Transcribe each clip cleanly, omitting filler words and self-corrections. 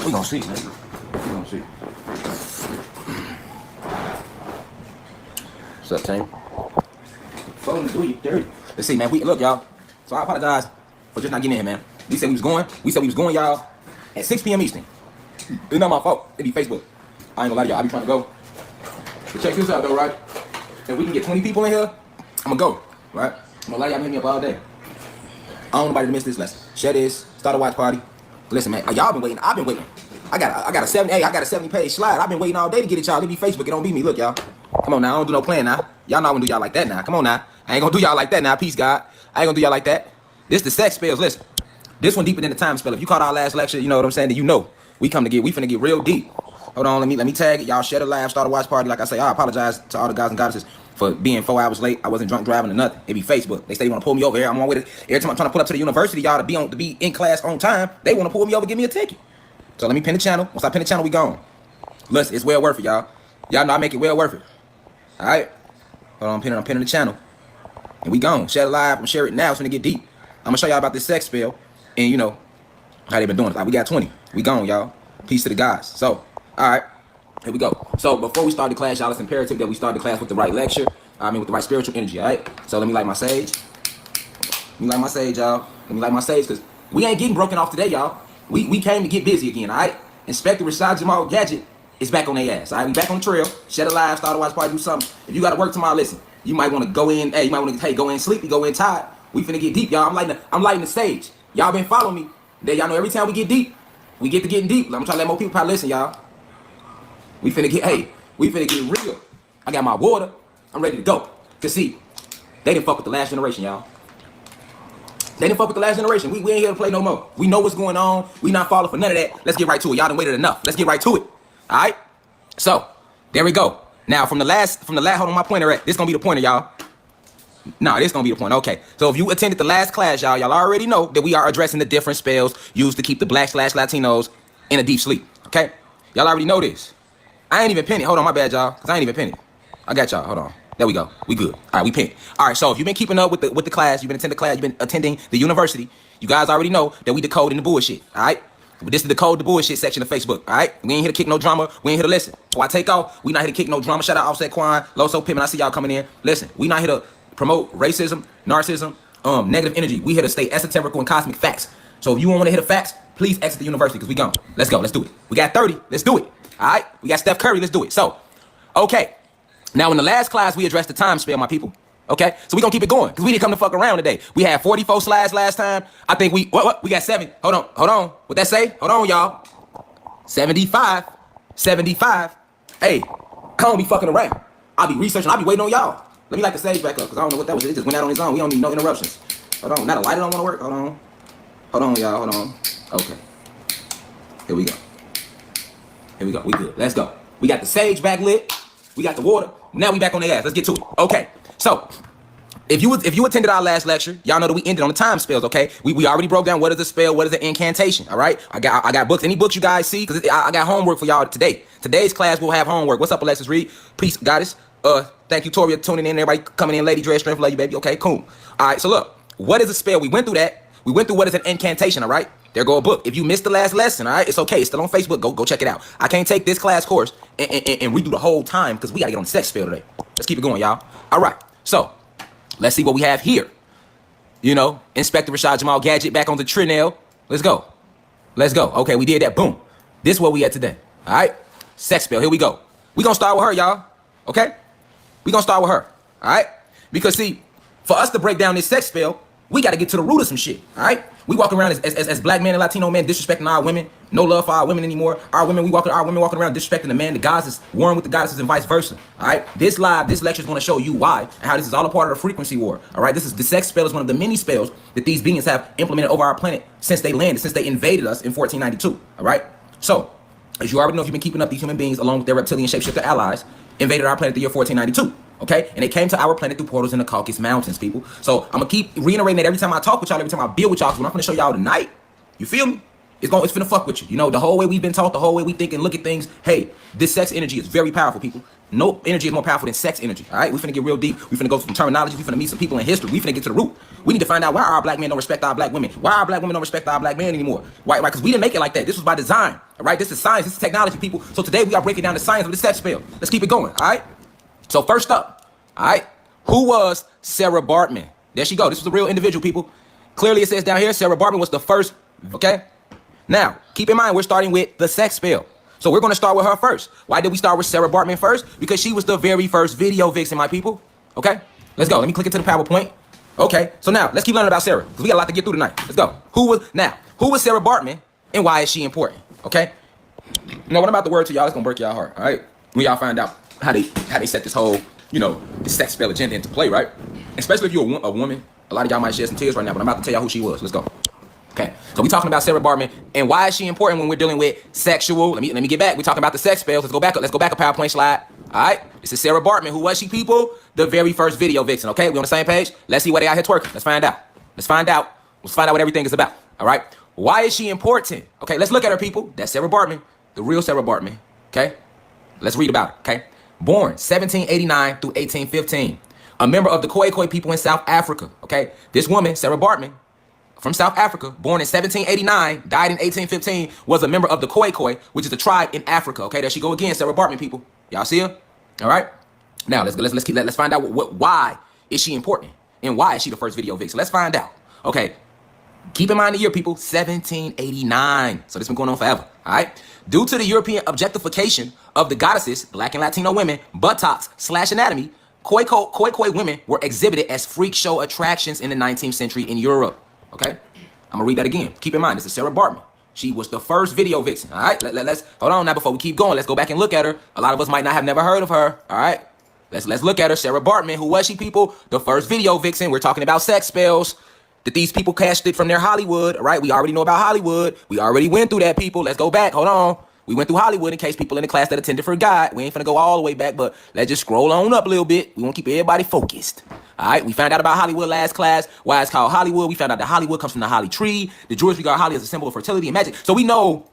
We gonna see, man. We gonna see. What's up, team? Phone do you dirty. Let's see, man. Look, y'all. So I apologize for just not getting in here, man. We said we was going, y'all, at 6 p.m. Eastern. It's not my fault. It be Facebook. I ain't gonna lie to y'all. I be trying to go. But check this out, though, right? If we can get 20 people in here, I'm gonna go, right? I'm gonna let y'all hit me up all day. I don't want nobody to miss this lesson. Share this. Start a watch party. Listen, man. Y'all been waiting. I've been waiting. I got a 70-page slide. I've been waiting all day to get it, y'all. It be Facebook. It don't be me. Look, y'all. Come on now. I don't do no plan now. Y'all not gonna do y'all like that now. Come on now. I ain't gonna do y'all like that now. Peace, God. I ain't gonna do y'all like that. This the sex spells. Listen. This one deeper than the time spell. If you caught our last lecture, you know what I'm saying, then you know. We finna get real deep. Hold on, let me tag it. Y'all share the live, start a watch party. Like I say, I apologize to all the guys and goddesses for being 4 hours late. I wasn't drunk driving or nothing. It be Facebook. They say they want to pull me over here. I'm on with it. Every time I'm trying to pull up to the university, y'all, to be in class on time, they want to pull me over, give me a ticket. So let me pin the channel. Once I pin the channel, we gone. Listen, it's well worth it, y'all. Y'all know I make it well worth it. All right. Hold on, I'm pinning the channel. And we gone. Share the live. I'm gonna share it now. It's gonna get deep. I'm gonna show y'all about this sex spell. And you know how they been doing it. Like we got 20. We gone, y'all. Peace to the guys. So, all right, here we go. So before we start the class, y'all, it's imperative that we start the class with the right lecture. With the right spiritual energy. All right. So let me light my sage. Let me light my sage, y'all. Let me light my sage, cause we ain't getting broken off today, y'all. We came to get busy again. All right. Inspector Rashad Jamal Gadget is back on their ass. All right. We back on the trail. Share the live. Start a watch party. Do something. If you got to work tomorrow, listen. You might want to go in. Hey, you might want to go in sleepy. Go in tired. We finna get deep, y'all. I'm lighting the stage. Y'all been following me. That y'all know every time we get deep, we get to getting deep. I'm trying to let more people probably listen, y'all. We finna get real. I got my water. I'm ready to go. Cause see, they didn't fuck with the last generation, y'all. They didn't fuck with the last generation. We ain't here to play no more. We know what's going on. We not falling for none of that. Let's get right to it. Y'all done waited enough. Let's get right to it. All right. So there we go. Now from the last, hold on, my pointer at. This gonna be the pointer, y'all. No, this gonna be the point. Okay. So if you attended the last class, y'all already know that we are addressing the different spells used to keep the Black/Latinos in a deep sleep. Okay. Y'all already know this. I ain't even pinned it. Hold on, my bad, y'all. Cause I ain't even pinned it. I got y'all. Hold on. There we go. We good. All right, we pinned. All right. So if you've been keeping up with the class, you've been attending the class, you've been attending the university, you guys already know that we decoding the bullshit. All right. But this is the code the bullshit section of Facebook. All right. We ain't here to kick no drama. We ain't here to listen. So I take off. We not here to kick no drama. Shout out Offset Quan, Loso Pittman. I see y'all coming in. Listen, we not here to promote racism, narcissism, negative energy. We here to stay esoterical and cosmic facts. So if you want to hear the facts, please exit the university because we gone. Let's go. Let's do it. We got 30. Let's do it. All right. We got Steph Curry. Let's do it. So, okay. Now in the last class, we addressed the time spell, my people. Okay. So we gonna keep it going because we didn't come to fuck around today. We had 44 slides last time. I think we got 7. Hold on. What that say? Hold on, y'all. 75. Hey, come on, be fucking around. I'll be researching. I'll be waiting on y'all. Let me light the stage back up because I don't know what that was. It just went out on its own. We don't need no interruptions. Hold on. Now the light don't want to work. Hold on, y'all. Hold on. Okay. Here we go. We good. Let's go. We got the sage back lit. We got the water. Now we back on the ass. Let's get to it. Okay. So if you attended our last lecture, y'all know that we ended on the time spells. Okay. We already broke down what is a spell, what is an incantation. All right. I got books. Any books you guys see? Because I got homework for y'all today. Today's class will have homework. What's up, Alexis Reed? Peace, goddess. Thank you, Toria, tuning in. Everybody coming in. Lady Dre, strength, love you, baby. Okay, cool. All right. So look, what is a spell? We went through that. We went through what is an incantation. All right. There go a book. If you missed the last lesson, all right, it's okay. It's still on Facebook. Go check it out. I can't take this class course and redo the whole time because we got to get on the sex spell today. Let's keep it going, y'all. All right. So let's see what we have here. You know, Inspector Rashad Jamal Gadget back on the Trinell. Let's go. Okay, we did that. Boom. This is where we at today. All right. Sex spell. Here we go. We going to start with her, y'all. Okay. We going to start with her. All right. Because see, for us to break down this sex spell, we got to get to the root of some shit. All right. We walk around as black men and Latino men disrespecting our women. No love for our women anymore. Our women walking around disrespecting the man. The goddesses warring with the goddesses and vice versa. All right. This lecture is going to show you why and how this is all a part of the frequency war. All right. The sex spell is one of the many spells that these beings have implemented over our planet since they landed, since they invaded us in 1492. All right. So as you already know, if you've been keeping up, these human beings along with their reptilian shapeshifter allies invaded our planet the year 1492. Okay, and they came to our planet through portals in the Caucasus Mountains, people. So I'm gonna keep reiterating that every time I talk with y'all, every time I build with y'all. Because what I'm gonna show y'all tonight, you feel me? It's finna fuck with you. You know, the whole way we've been taught, the whole way we think and look at things. Hey, this sex energy is very powerful, people. No energy is more powerful than sex energy. All right, we finna get real deep. We finna go through some terminology. We finna meet some people in history. We finna get to the root. We need to find out why our black men don't respect our black women. Why our black women don't respect our black men anymore. Why? Because we didn't make it like that. This was by design. All right, this is science. This is technology, people. So today we are breaking down the science of the sex spell. Let's keep it going. All right. So first up, all right, who was Sarah Bartman? There she go. This was a real individual, people. Clearly it says down here, Sarah Bartman was the first. Okay. Now, keep in mind, we're starting with the sex spell. So we're going to start with her first. Why did we start with Sarah Bartman first? Because she was the very first video vixen, my people. Okay, let's go. Let me click into the PowerPoint. Okay, so now let's keep learning about Sarah because we got a lot to get through tonight. Let's go. Who was Sarah Bartman and why is she important? Okay. Now, what I'm about to word to y'all, it's going to break y'all heart. All right. When y'all find out how they set this whole, this sex spell agenda into play, right? Especially if you're a woman. A lot of y'all might shed some tears right now, but I'm about to tell y'all who she was. Let's go. Okay, so we're talking about Sarah Bartman and why is she important when we're dealing with sexual. Let me get back. We're talking about the sex spells. Let's go back a PowerPoint slide. All right, this is Sarah Bartman. Who was she, people? The very first video vixen. Okay, we on the same page. Let's see what they out here twerking. Let's find out. Let's find out what everything is about. All right, why is she important? Okay, let's look at her, people. That's Sarah Bartman, the real Sarah Bartman. Okay, let's read about her. Okay, born 1789 through 1815, a member of the Khoikhoi people in South Africa. Okay, this woman, Sarah Bartman, from South Africa, born in 1789, died in 1815, was a member of the Khoikhoi, which is a tribe in Africa. Okay, there she go again, Sarah Bartman, people. Y'all see her? All right. Now let's find out why is she important and why is she the first video vixen. Let's find out. Okay, keep in mind the year, people, 1789. So this been going on forever. All right. Due to the European objectification of the goddesses, Black and Latino women, buttocks / anatomy, Khoikhoi women were exhibited as freak show attractions in the 19th century in Europe. Okay, I'm gonna read that again. Keep in mind, this is Sarah Bartman. She was the first video vixen. All right, let's hold on now. Before we keep going, let's go back and look at her. A lot of us might not have never heard of her. All right, let's look at her. Sarah Bartman. Who was she, people? The first video vixen. We're talking about sex spells that these people cashed it from their Hollywood. All right, we already know about Hollywood. We already went through that, people. Let's go back. Hold on. We went through Hollywood in case people in the class that attended forgot. We ain't finna go all the way back, but let's just scroll on up a little bit. We want to keep everybody focused. All right, we found out about Hollywood last class, why it's called Hollywood. We found out that Hollywood comes from the holly tree. The Druids regard holly as a symbol of fertility and magic. So we know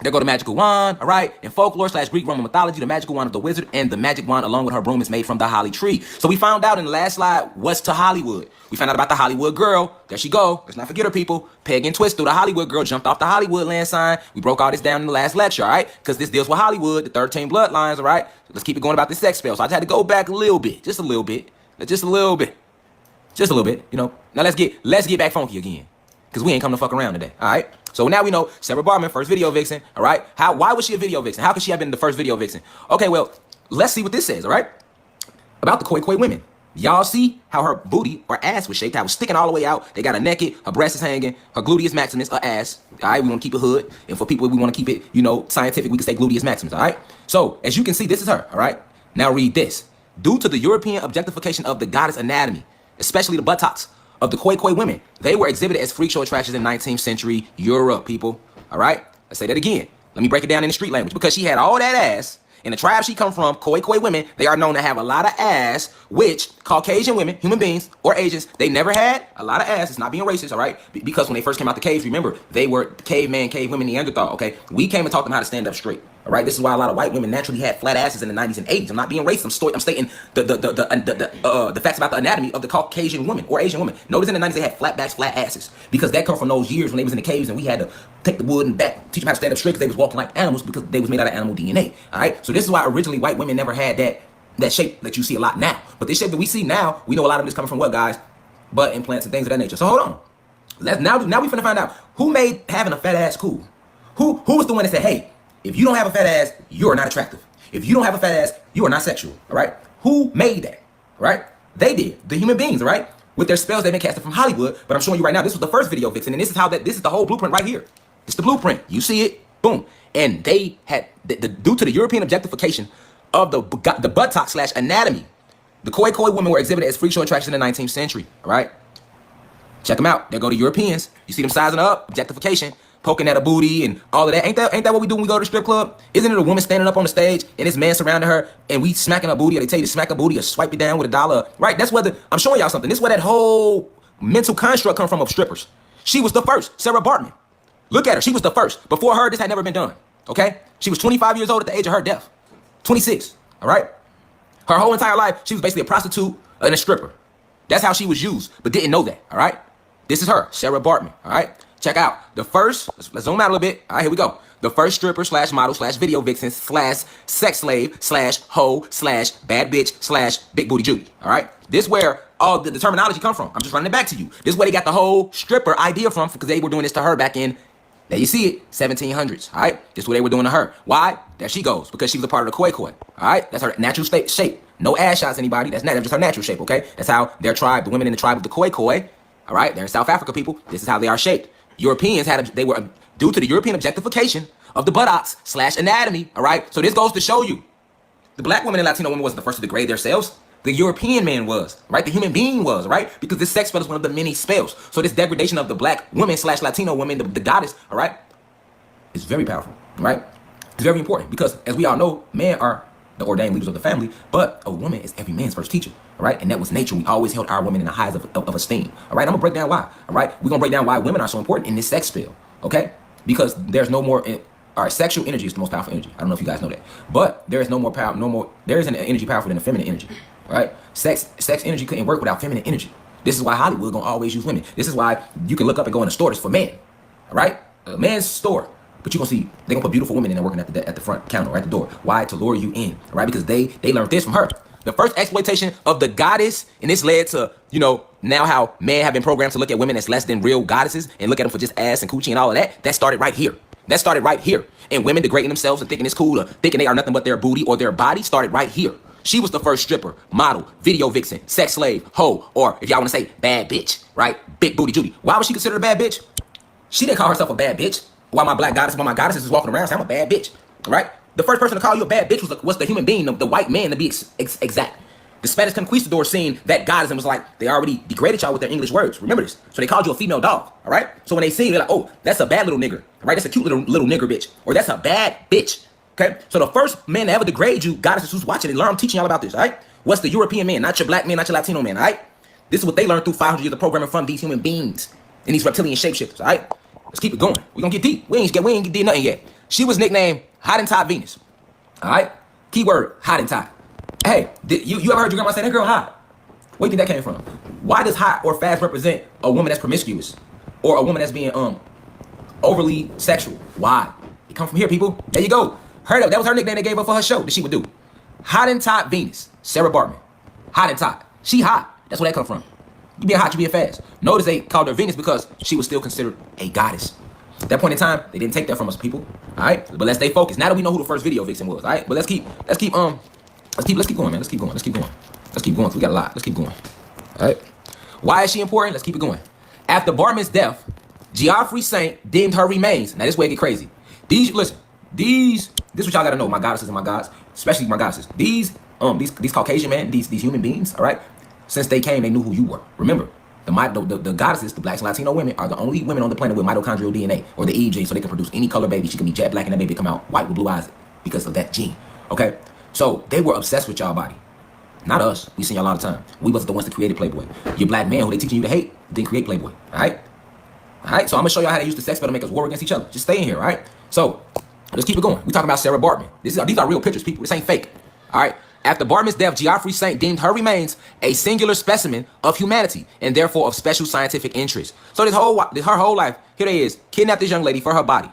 there go the magical wand, all right? In folklore / Greek Roman mythology, the magical wand of the wizard and the magic wand along with her broom is made from the holly tree. So we found out in the last slide what's to Hollywood. We found out about the Hollywood girl. There she go. Let's not forget her, people. Peg and twist through the Hollywood girl, jumped off the Hollywood land sign. We broke all this down in the last lecture, all right? Because this deals with Hollywood, the 13 bloodlines, all right? Let's keep it going about this sex spell. So I just had to go back a little bit, just a little bit, just a little bit. Just a little bit, Now let's get back funky again, because we ain't come to fuck around today. All right. So now we know Sarah Bartman, first video vixen. All right. Why was she a video vixen? How could she have been the first video vixen? Okay, well, let's see what this says. All right. About the Khoikhoi women. Y'all see how her booty or ass was shaped? How it was sticking all the way out. They got her naked. Her breast is hanging. Her gluteus maximus, her ass. All right. We want to keep it hood, and for people we want to keep it, scientific. We can say gluteus maximus. All right. So as you can see, this is her. All right. Now read this. Due to the European objectification of the goddess anatomy, especially the buttocks of the Khoikhoi women, they were exhibited as freak show attractions in 19th century Europe, people. All right? Let's say that again. Let me break it down in the street language. Because she had all that ass, in the tribe she come from, Khoikhoi women, they are known to have a lot of ass, which Caucasian women, human beings, or Asians, they never had a lot of ass. It's not being racist, all right? Because when they first came out the caves, remember, they were caveman, cave women, Neanderthal, okay? We came and taught them how to stand up straight. All right, this is why a lot of white women naturally had flat asses in the 90s and 80s. I'm not being racist. I'm stating the facts about the anatomy of the Caucasian woman or Asian woman. Notice in the 90s they had flat backs, flat asses, because that come from those years when they was in the caves and we had to take the wood and back, teach them how to stand up straight because they was walking like animals because they was made out of animal DNA. All right, so this is why originally white women never had that shape that you see a lot now. But this shape that we see now, we know a lot of this coming from what, guys? Butt implants and things of that nature. So hold on. Now we finna find out who made having a fat ass cool. Who was the one that said, hey, if you don't have a fat ass, you are not attractive. If you don't have a fat ass, you are not sexual. All right? Who made that? All right? They did. The human beings, all right? With their spells they've been casted from Hollywood. But I'm showing you right now, this was the first video vixen, and this is the whole blueprint right here. It's the blueprint. You see it? Boom. And they had, due to the European objectification of the buttocks / anatomy, the Khoikhoi women were exhibited as freak show attractions in the 19th century. All right? Check them out. There go the Europeans. You see them sizing up, objectification, poking at a booty and all of that. Ain't that what we do when we go to the strip club? Isn't it a woman standing up on the stage and this man surrounding her and we smacking her booty, or they tell you to smack her booty or swipe it down with $1? Right? That's where I'm showing y'all something. This is where that whole mental construct come from of strippers. She was the first, Sarah Bartman. Look at her. She was the first. Before her, this had never been done. Okay? She was 25 years old at the age of her death. 26. All right? Her whole entire life, she was basically a prostitute and a stripper. That's how she was used, but didn't know that. All right? This is her, Sarah Bartman. All right? Check out. The first, let's zoom out a little bit. All right, here we go. The first stripper slash model slash video vixen slash sex slave slash hoe slash bad bitch slash big booty Judy. All right? This is where all the terminology come from. I'm just running it back to you. This is where they got the whole stripper idea from, because they were doing this to her back in, there you see it, 1700s. All right? This is what they were doing to her. Why? There she goes, because she was a part of the koi koi. All right? That's her natural shape. No ass shots, anybody. That's just her natural shape, okay? That's how their tribe, the women in the tribe of the koi koi, all right? They're in South Africa, people. This is how they are shaped. Europeans they were, due to the European objectification of the buttocks slash anatomy, all right? So this goes to show you, the black women and Latino women wasn't the first to degrade themselves. The European man was, right? The human being was, right? Because this sex spell is one of the many spells. So this degradation of the black woman slash Latino woman, the goddess, all right, is very powerful, right? It's very important because, as we all know, men are the ordained leaders of the family, but a woman is every man's first teacher, all right? And that was nature. We always held our women in the highs of esteem, all right? I'm gonna break down why, all right? We're gonna break down why women are so important in this sex spell, okay? Because there's no more, all right, sexual energy is the most powerful energy. I don't know if you guys know that, but there is no more power, there isn't an energy powerful than the feminine energy, right? Sex energy couldn't work without feminine energy. This is why Hollywood gonna always use women. This is why you can look up and go in a store that's for men, all right? A man's store. But you're gonna see they're gonna put beautiful women in there working at the front counter or at the door. Why? To lure you in, right? Because they learned this from her. The first exploitation of the goddess, and this led to, you know, now how men have been programmed to look at women as less than real goddesses and look at them for just ass and coochie and all of that. That started right here. That started right here. And women degrading themselves and thinking it's cool, or thinking they are nothing but their booty or their body started right here. She was the first stripper, model, video vixen, sex slave, hoe, or if y'all want to say bad bitch, right? Big booty Judy. Why was she considered a bad bitch? She didn't call herself a bad bitch. Why my goddesses is walking around saying I'm a bad bitch, right? The first person to call you a bad bitch was the human being, the white man, to be exact. The Spanish conquistadors seen that goddess and was like, they already degraded y'all with their English words. Remember this. So they called you a female dog, all right? So when they see you, they're like, oh, that's a bad little nigger, right? That's a cute little nigger bitch, or that's a bad bitch, okay? So the first man to ever degrade you, goddesses who's watching and learn, I'm teaching y'all about this, all right? What's the European man, not your black man, not your Latino man, all right? This is what they learned through 500 years of programming from these human beings and these reptilian shapeshifters, all right? Let's keep it going. We're gonna get deep. We ain't did nothing yet. She was nicknamed Hottentot Venus. All right? Keyword, Hottentot. Hey, you ever heard your grandma say that girl hot? Where do you think that came from? Why does hot or fast represent a woman that's promiscuous? Or a woman that's being overly sexual? Why? It come from here, people. There you go. Heard of that was her nickname they gave her for her show that she would do. Hottentot Venus. Sarah Bartman. Hottentot. She hot. That's where that come from. You being hot, you being fast. Notice they called her Venus because she was still considered a goddess. At that point in time, they didn't take that from us, people. All right, but let's stay focused. Now that we know who the first video vixen was, all right. But let's keep going, man. Let's keep going. We got a lot. Let's keep going. All right. Why is she important? Let's keep it going. After Bartman's death, Geoffrey Saint deemed her remains. Now this way it get crazy. This is what y'all gotta know, my goddesses and my gods, especially my goddesses. These Caucasian men, these human beings, all right. Since they came, they knew who you were. Remember, the goddesses, the blacks and Latino women, are the only women on the planet with mitochondrial DNA, or the E gene, so they can produce any color baby. She can be jet black and that baby come out white with blue eyes because of that gene. Okay? So they were obsessed with y'all body. Not us. We seen y'all all the time. We wasn't the ones that created Playboy. Your black man who they teaching you to hate didn't create Playboy. Alright? Alright? So I'm gonna show y'all how they use the sex spell to make us war against each other. Just stay in here, alright? So let's keep it going. We're talking about Sarah Bartman. These are real pictures, people. This ain't fake. Alright? After Bartman's death, Geoffrey Saint deemed her remains a singular specimen of humanity and therefore of special scientific interest. So her whole life, here they is, kidnapped this young lady for her body,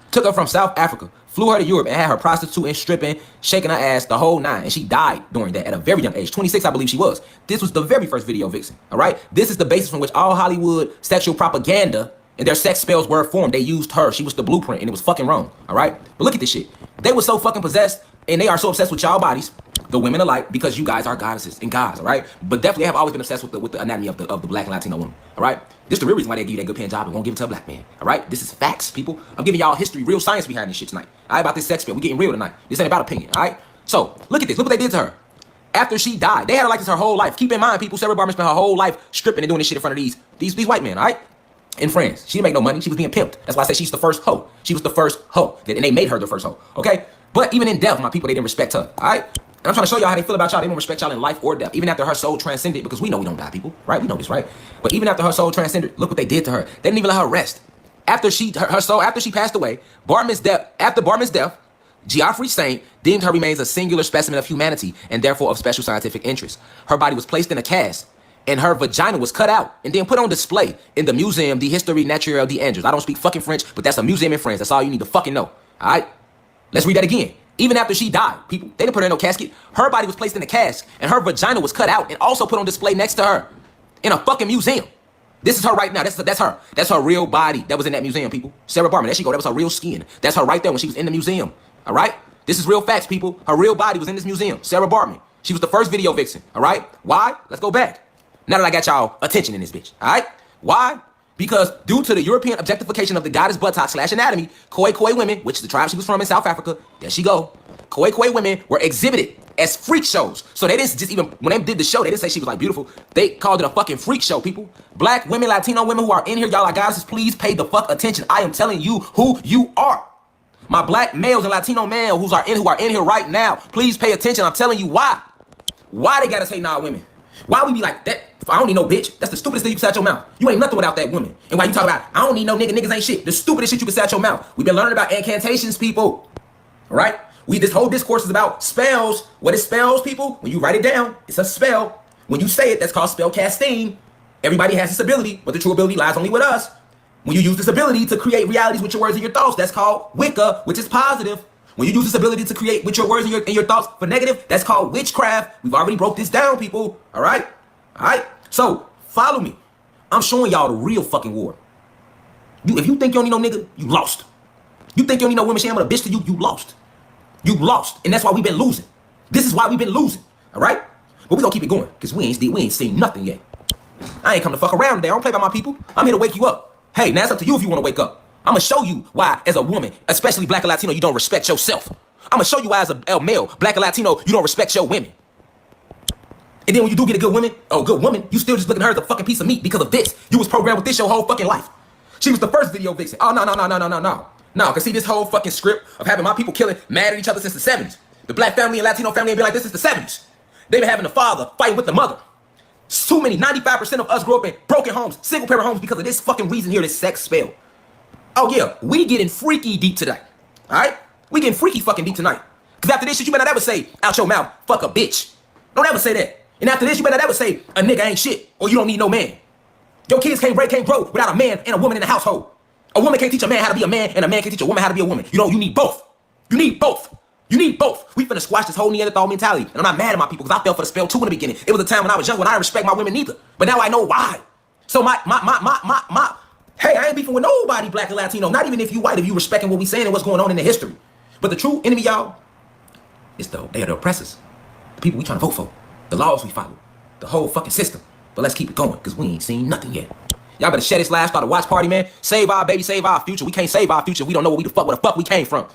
took her from South Africa, flew her to Europe and had her prostituting, stripping, shaking her ass, the whole nine. And she died during that at a very young age, 26, I believe she was. This was the very first video vixen, all right? This is the basis from which all Hollywood sexual propaganda and their sex spells were formed. They used her. She was the blueprint and it was fucking wrong, all right? But look at this shit. They were so fucking possessed and they are so obsessed with y'all bodies, the women alike, because you guys are goddesses and gods, all right? But definitely have always been obsessed with the anatomy of the black and Latino woman, all right? This is the real reason why they give you that good paying job and won't give it to a black man, all right? This is facts, people. I'm giving y'all history, real science behind this shit tonight. All right, about this sex spell. We're getting real tonight. This ain't about opinion, all right? So, look at this. Look what they did to her. After she died, they had her like this her whole life. Keep in mind, people, Sarah Bartman spent her whole life stripping and doing this shit in front of these white men, all right? In France. She didn't make no money. She was being pimped. That's why I say she's the first hoe. She was the first hoe. And they made her the first hoe, okay? But even in death, my people, they didn't respect her, all right? And I'm trying to show y'all how they feel about y'all. They don't respect y'all in life or death. Even after her soul transcended, because we know we don't die, people, right? We know this, right? But even after her soul transcended, look what they did to her. They didn't even let her rest. After she passed away, after Bartman's death, Geoffrey Saint deemed her remains a singular specimen of humanity and therefore of special scientific interest. Her body was placed in a cast and her vagina was cut out and then put on display in the Muséum d'Histoire Naturelle d'Angers. I don't speak fucking French, but that's a museum in France. That's all you need to fucking know. All right? Let's read that again. Even after she died, people, they didn't put her in no casket. Her body was placed in a cask and her vagina was cut out and also put on display next to her in a fucking museum. This is her right now. That's her. That's her real body that was in that museum, people. Sarah Bartman, there she go. That was her real skin. That's her right there when she was in the museum. All right? This is real facts, people. Her real body was in this museum. Sarah Bartman. She was the first video vixen. All right? Why? Let's go back. Now that I got y'all attention in this bitch. All right? Why? Because due to the European objectification of the goddess buttock / anatomy, Khoi women, which is the tribe she was from in South Africa, there she go. Khoi women were exhibited as freak shows. So they didn't just even, when they did the show, they didn't say she was like beautiful. They called it a fucking freak show, people. Black women, Latino women who are in here, y'all are goddesses, please pay the fuck attention. I am telling you who you are. My black males and Latino males who are in here right now, please pay attention. I'm telling you why. Why they gotta say nah women? Why we be like that? I don't need no bitch. That's the stupidest thing you can say out your mouth. You ain't nothing without that woman. And why you talk about, I don't need no nigga, niggas ain't shit. The stupidest shit you can say out your mouth. We've been learning about incantations, people. All right? This whole discourse is about spells. What is spells, people? When you write it down, it's a spell. When you say it, that's called spell casting. Everybody has this ability, but the true ability lies only with us. When you use this ability to create realities with your words and your thoughts, that's called Wicca, which is positive. When you use this ability to create with your words and your thoughts for negative, that's called witchcraft. We've already broke this down, people. All right? All right? So, follow me. I'm showing y'all the real fucking war. If you think you don't need no nigga, you lost. You think you don't need no woman, she ain't a bitch to you, you lost. You lost. And that's why we've been losing. This is why we've been losing. All right? But we gonna keep it going, because we ain't seen nothing yet. I ain't come to fuck around today. I don't play by my people. I'm here to wake you up. Hey, now it's up to you if you want to wake up. I'm going to show you why, as a woman, especially black and Latino, you don't respect yourself. I'm going to show you why, as a male, black and Latino, you don't respect your women. And then when you do get a good woman, you still just looking at her as a fucking piece of meat because of this. You was programmed with this your whole fucking life. She was the first video vixen. Oh, no. No, because see this whole fucking script of having my people killing, mad at each other since the 70s. The black family and Latino family have been like this since the 70s. They've been having the father fighting with the mother. Too many, 95% of us grew up in broken homes, single parent homes because of this fucking reason here, this sex spell. Oh yeah, we getting freaky deep tonight. Alright? We getting freaky fucking deep tonight. Because after this shit, you better never say out your mouth, fuck a bitch. Don't ever say that. And after this, you better never say a nigga ain't shit or you don't need no man. Your kids can't grow without a man and a woman in the household. A woman can't teach a man how to be a man and a man can't teach a woman how to be a woman. You need both. You need both. You need both. We finna squash this whole Neanderthal mentality. And I'm not mad at my people because I fell for the spell too in the beginning. It was a time when I was young when I didn't respect my women neither. But now I know why. So hey, I ain't beefing with nobody black and Latino. Not even if you white, if you respecting what we saying and what's going on in the history. But the true enemy, y'all, they are the oppressors. The people we trying to vote for. The laws we follow. The whole fucking system. But let's keep it going because we ain't seen nothing yet. Y'all better share this live, start a watch party, man. Save our baby, save our future. We can't save our future. We don't know where the fuck we came from.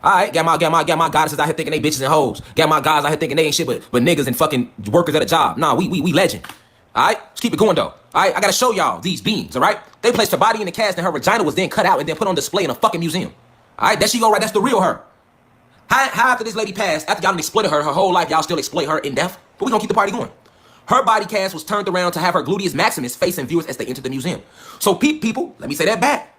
All right, got my goddesses out here thinking they bitches and hoes. Got my guys out here thinking they ain't shit but niggas and fucking workers at a job. Nah, we legend. All right, let's keep it going though. All right, I gotta show y'all these beings. All right, they placed her body in the cast and her vagina was then cut out and then put on display in a fucking museum. All right, there she go. Right, that's the real her. How after this lady passed, after y'all exploited her whole life, y'all still exploit her in death? But we gonna keep the party going. Her body cast was turned around to have her gluteus maximus facing viewers as they entered the museum. So people, let me say that back.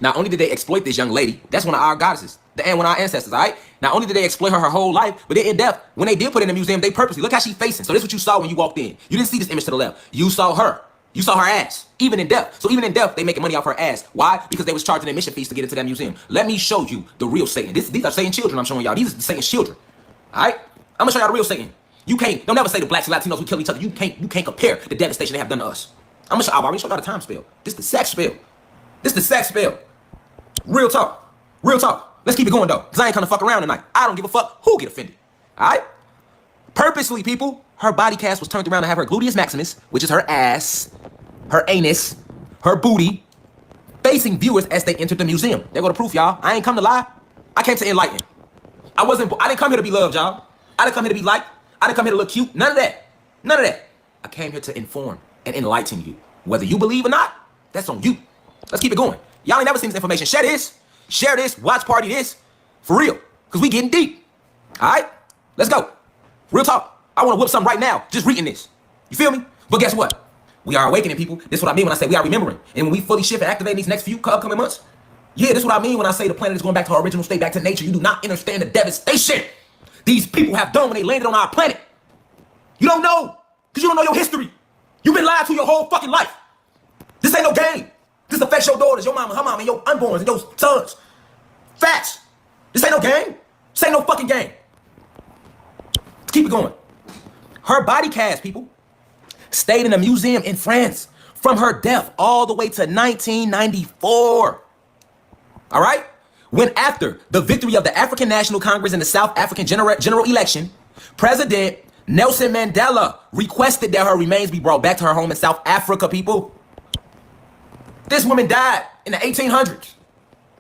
Not only did they exploit this young lady, that's one of our goddesses, one of our ancestors, all right? Not only did they exploit her whole life, but then in death, when they did put her in the museum, they purposely, look how she's facing. So this is what you saw when you walked in. You didn't see this image to the left. You saw her. You saw her ass, even in death. So even in death, they making money off her ass. Why? Because they was charging admission fees to get into that museum. Let me show you the real Satan. These are Satan children I'm showing y'all. These are Satan's children, all right? I'm gonna show y'all the real Satan. Don't ever say the blacks and Latinos who kill each other. You can't compare the devastation they have done to us. I've already showed y'all the time spell. This is the sex spell. This is the sex spell. Real talk. Real talk. Let's keep it going though, because I ain't gonna fuck around tonight. I don't give a fuck who get offended. Alright? Purposely, people, her body cast was turned around to have her gluteus maximus, which is her ass, her anus, her booty, facing viewers as they entered the museum. There go the proof, y'all. I ain't come to lie. I came to enlighten. I didn't come here to be loved, y'all. I didn't come here to be liked. I didn't come here to look cute. None of that. None of that. I came here to inform and enlighten you. Whether you believe or not, that's on you. Let's keep it going. Y'all ain't never seen this information. Share this. Share this. Watch party this. For real. Because we getting deep. All right? Let's go. Real talk. I want to whip something right now just reading this. You feel me? But guess what? We are awakening, people. This is what I mean when I say we are remembering. And when we fully shift and activate these next few upcoming months, yeah, this is what I mean when I say the planet is going back to our original state, back to nature. You do not understand the devastation these people have done when they landed on our planet. You don't know, because you don't know your history. You've been lied to your whole fucking life. This ain't no game. This affects your daughters, your mama, her mama, and your unborns, and your sons. Facts. This ain't no game. This ain't no fucking game. Let's keep it going. Her body cast, people, stayed in a museum in France from her death all the way to 1994. All right? When after the victory of the African National Congress in the South African general election, President Nelson Mandela requested that her remains be brought back to her home in South Africa, people. This woman died in the 1800s.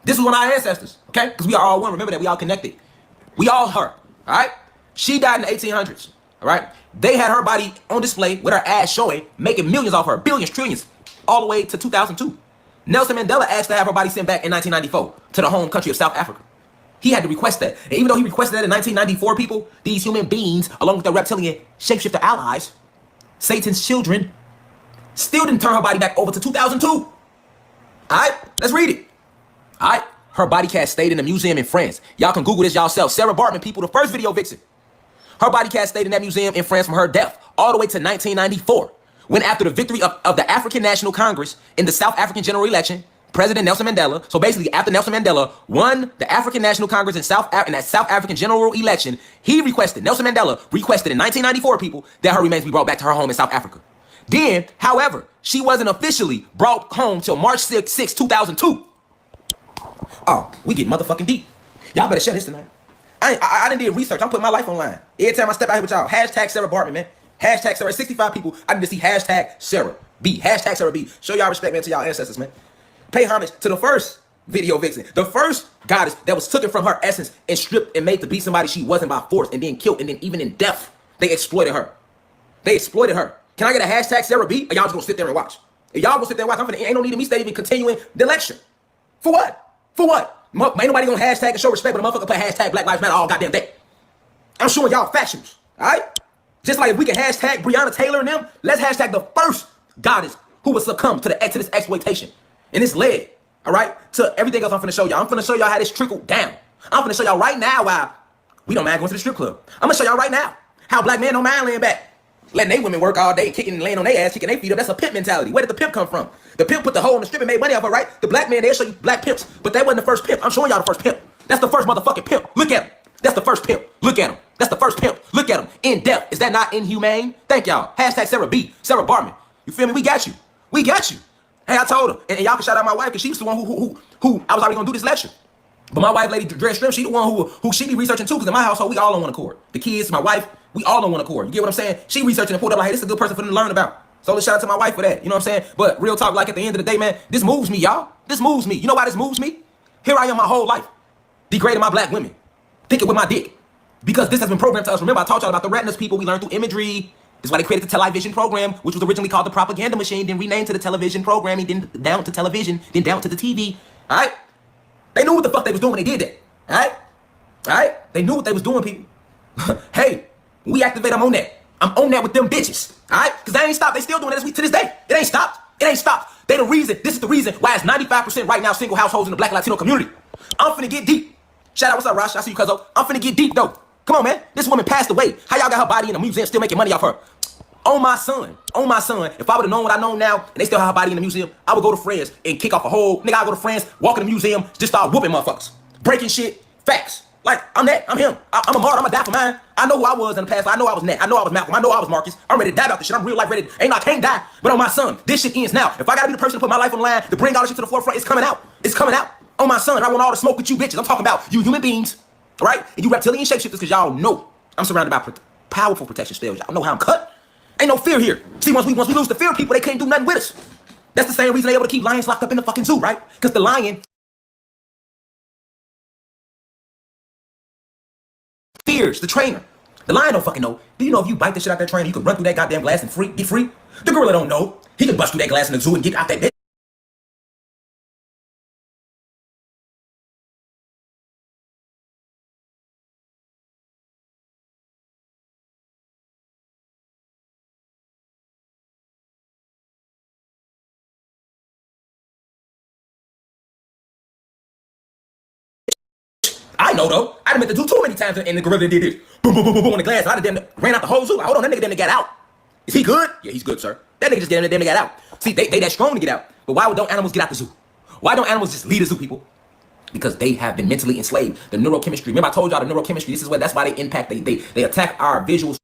This was one of our ancestors, okay? Because we are all one. Remember that. We all connected. We all her, all right? She died in the 1800s, all right? They had her body on display with her ass showing, making millions off her, billions, trillions, all the way to 2002. Nelson Mandela asked to have her body sent back in 1994 to the home country of South Africa. He had to request that. And even though he requested that in 1994, people, these human beings, along with their reptilian shapeshifter allies, Satan's children, still didn't turn her body back over to 2002. All right, let's read it. All right, her body cast stayed in a museum in France. Y'all can Google this yourself. Sarah Bartman, people, the first video vixen. Her body cast stayed in that museum in France from her death all the way to 1994, when after the victory of the African National Congress in the South African general election, President Nelson Mandela, so basically after Nelson Mandela won the African National Congress in that South African general election, Nelson Mandela requested in 1994, people, that her remains be brought back to her home in South Africa. Then, however, she wasn't officially brought home till March 6, 2002. Oh, we get motherfucking deep. Y'all better shut this tonight. I didn't do research. I'm putting my life online. Every time I step out here with y'all, hashtag Sarah Bartman, man. Hashtag Sarah. 65 people. I need to see hashtag Sarah B. Hashtag Sarah B. Show y'all respect, man, to y'all ancestors, man. Pay homage to the first video vixen. The first goddess that was taken from her essence and stripped and made to be somebody she wasn't by force and then killed, and then even in death, they exploited her. They exploited her. Can I get a hashtag Sarah B? Or y'all just gonna sit there and watch? If y'all gonna sit there and watch, ain't no need of me stay even continuing the lecture. For what? For what? Ain't nobody gonna hashtag and show respect, but a motherfucker put hashtag Black Lives Matter all goddamn day. I'm showing y'all factions, all right? Just like if we can hashtag Breonna Taylor and them, let's hashtag the first goddess who would succumb to this exploitation. And it's led, all right, to everything else I'm finna show y'all. I'm finna show y'all how this trickled down. I'm finna show y'all right now why we don't mind going to the strip club. I'm gonna show y'all right now how black men don't mind laying back, letting they women work all day, kicking and laying on their ass, kicking their feet up. That's a pimp mentality. Where did the pimp come from? The pimp put the hole in the strip and made money off her, right? The black man, they'll show you black pimps, but that wasn't the first pimp. I'm showing y'all the first pimp. That's the first motherfucking pimp. Look at him. That's the first pimp. Look at him. That's the first pimp. Look at him. In depth. Is that not inhumane? Thank y'all. Hashtag Sarah B. Sarah Bartman. You feel me? We got you. We got you. Hey, I told her. And y'all can shout out my wife because she was the one who I was already going to do this lecture. But my wife, Lady Dre Shrimp, she the one who she be researching too, because in my household, we all on one accord. The kids, my wife, we all on one accord. You get what I'm saying? She researching and pulled up like, hey, this is a good person for them to learn about. So let's shout out to my wife for that. You know what I'm saying? But real talk, like at the end of the day, man, this moves me, y'all. This moves me. You know why this moves me? Here I am my whole life, degrading my black women, thinking with my dick. Because this has been programmed to us. Remember, I taught y'all about the retinas people. We learned through imagery. This is why they created the television program, which was originally called the propaganda machine, then renamed to the television programming, then down to television, then down to the TV. All right? They knew what the fuck they was doing when they did that. All right? All right? They knew what they was doing, people. Hey, we activate, I'm on that. I'm on that with them bitches. All right? Because they ain't stopped. They still doing that to this day. It ain't stopped. It ain't stopped. They the reason. This is the reason why it's 95% right now single households in the black Latino community. I'm finna get deep. Shout out, what's up, Rash? I see you, cuzzo. I'm finna get deep, though. Come on, man. This woman passed away. How y'all got her body in a museum still making money off her? On my son. If I would have known what I know now, and they still have her body in the museum, I would go to France and kick off a whole, nigga, I go to France, walk in the museum, just start whooping motherfuckers. Breaking shit, facts. Like, I'm that, I'm him. I'm a martyr, I'm a die for mine. I know who I was in the past. I know I was Nat. I know I was Malcolm. I know I was Marcus. I'm ready to die about this shit. I'm real life ready. I can't die. But on my son, this shit ends now. If I gotta be the person to put my life on the line, to bring all this shit to the forefront, it's coming out. It's coming out. On my son, I want all the smoke with you bitches. I'm talking about you human beings, right? And you reptilian shapeshifters, because y'all know I'm surrounded by powerful protection spells. Y'all know how I'm cut. Ain't no fear here. See, once we lose the fear of people, they can't do nothing with us. That's the same reason they able to keep lions locked up in the fucking zoo, right? Because the lion fears the trainer. The lion don't fucking know. Do you know if you bite the shit out that trainer, you can run through that goddamn glass and get free? The gorilla don't know. He can bust through that glass in the zoo and get out that bitch. I know though. I done meant to do too many times and the gorilla did this. Boom, boom, boom, boom, boom on the glass. I done ran out the whole zoo. Like, hold on, that nigga didn't get out. Is he good? Yeah, he's good, sir. That nigga just didn't get out. See, they that strong to get out. But why don't animals get out the zoo? Why don't animals just leave the zoo, people? Because they have been mentally enslaved. The neurochemistry. Remember I told y'all the neurochemistry. This is what, that's why they impact. They attack our visuals.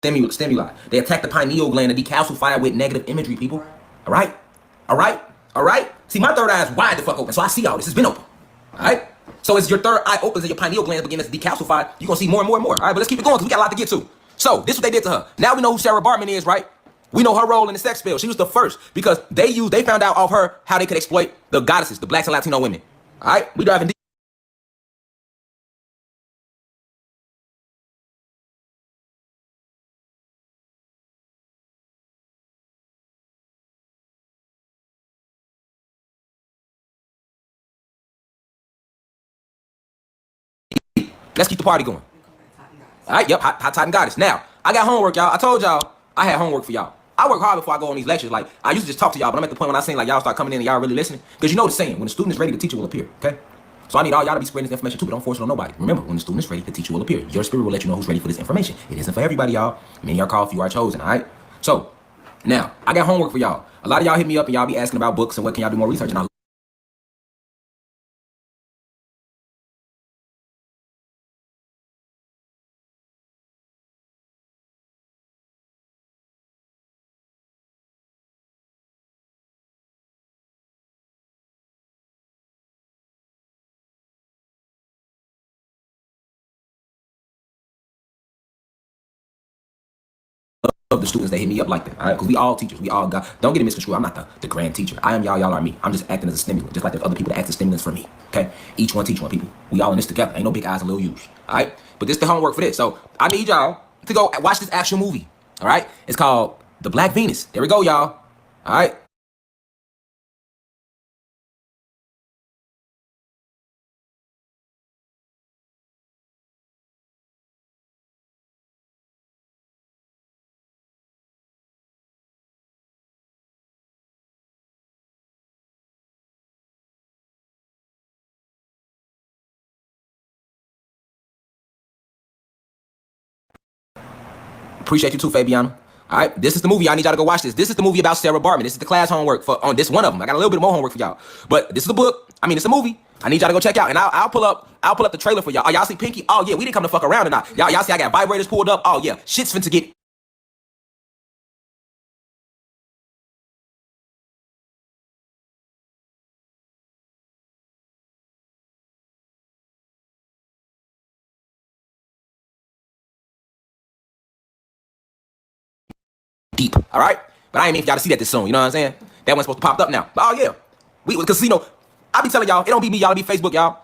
Stimuli. They attack the pineal gland and decalcify it with negative imagery, people. All right? All right? All right? See, my third eye is wide the fuck open, so I see all this. It's been open. All right? So as your third eye opens and your pineal gland begins to decalcify, you're going to see more and more and more. All right, but let's keep it going because we got a lot to get to. So this is what they did to her. Now we know who Sarah Bartman is, right? We know her role in the sex spell. She was the first because they found out off her how they could exploit the goddesses, the blacks and Latino women. All right? We diving deep. Let's keep the party going. All right, yep, hot Titan goddess. Now, I got homework, y'all. I told y'all I had homework for y'all. I work hard before I go on these lectures. Like, I used to just talk to y'all, but I'm at the point when I say, like, y'all start coming in and y'all really listening. Because you know the saying, when the student is ready, the teacher will appear, okay? So I need all y'all to be spreading this information too, but don't force it on nobody. Remember, when the student is ready, the teacher will appear. Your spirit will let you know who's ready for this information. It isn't for everybody, y'all. Many are called, few are chosen, all right? So, now, I got homework for y'all. A lot of y'all hit me up and y'all be asking about books and what can y'all do more research. And of the students that hit me up like that, all right? Because we all teachers, we all got. Don't get it misconstrued. I'm not the grand teacher. I am y'all. Y'all are me. I'm just acting as a stimulant, just like there's other people that act as stimulants for me. Okay, each one teach one. People, we all in this together. Ain't no big eyes and little U's. All right, but this is the homework for this. So I need y'all to go watch this actual movie. All right, it's called The Black Venus. There we go, y'all. All right. Appreciate you too, Fabiano. All right, this is the movie. I need y'all to go watch this. This is the movie about Sarah Bartman. This is the class homework for on this one of them. I got a little bit more homework for y'all, but this is the book. I mean, it's a movie. I need y'all to go check out, and I'll pull up the trailer for y'all. Oh, y'all see Pinky? Oh yeah, we didn't come to fuck around tonight. Y'all see I got vibrators pulled up. Oh yeah, shit's finna get deep. All right, but I ain't mean for y'all to see that this soon. You know what I'm saying? That one's supposed to pop up now. But oh yeah, because you know, I be telling y'all it don't be me, y'all. It be Facebook, y'all.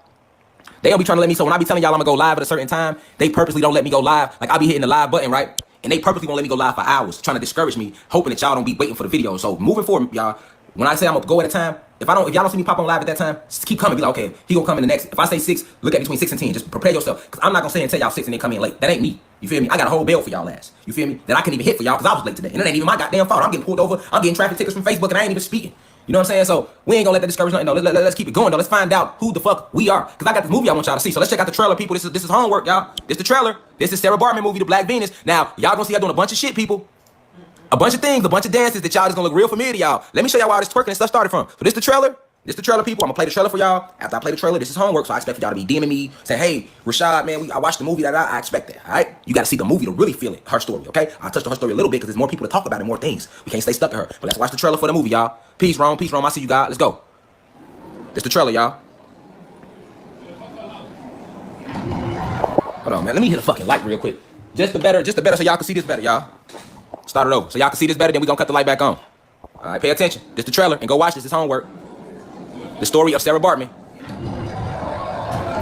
They don't be trying to let me. So when I be telling y'all I'm gonna go live at a certain time, they purposely don't let me go live. Like I be hitting the live button, right? And they purposely won't let me go live for hours, trying to discourage me, hoping that y'all don't be waiting for the video. So moving forward, y'all, when I say I'm gonna go at a time, if y'all don't see me pop on live at that time, just keep coming. Be like, okay, he gonna come in the next. If I say 6, look at between 6 and 10. Just prepare yourself, cause I'm not gonna say and tell y'all 6 and then come in late. That ain't me. You feel me? I got a whole bill for y'all ass. You feel me? That I couldn't even hit for y'all because I was late today, and it ain't even my goddamn fault. I'm getting pulled over. I'm getting traffic tickets from Facebook, and I ain't even speaking. You know what I'm saying? So we ain't gonna let that discourage nothing. No, let's keep it going though. Let's find out who the fuck we are. Cause I got this movie I want y'all to see. So let's check out the trailer, people. This is homework, y'all. This the trailer. This is Sarah Bartman movie, The Black Venus. Now, y'all gonna see her doing a bunch of shit, people. A bunch of things, a bunch of dances that y'all just gonna look real familiar to y'all. Let me show y'all where all this twerking and stuff started from. So this the trailer. This the trailer, people. I'm gonna play the trailer for y'all. After I play the trailer, this is homework. So I expect y'all to be DMing me, say, hey, Rashad, man, I watched the movie that I expect that. All right? You gotta see the movie to really feel it, her story, okay? I touched on her story a little bit because there's more people to talk about and more things. We can't stay stuck at her. But let's watch the trailer for the movie, y'all. Peace, Rome. Peace, Rome. I see you guys. Let's go. This the trailer, y'all. Hold on, man. Let me hit a fucking light real quick. Just the better, so y'all can see this better, y'all. Start it over. So y'all can see this better, then we gonna cut the light back on. All right, pay attention. This the trailer, and go watch this. It's homework. The story of Sarah Bartman.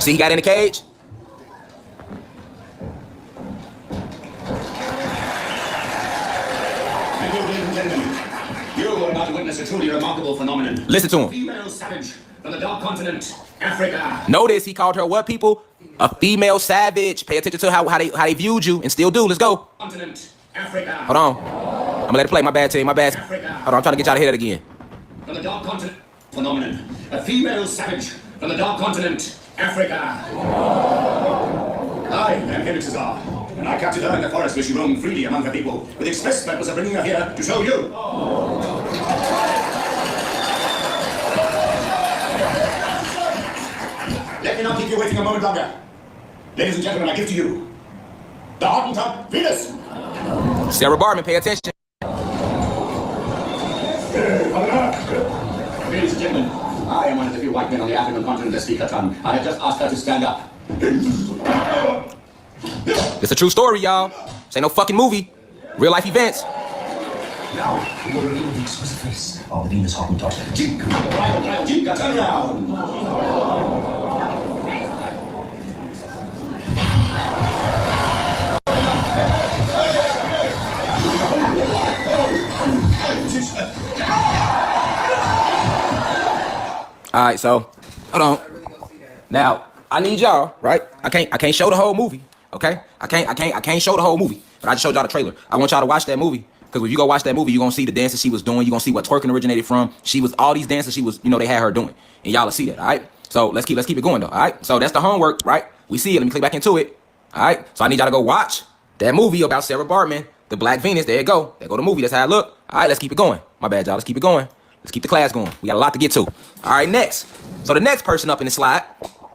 See, he got in the cage. gentlemen, you are about to witness a truly remarkable phenomenon. Listen to him. Female savage from the dark continent, Africa. Notice he called her what, people? A female savage. Pay attention to how they viewed you and still do. Let's go. Continent, Africa. Hold on. I'm gonna let it play. My bad, team. My bad. Africa. Hold on. I'm trying to get y'all to hear that again. From the dark continent, phenomenon. A female savage from the dark continent, Africa. I am Henrik Cesar, and I captured her in the forest where she roamed freely among her people, with the express purpose of bringing her here to show you. Let me not keep you waiting a moment longer. Ladies and gentlemen, I give to you the Hottentot Venus. Sarah Bartman, pay attention. Ladies and gentlemen, I am one of the few white men on the African continent that speak her tongue. I have just asked her to stand up. It's a true story, y'all. This ain't no fucking movie. Real life events. Now, we will reveal the exquisite face of the Venus Hottentot. Jinka, rival, Jinka, turn around. All right, so hold on. Now I need y'all, right? I can't show the whole movie, okay? I can't show the whole movie, but I just showed y'all the trailer. I want y'all to watch that movie because when you go watch that movie, you're gonna see the dances she was doing. You're gonna see what twerking originated from. She was all these dances she was, they had her doing, and y'all will see that. All right. So let's keep it going though. All right. So that's the homework, right? We see it. Let me click back into it. All right. So I need y'all to go watch that movie about Sarah Bartman, the Black Venus. There you go. There go the movie. That's how it look. All right. Let's keep it going. My bad, y'all. Let's keep it going. Let's keep the class going. We got a lot to get to. All right, next. So the next person up in the slide,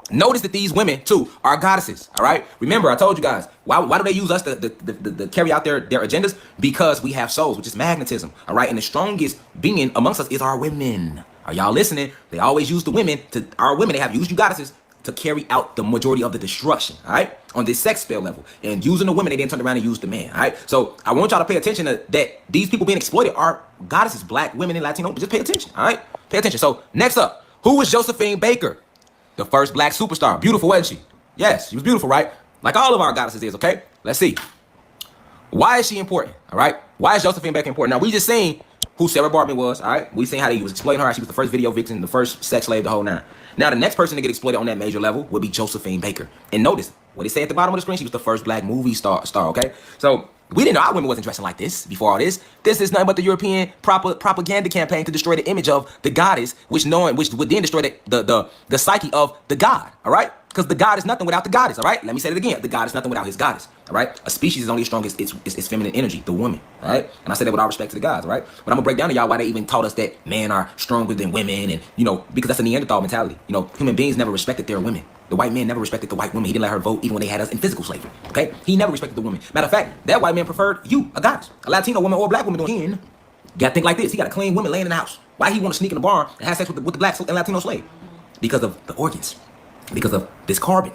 notice that these women, too, are goddesses, all right? Remember, I told you guys, why do they use us to carry out their agendas? Because we have souls, which is magnetism, all right? And the strongest being amongst us is our women. Are y'all listening? They always use the women, they have used you goddesses to carry out the majority of the destruction, all right? On this sex spell level. And using the women, they then turn around and use the man, all right? So I want y'all to pay attention to that these people being exploited are goddesses, black women and Latino. Just pay attention, all right? Pay attention. So next up, who was Josephine Baker? The first black superstar. Beautiful, wasn't she? Yes, she was beautiful, right? Like all of our goddesses is, okay? Let's see. Why is she important, all right? Why is Josephine Baker important? Now, we just seen who Sarah Bartman was, all right? We seen how he was exploiting her. She was the first video victim, the first sex slave, the whole nine. Now, the next person to get exploited on that major level would be Josephine Baker. And notice, what they say at the bottom of the screen, she was the first black movie star, okay? So, we didn't know our women wasn't dressing like this before all this. This is nothing but the European propaganda campaign to destroy the image of the goddess, which would then destroy the psyche of the god, all right? Because the god is nothing without the goddess, all right? Let me say it again. The god is nothing without his goddess, all right? A species is only as strong as its feminine energy, the woman, all right? And I say that with all respect to the gods, all right? But I'm going to break down to y'all why they even taught us that men are stronger than women and, because that's a Neanderthal mentality. Human beings never respected their women. The white man never respected the white woman. He didn't let her vote even when they had us in physical slavery, okay? He never respected the woman. Matter of fact, that white man preferred you, a goddess, a Latino woman or a black woman. You got to think like this. He got a clean woman laying in the house. Why he want to sneak in the barn and have sex with the black and Latino slave? Because of the organs, because of this carbon,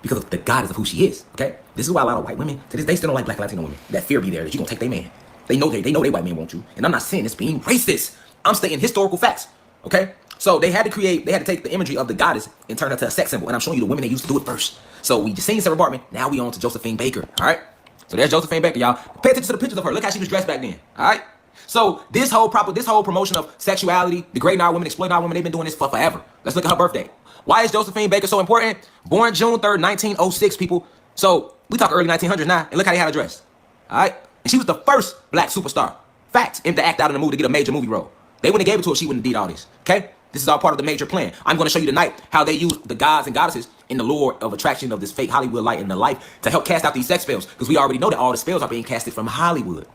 because of the goddess of who she is, okay? This is why a lot of white women, to this day, still don't like black Latino women. That fear be there that you gonna take their man. They know they white men want you. And I'm not saying it's being racist. I'm stating historical facts, okay? So they had to take the imagery of the goddess and turn her to a sex symbol. And I'm showing you the women that used to do it first. So we just seen Sarah Bartman. Now we on to Josephine Baker, all right? So there's Josephine Baker, y'all. Pay attention to the pictures of her. Look how she was dressed back then, all right? So this whole promotion of sexuality, degrading our women, exploiting our women, they've been doing this for forever. Let's look at her birthday. Why is Josephine Baker so important? Born June 3rd, 1906, people. So we talk early 1900s now, and look how they had her dressed, all right? And she was the first black superstar. Fact, in to act out in the movie to get a major movie role. They wouldn't have gave it to her, she wouldn't have did all this, okay? This is all part of the major plan. I'm going to show you tonight how they use the gods and goddesses in the lure of attraction of this fake Hollywood light in the life to help cast out these sex spells. Because we already know that all the spells are being casted from Hollywood.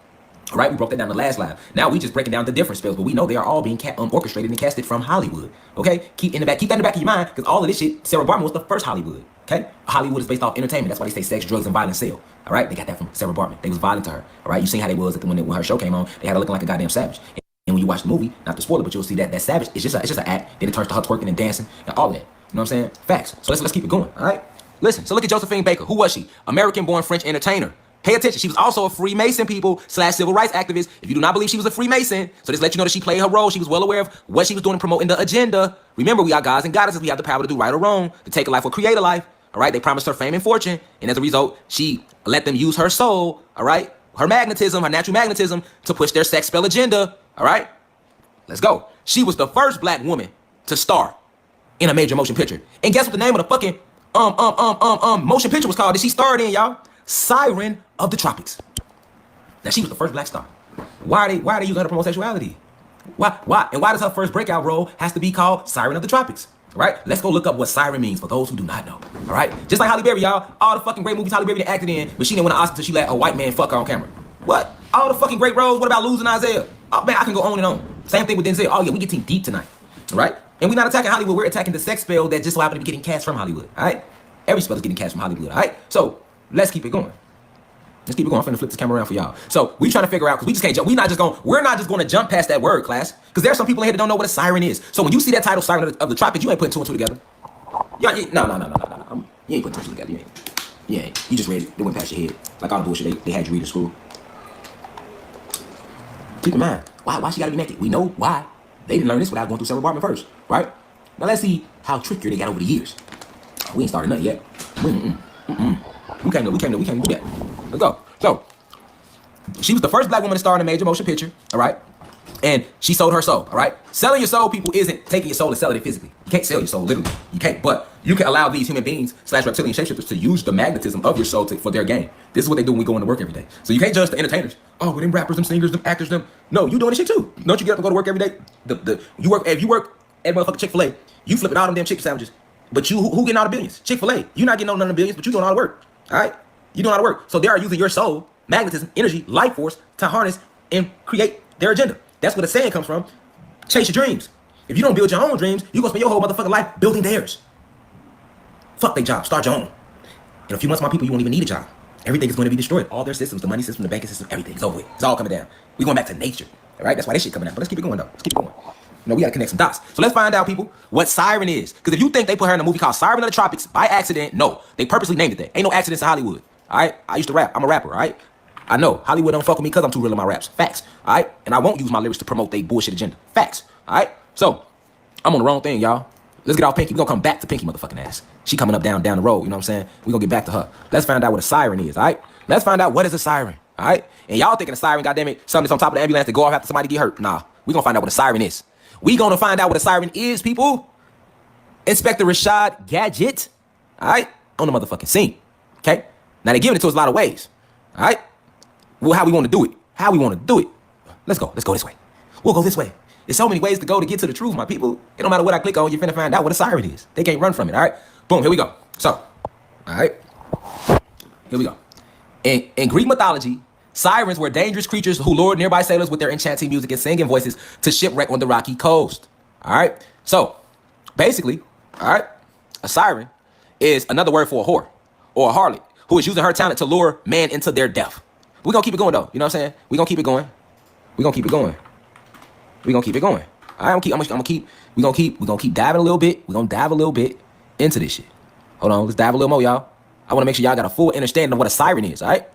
All right, we broke that down in the last live. Now we just breaking down the different spells, but we know they are all being orchestrated and casted from Hollywood. Okay, keep that in the back of your mind, because all of this shit, Sarah Bartman was the first Hollywood. Okay, Hollywood is based off entertainment. That's why they say sex, drugs, and violence sell. All right, they got that from Sarah Bartman. They was violent to her. All right, you seen how they was when her show came on. They had her looking like a goddamn savage. And when you watch the movie, not to spoil it, but you'll see that savage is just an act. Then it turns to her twerking and dancing and all that. You know what I'm saying? Facts. So let's keep it going. All right. Listen. So look at Josephine Baker. Who was she? American-born French entertainer. Pay attention. She was also a Freemason, people, / civil rights activist. If you do not believe she was a Freemason, so just let you know that she played her role. She was well aware of what she was doing in promoting the agenda. Remember, we are gods and goddesses. We have the power to do right or wrong, to take a life or create a life. All right. They promised her fame and fortune, and as a result, she let them use her soul. All right. her magnetism, her natural magnetism, to push their sex spell agenda. All right, let's go. She was the first black woman to star in a major motion picture. And guess what the name of the fucking motion picture was called that she starred in, y'all? Siren of the Tropics. Now she was the first black star. Why are they using her to promote sexuality? Why? And why does her first breakout role has to be called Siren of the Tropics? All right, let's go look up what siren means for those who do not know. All right, just like Halle Berry, y'all. All the fucking great movies Halle Berry acted in, but she didn't win an Oscar until she let a white man fuck her on camera. What? All the fucking great roles. What about Losing Isaiah? Oh man, I can go on and on. Same thing with Denzel. Oh yeah, we getting deep tonight. All right, and we're not attacking Hollywood. We're attacking the sex spell that just so happened to be getting cast from Hollywood. All right, every spell is getting cast from Hollywood. All right, so let's keep it going. Let's keep it going. I'm finna flip this camera around for y'all. So we trying to figure out, because we just can't jump. We're not just going to jump past that word, class. Because there are some people in here that don't know what a siren is. So when you see that title, Siren of the Tropics, you ain't putting two and two together. No. You ain't putting two and two together. You ain't. You just read it. It went past your head. Like all the bullshit they had you read at school. Keep in mind, why she gotta be naked? We know why. They didn't learn this without going through Sarah Bartman first, right? Now let's see how trickier they got over the years. We ain't started nothing yet. We can't do that. Let's go. So, she was the first black woman to star in a major motion picture, all right? And she sold her soul, all right? Selling your soul, people, isn't taking your soul and selling it physically. You can't sell your soul, literally. You can't, but you can allow these human beings / reptilian shapeshifters to use the magnetism of your soul for their gain. This is what they do when we go into work every day. So you can't judge the entertainers. Oh, well, them rappers, them singers, them actors, them. No, you doing this shit too. Don't you get up and go to work every day? If you work at motherfucking Chick-fil-A, you flipping all them damn chicken sandwiches. But who getting all the billions? Chick-fil-A. You not getting none of the billions, but you doing all the work, all right? You doing all the work. So they are using your soul, magnetism, energy, life force to harness and create their agenda. That's where the saying comes from. Chase your dreams. If you don't build your own dreams, you're gonna spend your whole motherfucking life building theirs. Fuck their job. Start your own. In a few months, my people, you won't even need a job. Everything is going to be destroyed. All their systems, the money system, the banking system, everything is over with. It's all coming down. We're going back to nature. All right? That's why this shit coming out. But let's keep it going, though. Let's keep it going. You know, we got to connect some dots. So let's find out, people, what siren is. Because if you think they put her in a movie called Siren of the Tropics by accident, no. They purposely named it that. Ain't no accidents in Hollywood. All right? I used to rap. I'm a rapper, all right? I know. Hollywood don't fuck with me because I'm too real in my raps. Facts. All right? And I won't use my lyrics to promote their bullshit agenda. Facts. All right? So, I'm on the wrong thing, y'all. Let's get off Pinky. We're going to come back to Pinky motherfucking ass. She coming up down the road, you know what I'm saying? We're going to get back to her. Let's find out what a siren is, all right? Let's find out what is a siren, all right? And y'all thinking a siren, goddammit, something that's on top of the ambulance to go off after somebody get hurt. Nah, we're going to find out what a siren is. We're going to find out what a siren is, people. Inspector Rashad Gadget, all right? On the motherfucking scene, okay? Now, they're giving it to us a lot of ways, all right? Well, how we want to do it. How we want to do it. Let's go. Let's go this way. We'll go this way. There's so many ways to go to get to the truth, my people. It don't matter what I click on, you're finna find out what a siren is. They can't run from it, all right? Boom, here we go. So, all right. Here we go. In Greek mythology, sirens were dangerous creatures who lured nearby sailors with their enchanting music and singing voices to shipwreck on the rocky coast. All right? So, basically, all right, a siren is another word for a whore or a harlot who is using her talent to lure man into their death. We're going to keep it going, though. You know what I'm saying? We're going to keep it going. We're going to keep it going. We're going to keep it going. All right, we're going to keep diving a little bit. We're going to dive a little bit into this shit. Hold on, let's dive a little more, y'all. I want to make sure y'all got a full understanding of what a siren is, all right?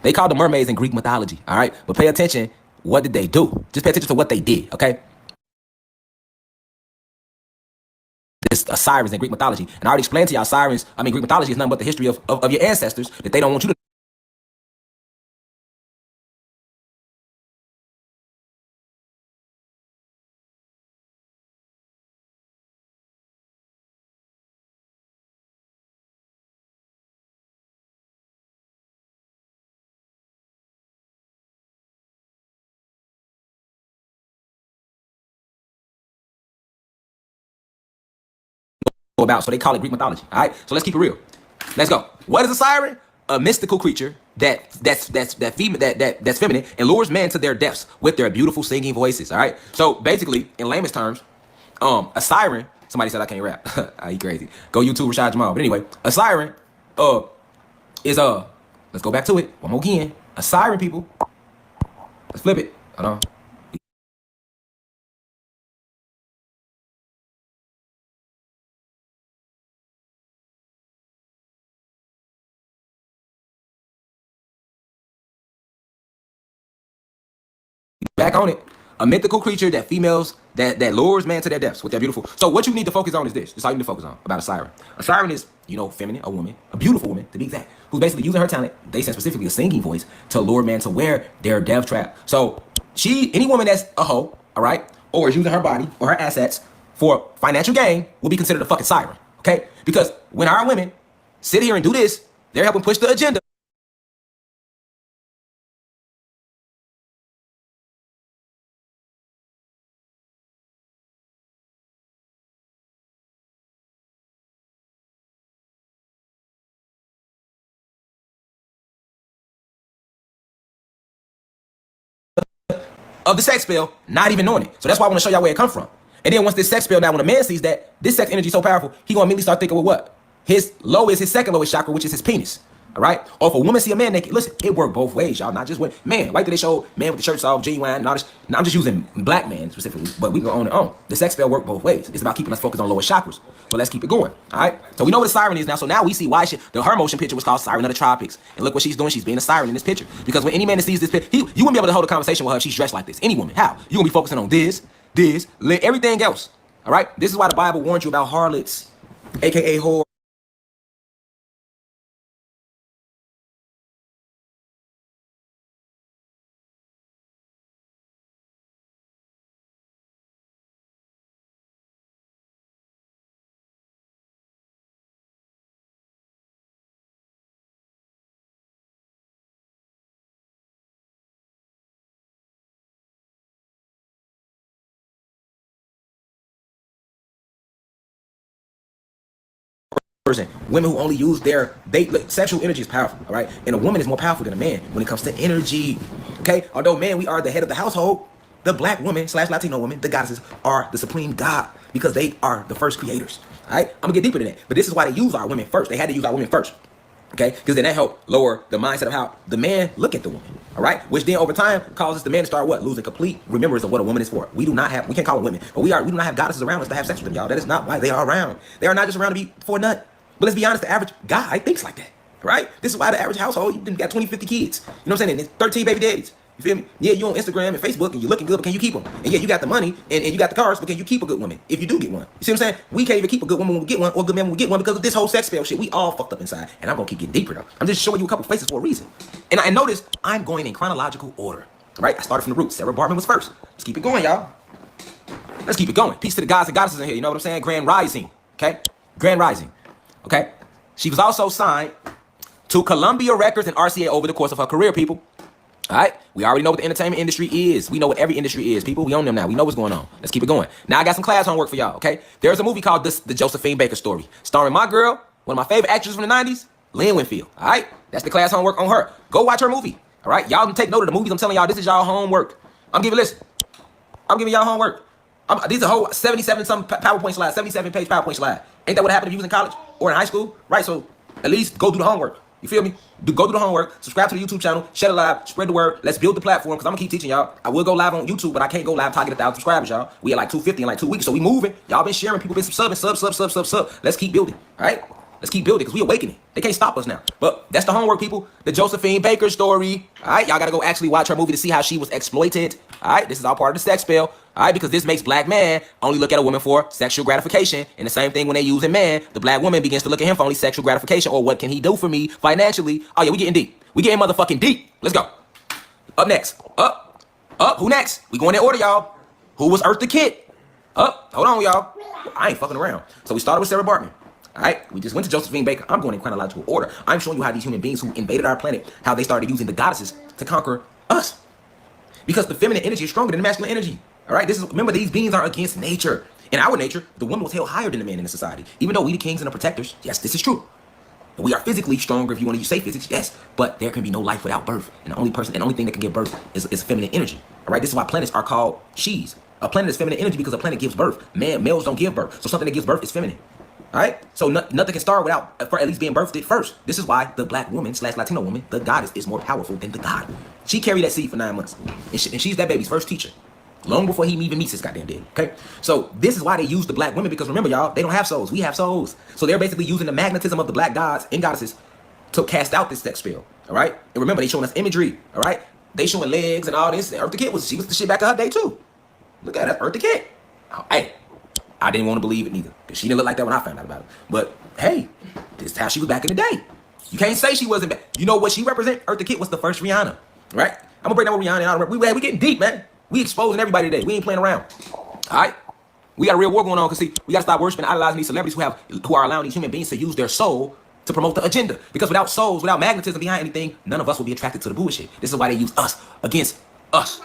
They called the mermaids in Greek mythology, all right? But pay attention, what did they do? Just pay attention to what they did, okay? This sirens in Greek mythology. And I already explained to y'all Greek mythology is nothing but the history of your ancestors that they don't want you to know about. So they call it Greek mythology, all right? So let's keep it real. Let's go. What is a siren? A mystical creature that's feminine and lures men to their deaths with their beautiful singing voices. All right. So basically, in layman's terms, a siren. Somebody said I can't rap. You crazy? Go YouTube Rashad Jamal. But anyway, a siren is let's go back to it one more again. A siren, people. Let's flip it. Hold on. Back on it. A mythical creature that females that lures man to their depths with their beautiful. So what you need to focus on is this. This is all you need to focus on about a siren. A siren is, you know, feminine, a woman, a beautiful woman to be exact, who's basically using her talent. They said specifically a singing voice to lure men to where they're death trap. So any woman that's a hoe, all right, or is using her body or her assets for financial gain will be considered a fucking siren. Okay, because when our women sit here and do this, they're helping push the agenda. Of the sex spell, not even knowing it. So that's why I want to show y'all where it come from. And then once this sex spell, now when a man sees that this sex energy is so powerful, he gonna immediately start thinking with what? His second lowest chakra, which is his penis. All right? Or if a woman see a man naked, listen, it worked both ways, y'all. Not just women. Man, right there they show man with the shirts off, genuine, and all this. Now I'm just using black men specifically, but we can go on and on. The sex spell work both ways. It's about keeping us focused on lower chakras. But let's keep it going. All right? So we know what a siren is now. So now we see why her motion picture was called Siren of the Tropics. And look what she's doing. She's being a siren in this picture. Because when any man that sees this picture, you wouldn't be able to hold a conversation with her if she's dressed like this. Any woman. How? You're gonna be focusing on this, everything else. All right? This is why the Bible warns you about harlots, aka whore. Women who only use sexual energy is powerful, all right? And a woman is more powerful than a man when it comes to energy, okay? Although, man, we are the head of the household, the black woman / Latino woman, the goddesses, are the supreme god because they are the first creators, all right? I'm gonna get deeper than that, but this is why they use our women first. They had to use our women first, okay? Because then that helped lower the mindset of how the man look at the woman, all right? Which then over time causes the man to start what? Losing complete remembrance of what a woman is for. We can't call them women, but we do not have goddesses around us to have sex with them, y'all. That is not why they are around. They are not just around to be for nut. But let's be honest, the average guy thinks like that, right? This is why the average household, you got 20, 50 kids. You know what I'm saying? And 13 baby daddies. You feel me? Yeah, you on Instagram and Facebook and you're looking good, but can you keep them? And yeah, you got the money and you got the cars, but can you keep a good woman if you do get one? You see what I'm saying? We can't even keep a good woman when we get one, or a good man when we get one because of this whole sex spell shit. We all fucked up inside. And I'm going to keep getting deeper though. I'm just showing you a couple faces for a reason. And I notice I'm going in chronological order, right? I started from the roots. Sarah Bartman was first. Let's keep it going, y'all. Let's keep it going. Peace to the gods and goddesses in here. You know what I'm saying? Grand Rising, okay? Grand Rising, okay? She was also signed to Columbia Records and RCA over the course of her career, people. All right? We already know what the entertainment industry is. We know what every industry is, people. We own them now. We know what's going on. Let's keep it going. Now I got some class homework for y'all, okay? There's a movie called The Josephine Baker Story, starring my girl, one of my favorite actresses from the 90s, Lynn Winfield. All right? That's the class homework on her. Go watch her movie. All right? Y'all can take note of the movies I'm telling y'all. This is y'all homework. I'm giving y'all homework. These are whole 77 some PowerPoint slides, 77 page PowerPoint slide. Ain't that what happened if you was in college or in high school? Right, so at least go do the homework. You feel me? Go do the homework, subscribe to the YouTube channel, share it live, spread the word. Let's build the platform because I'm gonna keep teaching y'all. I will go live on YouTube, but I can't go live till I get 1,000 subscribers, y'all. We at like 250 in like 2 weeks, so we moving. Y'all been sharing, people been subbing, sub. Let's keep building, all right? Let's keep building because we awakening. They can't stop us now. But that's the homework, people. The Josephine Baker story. All right, y'all gotta go actually watch her movie to see how she was exploited. All right, this is all part of the sex spell. All right, because this makes black men only look at a woman for sexual gratification. And the same thing when they use a man, the black woman begins to look at him for only sexual gratification or what can he do for me financially. Oh yeah, we getting deep. We getting motherfucking deep. Let's go. Up next. Up. Who next? We going in order, y'all. Who was Earth the Kid? Up. Hold on, y'all. I ain't fucking around. So we started with Sarah Bartman. All right, we just went to Josephine Baker. I'm going in chronological order. I'm showing you how these human beings who invaded our planet, how they started using the goddesses to conquer us. Because the feminine energy is stronger than the masculine energy. All right, remember, these beings are against nature. In our nature, the woman was held higher than the man in the society. Even though we the kings and the protectors, yes, this is true. We are physically stronger if you want to say physics, yes. But there can be no life without birth. And the only thing that can give birth is feminine energy. All right, this is why planets are called she's. A planet is feminine energy because a planet gives birth. Males don't give birth. So something that gives birth is feminine. All right, so nothing can start without for at least being birthed first. This is why the black woman / Latino woman, the goddess, is more powerful than the god. She carried that seed for 9 months, and she's that baby's first teacher, long before he even meets his goddamn daddy. Okay, so this is why they use the black women, because remember, y'all, they don't have souls. We have souls, so they're basically using the magnetism of the black gods and goddesses to cast out this sex spell. All right, and remember, they showing us imagery. All right, they showing legs and all this. Earth the Kid she was the shit back in her day too. Look at that, Eartha Kitt. Oh, hey, I didn't want to believe it neither, because she didn't look like that when I found out about it. But hey, this is how she was back in the day. You can't say she wasn't back. You know what she represent? Eartha Kitt was the first Rihanna, right? I'm gonna break down with Rihanna. We getting deep, man. We exposing everybody today. We ain't playing around. All right? We got a real war going on, because see, we gotta stop worshiping and idolizing these celebrities who are allowing these human beings to use their soul to promote the agenda. Because without souls, without magnetism behind anything, none of us will be attracted to the bullshit. This is why they use us against us.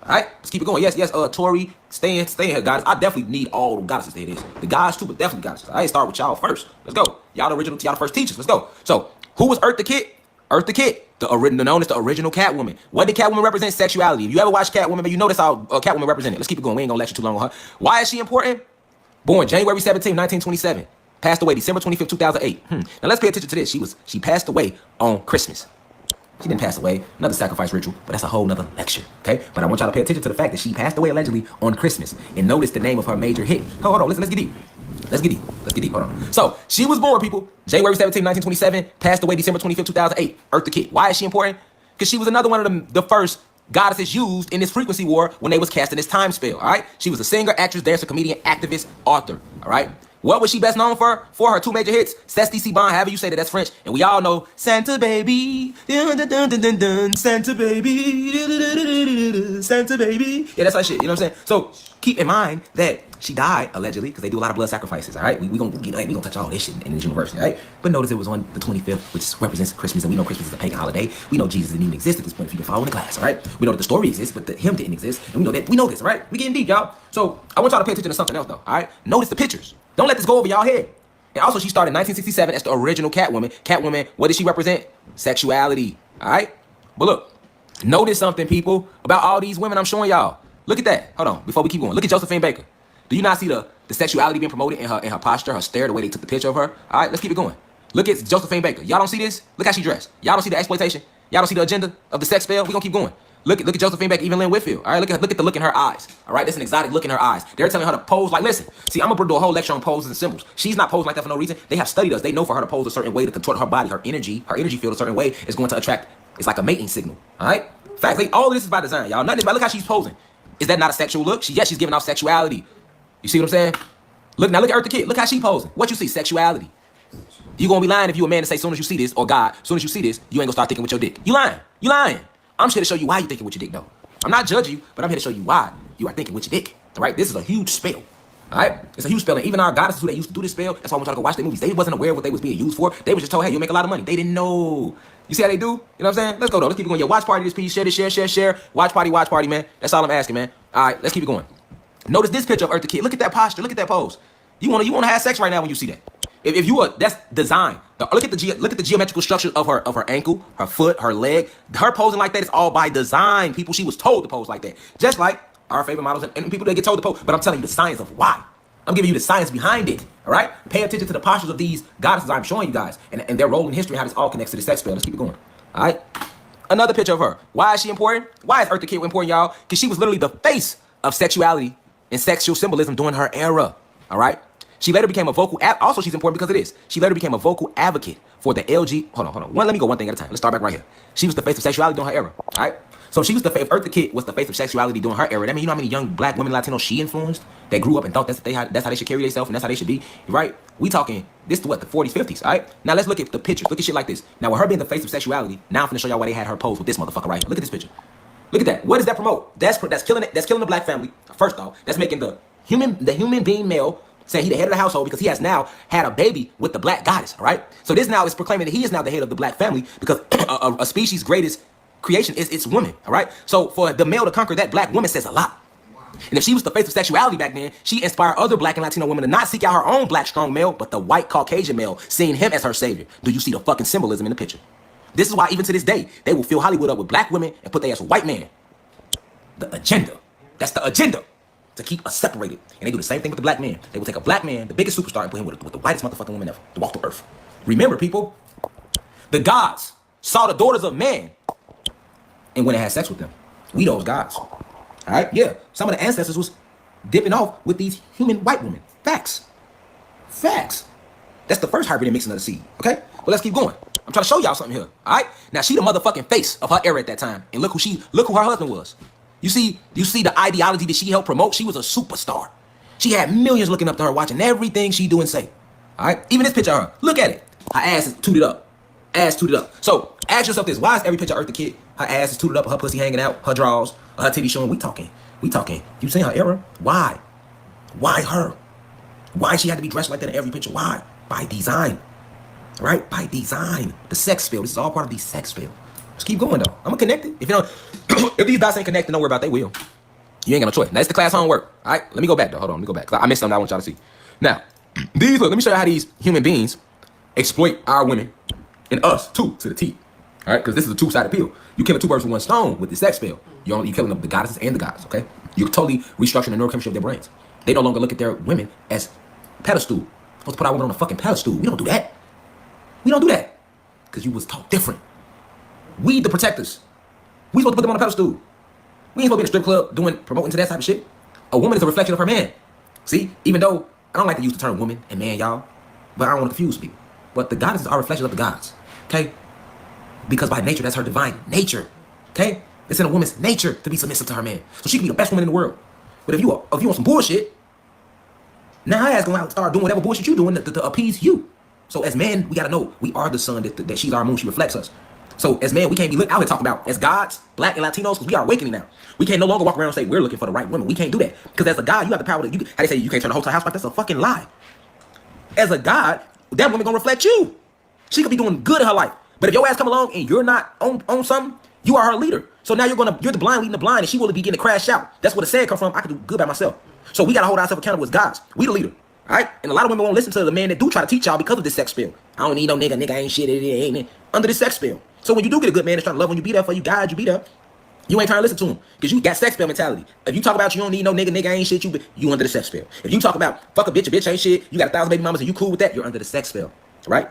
All right, let's keep it going. Yes, Tori, stay in here, guys. I definitely need all the goddesses to hear this. The guys too, but definitely goddesses. I ain't start with y'all first. Let's go. Y'all the original, y'all the first teachers. Let's go. So, who was Eartha Kitt? Eartha Kitt, known as the original Catwoman. What did Catwoman represent? Sexuality. If you ever watch Catwoman, you notice how Catwoman represented. Let's keep it going. We ain't gonna lecture too long on her. Why is she important? Born January 17, 1927. Passed away December 25th, 2008. Now let's pay attention to this. She passed away on Christmas. She didn't pass away. Another sacrifice ritual, but that's a whole nother lecture, okay? But I want y'all to pay attention to the fact that she passed away allegedly on Christmas. And notice the name of her major hit. Hold on, listen, let's get deep. Let's get deep, hold on. So, she was born, people, January 17, 1927, passed away December 25th, 2008. Eartha Kitt. Why is she important? Because she was another one of the first goddesses used in this frequency war when they was casting this time spell, all right? She was a singer, actress, dancer, comedian, activist, author, all right? What was she best known for? For her two major hits, C'est ici bon, however you say that's French. And we all know Santa Baby, dun, dun, dun, dun, dun, dun, Santa Baby, dun, dun, dun, dun, dun, Santa Baby. Yeah, that's her shit, you know what I'm saying? So keep in mind that she died, allegedly, because they do a lot of blood sacrifices, all right? We gonna touch all this shit in this university, all right? But notice it was on the 25th, which represents Christmas, and we know Christmas is a pagan holiday. We know Jesus didn't even exist at this point if you've been following the class, all right? We know that the story exists, but him didn't exist, and we know this, all right? We getting deep, y'all. So I want y'all to pay attention to something else, though, all right? Notice the pictures. Don't let this go over y'all head. And also, she started in 1967 as the original Catwoman. Catwoman, what did she represent? Sexuality, all right? But look, notice something, people, about all these women I'm showing y'all. Look at that. Hold on, before we keep going. Look at Josephine Baker. Do you not see the sexuality being promoted in her posture, her stare, the way they took the picture of her? All right, let's keep it going. Look at Josephine Baker. Y'all don't see this? Look how she dressed. Y'all don't see the exploitation? Y'all don't see the agenda of the sex spell? We're gonna keep going. Look at Josephine Baker, even Lynn Whitfield. All right, look at the look in her eyes. All right, that's an exotic look in her eyes. They're telling her to pose like, listen, see, I'm gonna do a whole lecture on poses and symbols. She's not posing like that for no reason. They have studied us. They know for her to pose a certain way to contort her body, her energy field a certain way is going to attract. It's like a mating signal. All right, facts. All of this is by design, y'all. Nothing. But look how she's posing. Is that not a sexual look? She's giving off sexuality. You see what I'm saying? Look at Eartha Kitt. Look how she posing. What you see? Sexuality. You gonna be lying if you a man to say, as soon as you see this, or God, as soon as you see this, you ain't gonna start thinking with your dick. You lying. You lying. I'm here to show you why you thinking with your dick, though. I'm not judging you, but I'm here to show you why you are thinking with your dick. All right? This is a huge spell. All right? It's a huge spell. And even our goddesses who they used to do this spell, that's why I want y'all to go watch their movies. They wasn't aware of what they was being used for. They was just told, hey, you'll make a lot of money. They didn't know. You see how they do? You know what I'm saying? Let's go, though. Let's keep it going. Yeah, watch party this piece. Share this, share. Watch party, man. That's all I'm asking, man. All right, let's keep it going. Notice this picture of Eartha Kitt. Look at that posture. Look at that pose. You wanna have sex right now when you see that. If you are, that's design. Look at the geometrical structure of her ankle, her foot, her leg. Her posing like that is all by design, people. She was told to pose like that. Just like our favorite models and people that get told to pose. But I'm telling you the science of why. I'm giving you the science behind it. All right? Pay attention to the postures of these goddesses I'm showing you guys and their role in history and how this all connects to the sex spell. Let's keep it going. All right? Another picture of her. Why is she important? Why is Eartha Kitt important, y'all? Because she was literally the face of sexuality and sexual symbolism during her era. All right? She later became a vocal, also she's important because of this. She later became a vocal advocate for the hold on. Let me go one thing at a time. Let's start back right here. She was the face of sexuality during her era, all right? So she was the face, Eartha Kitt was the face of sexuality during her era. That means you know how many young black women, Latinos she influenced? That grew up and thought that's how they should carry themselves and that's how they should be, right? We talking, this to what, the 40s, 50s, all right? Now let's look at the pictures. Look at shit like this. Now with her being the face of sexuality, now I'm finna show y'all why they had her pose with this motherfucker right here. Look at this picture. Look at that. What does that promote? That's killing it. That's killing the black family. First off, that's making the human being male saying he the head of the household because he has now had a baby with the black goddess, all right? So this now is proclaiming that he is now the head of the black family because a species' greatest creation is its woman, all right? So for the male to conquer that black woman says a lot. And if she was the face of sexuality back then, she inspired other black and Latino women to not seek out her own black strong male, but the white Caucasian male, seeing him as her savior. Do you see the fucking symbolism in the picture? This is why even to this day, they will fill Hollywood up with black women and put their ass with white men. The agenda. That's the agenda. To keep us separated. And they do the same thing with the black man. They will take a black man, the biggest superstar, and put him with the whitest motherfucking woman ever to walk the earth. Remember, people, the gods saw the daughters of man and went and had sex with them. We those gods. All right? Yeah. Some of the ancestors was dipping off with these human white women. Facts. Facts. That's the first hybrid mixing of the seed. Okay? Well, let's keep going. I'm trying to show y'all something here. All right? Now, she the motherfucking face of her era at that time. And look who her husband was. You see the ideology that she helped promote? She was a superstar. She had millions looking up to her, watching everything she do and say. All right? Even this picture of her. Look at it. Her ass is tooted up. Ass tooted up. So ask yourself this. Why is every picture of Eartha Kitt, her ass is tooted up, her pussy hanging out, her drawers, her titty showing? We talking. You seen her era? Why? Why her? Why she had to be dressed like that in every picture? Why? By design. Right? By design. The sex field. This is all part of the sex field. Just keep going though. I'm gonna connect it. If you don't, if these dots ain't connected, don't worry about it, they will. You ain't got no choice. That's the class homework. All right? Let me go back though. Hold on, let me go back. I missed something I want y'all to see. Now, these look, let me show you how these human beings exploit our women and us too to the T. All right? Because this is a two-sided pill. You killing two birds with one stone with the sex pill. You're killing the goddesses and the gods, okay? You're totally restructuring the neurochemistry of their brains. They no longer look at their women as pedestal. Supposed to put our women on a fucking pedestal. We don't do that. We don't do that. Because you was taught different. We the protectors. We supposed to put them on a pedestal. We ain't supposed to be in a strip club promoting to that type of shit. A woman is a reflection of her man. See, even though I don't like to use the term woman and man, y'all, but I don't want to confuse people. But the goddesses are reflections of the gods, okay? Because by nature, that's her divine nature, okay? It's in a woman's nature to be submissive to her man. So she can be the best woman in the world. But if you want some bullshit, now her ass gonna out start doing whatever bullshit you doing to appease you. So as men, we gotta know we are the sun that she's our moon. She reflects us. So as men, we can't be out here talking about as gods, black and Latinos, because we are awakening now. We can't no longer walk around and say we're looking for the right women. We can't do that because as a god, you have the power to. How they say you can't turn a hotel house like that's a fucking lie. As a god, that woman gonna reflect you. She could be doing good in her life, but if your ass come along and you're not on something, you are her leader. So now you're the blind leading the blind, and she will be getting a crash out. That's where the saying come from. I can do good by myself. So we gotta hold ourselves accountable as gods. We the leader. All right, and a lot of women won't listen to the man that do try to teach y'all because of this sex spell. I don't need no nigga. Nigga ain't shit. It ain't under this sex spell. So when you do get a good man that's trying to love, when you be there for you, guide you, be there. You ain't trying to listen to him because you got sex spell mentality. If you talk about you don't need no nigga, nigga ain't shit, you under the sex spell. If you talk about fuck a bitch ain't shit, you got 1,000 baby mamas and you cool with that, you're under the sex spell, right?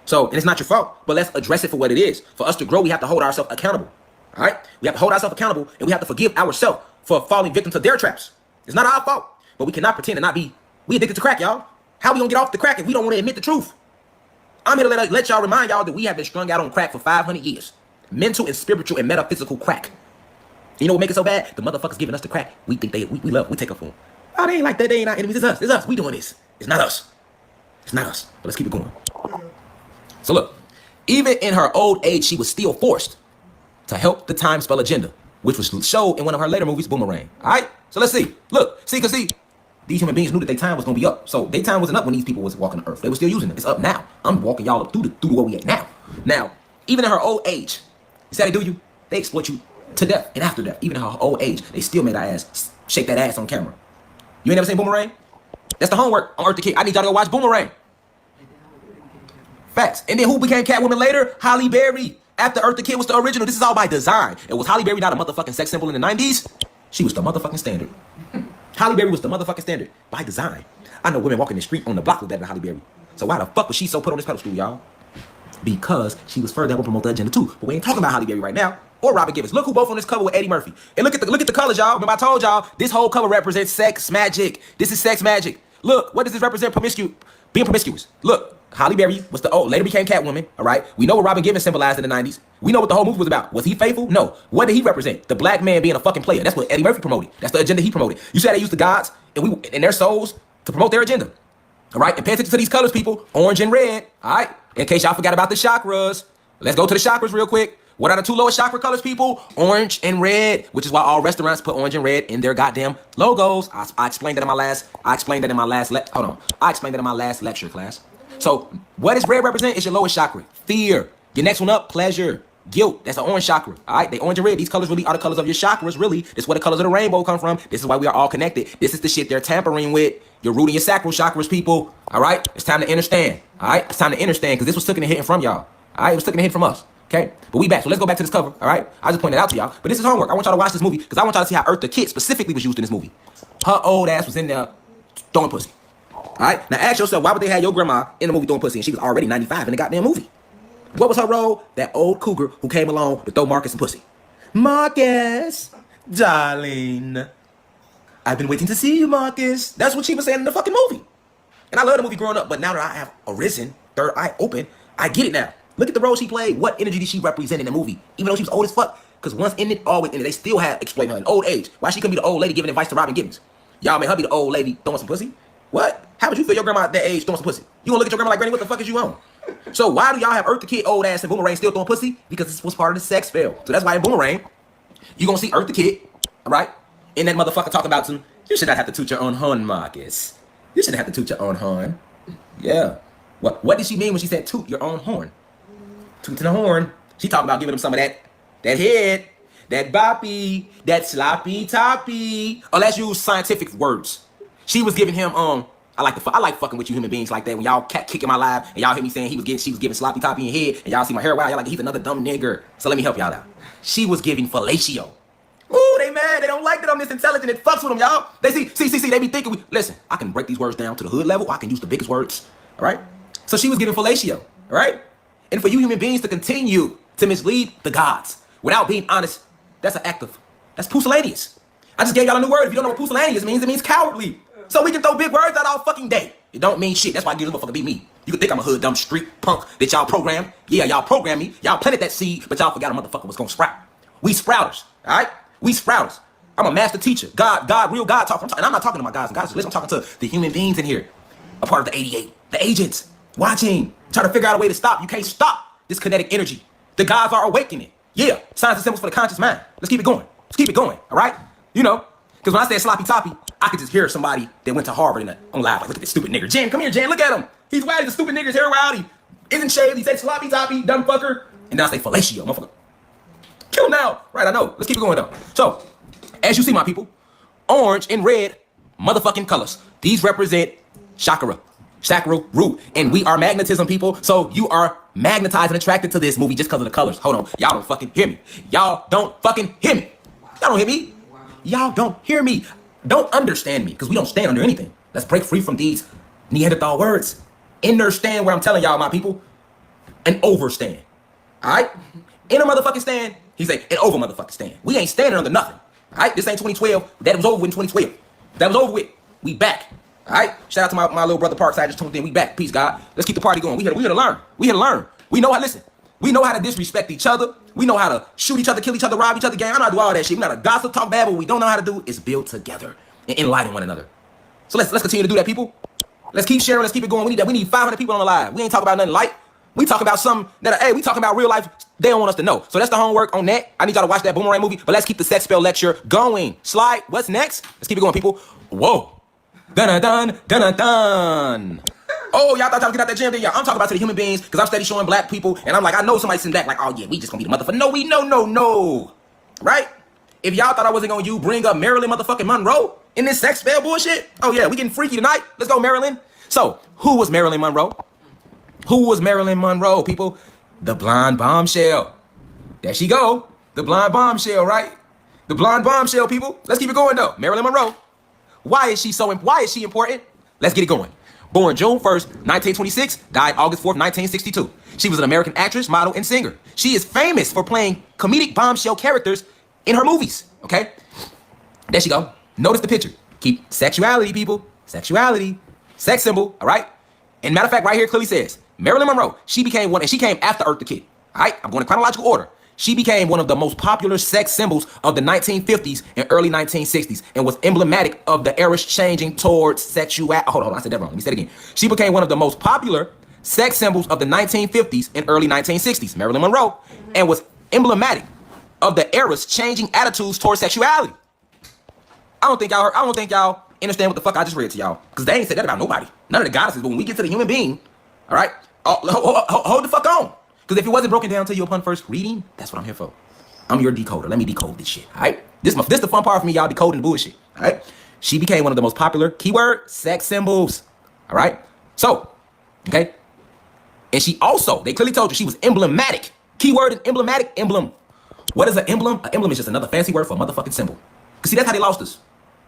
So, and it's not your fault, but let's address it for what it is. For us to grow, we have to hold ourselves accountable, all right? We have to hold ourselves accountable and we have to forgive ourselves for falling victim to their traps. It's not our fault, but we cannot pretend to not be. We addicted to crack, y'all. How we gonna get off the crack if we don't want to admit the truth? I'm here to let y'all remind y'all that we have been strung out on crack for 500 years. Mental and spiritual and metaphysical crack. You know what make it so bad? The motherfuckers giving us the crack. We think we take up for them. Oh, they ain't like that. They ain't our enemies. It's us. It's us. We doing this. It's not us. It's not us. But let's keep it going. So look, even in her old age, she was still forced to help the time spell agenda, which was showed in one of her later movies, Boomerang. All right? So let's see. Look, see, these human beings knew that their time was going to be up. So their time wasn't up when these people was walking the earth. They were still using it. It's up now. I'm walking y'all up through where we at now. Now, even in her old age, you see how they do you? They exploit you to death and after death. Even in her old age, they still made her ass shake that ass on camera. You ain't never seen Boomerang? That's the homework on Eartha Kitt. I need y'all to go watch Boomerang. Facts. And then who became Catwoman later? Halle Berry. After Eartha Kitt was the original. This is all by design. And was Halle Berry not a motherfucking sex symbol in the 90s? She was the motherfucking standard. Halle Berry was the motherfucking standard by design. I know women walking the street on the block with better than Halle Berry. So why the fuck was she so put on this pedestal, y'all? Because she was further helping promote the agenda too. But we ain't talking about Halle Berry right now or Robert Gibbons. Look who both on this cover with Eddie Murphy. And look at the colors, y'all. Remember I told y'all this whole cover represents sex magic. This is sex magic. Look, what does this represent? Being promiscuous. Look, Halle Berry was later became Catwoman. All right. We know what Robin Gibbons symbolized in the 90s. We know what the whole movie was about. Was he faithful? No. What did he represent? The black man being a fucking player. That's what Eddie Murphy promoted. That's the agenda he promoted. You see how they used the gods and their souls to promote their agenda. All right. And pay attention to these colors, people. Orange and red. All right. In case y'all forgot about the chakras. Let's go to the chakras real quick. What are the two lowest chakra colors, people? Orange and red, which is why all restaurants put orange and red in their goddamn logos. I explained that in my last. I explained that in my last lecture class. So what does red represent? It's your lowest chakra. Fear. Your next one up, pleasure. Guilt. That's the orange chakra. All right, they orange and red. These colors really are the colors of your chakras. Really, this is where the colors of the rainbow come from. This is why we are all connected. This is the shit they're tampering with. You're rooting your sacral chakras, people. All right, it's time to understand. All right, it's time to understand because this was taking a hit from y'all. All right, it was taking a hit from us. Okay, but we back. So let's go back to this cover. All right, I just pointed it out to y'all. But this is homework. I want y'all to watch this movie because I want y'all to see how Eartha Kitt specifically was used in this movie. Her old ass was in there throwing pussy. All right, now ask yourself, why would they have your grandma in the movie throwing pussy and she was already 95 in the goddamn movie? What was her role? That old cougar who came along to throw Marcus some pussy. Marcus, darling, I've been waiting to see you, Marcus. That's what she was saying in the fucking movie. And I love the movie growing up, but now that I have arisen, third eye open, I get it now. Look at the role she played. What energy did she represent in the movie? Even though she was old as fuck, Because once in it, always in it. They still have exploiting her in old age. Why she couldn't be the old lady giving advice to Robin Gibbons? Y'all made her be the old lady throwing some pussy? What? How would you feel your grandma at that age throwing some pussy? You gonna look at your grandma like, Granny, what the fuck is you on? So why do y'all have Earth the Kid, old ass, and Boomerang still throwing pussy? Because this was part of the sex spell. So that's why in Boomerang, you gonna see Earth the Kid, all right? And that motherfucker talking about some, you should not have to toot your own horn, Marcus. You shouldn't have to toot your own horn. Yeah. What did she mean when she said toot your own horn? Tooting the horn. She talking about giving him some of that head, that boppy, that sloppy toppy. Oh, let's use scientific words. She was giving him I like fucking with you human beings like that. When y'all kicking my live and y'all hear me saying she was giving sloppy toppy in head, and y'all see my hair, wow, y'all like he's another dumb nigger. So let me help y'all out. She was giving fellatio. Ooh, they mad. They don't like that I'm this intelligent. It fucks with them, y'all. They see. They be thinking, listen, I can break these words down to the hood level. I can use the biggest words. All right. So she was giving fellatio. All right. And for you human beings to continue to mislead the gods without being honest, that's that's pusillanimous. I just gave y'all a new word. If you don't know what pusillanimous means, it means cowardly. So we can throw big words out all fucking day. It don't mean shit. That's why I give this motherfucker be me. You can think I'm a hood dumb street punk that y'all programmed. Yeah, y'all programmed me. Y'all planted that seed, but y'all forgot a motherfucker was gonna sprout. We sprouters. All right. We sprouters. I'm a master teacher. Real God talk. And I'm not talking to my guys and guys. Listen, I'm talking to the human beings in here. A part of the 88. The agents. Watching. Trying to figure out a way to stop. You can't stop this kinetic energy. The gods are awakening. Yeah. Signs and symbols for the conscious mind. Let's keep it going. Let's keep it going. All right? You know. Because when I said sloppy toppy, I could just hear somebody that went to Harvard on live. Like, look at this stupid nigger. Jen, come here, Jen. Look at him. He's wild. He's a stupid nigger. His hair wild. He isn't shaved. He said sloppy toppy. Dumb fucker. And then I say fellatio. Motherfucker. Kill now. Right, I know. Let's keep it going though. So, as you see, my people, orange and red motherfucking colors. These represent chakra root. And we are magnetism, people. So you are magnetized and attracted to this movie just because of the colors. Hold on. Y'all don't fucking hear me. Y'all don't fucking hear me. Y'all don't hear me. Y'all don't hear me. Don't understand me because we don't stand under anything. Let's break free from these Neanderthal words. Understand what I'm telling y'all, my people. And overstand. All right? In a motherfucking stand. He's like, an over motherfucking stand. We ain't standing under nothing. All right? This ain't 2012. That was over in 2012. That was over with. We back. All right? Shout out to my little brother Parkside just tuned in. We back. Peace, God. Let's keep the party going. We here to learn. We here to learn. We know how, listen. We know how to disrespect each other. We know how to shoot each other, kill each other, rob each other, gang. I know how to do all that shit. We know how to gossip, talk bad, but what we don't know how to do is build together and enlighten one another. So let's continue to do that, people. Let's keep sharing. Let's keep it going. We need that. We need 500 people on the live. We ain't talking about nothing light. We talking about something that, hey, we talking about real life. They don't want us to know. So that's the homework on that. I need y'all to watch that Boomerang movie. But let's keep the sex spell lecture going. Slide. What's next? Let's keep it going, people. Whoa. Dun-dun-dun. Dun-dun-dun. Oh, y'all thought y'all was getting out that gym, didn't y'all? I'm talking about to the human beings because I'm steady showing black people. And I'm like, I know somebody's sitting back like, oh, yeah, we just going to be the motherfucker. No. Right? If y'all thought I wasn't going to bring up Marilyn motherfucking Monroe in this sex spell bullshit. Oh, yeah, we getting freaky tonight. Let's go, Marilyn. So, who was Marilyn Monroe? Who was Marilyn Monroe, people? The blonde bombshell. There she go. The blonde bombshell, right? The blonde bombshell, people. Let's keep it going, though. Marilyn Monroe. Why is she important? Let's get it going. Born June 1st, 1926, died August 4th, 1962. She was an American actress, model, and singer. She is famous for playing comedic bombshell characters in her movies, okay? There she go. Notice the picture. Keep sexuality, people. Sexuality. Sex symbol, all right? And matter of fact, right here clearly says, Marilyn Monroe, she became one, and she came after Earth the Kid, all right? I'm going in chronological order. She became one of the most popular sex symbols of the 1950s and early 1960s and was emblematic of the era changing towards sexuality. Hold on, I said that wrong. Let me say it again. She became one of the most popular sex symbols of the 1950s and early 1960s, Marilyn Monroe, and was emblematic of the era's changing attitudes towards sexuality. I don't think y'all understand what the fuck I just read to y'all, because they ain't said that about nobody. None of the goddesses, but when we get to the human being, all right, hold the fuck on. Because if it wasn't broken down to you upon first reading, that's what I'm here for. I'm your decoder. Let me decode this shit, all right? This the fun part for me, y'all, decoding the bullshit, all right? She became one of the most popular, keyword, sex symbols, all right? So, okay? And she also, they clearly told you she was emblematic. Keyword and emblematic, emblem. What is an emblem? An emblem is just another fancy word for a motherfucking symbol. Because see, that's how they lost us.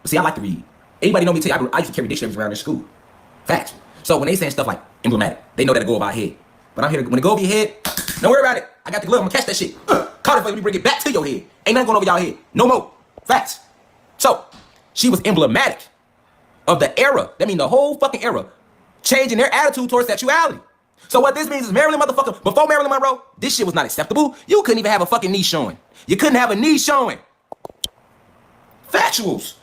But see, I like to read. Anybody know me tell you, I used to carry dictionaries around in school. Facts. So when they saying stuff like emblematic, they know that'll go over our head. But I'm here to, when it go over your head, don't worry about it. I got the glove. I'm gonna catch that shit. Caught it for you, bring it back to your head. Ain't nothing going over y'all head. No more. Facts. So, she was emblematic of the era. That means the whole fucking era. Changing their attitude towards sexuality. So what this means is Marilyn motherfucker, before Marilyn Monroe, this shit was not acceptable. You couldn't even have a fucking knee showing. You couldn't have a knee showing. Factuals.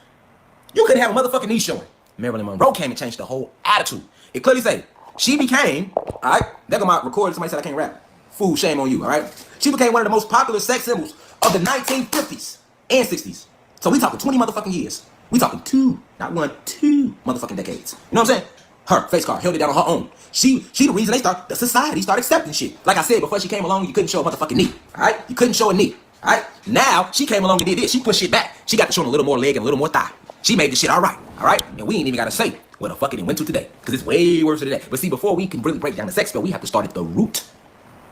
You couldn't have a motherfucking knee showing. Marilyn Monroe came and changed the whole attitude. It clearly say, she became, all right, there go my recording, somebody said I can't rap. Fool, shame on you, all right? She became one of the most popular sex symbols of the 1950s and 60s. So we talking 20 motherfucking years. We talking two, not one, two motherfucking decades. You know what I'm saying? Her face card held it down on her own. She the reason the society started accepting shit. Like I said, before she came along, you couldn't show a motherfucking knee, all right? You couldn't show a knee, all right? Now, she came along and did this. She pushed shit back. She got to show a little more leg and a little more thigh. She made this shit all right? And we ain't even got to say what the fuck it went to today, because it's way worse than today. But see, before we can really break down the sex spell, we have to start at the root.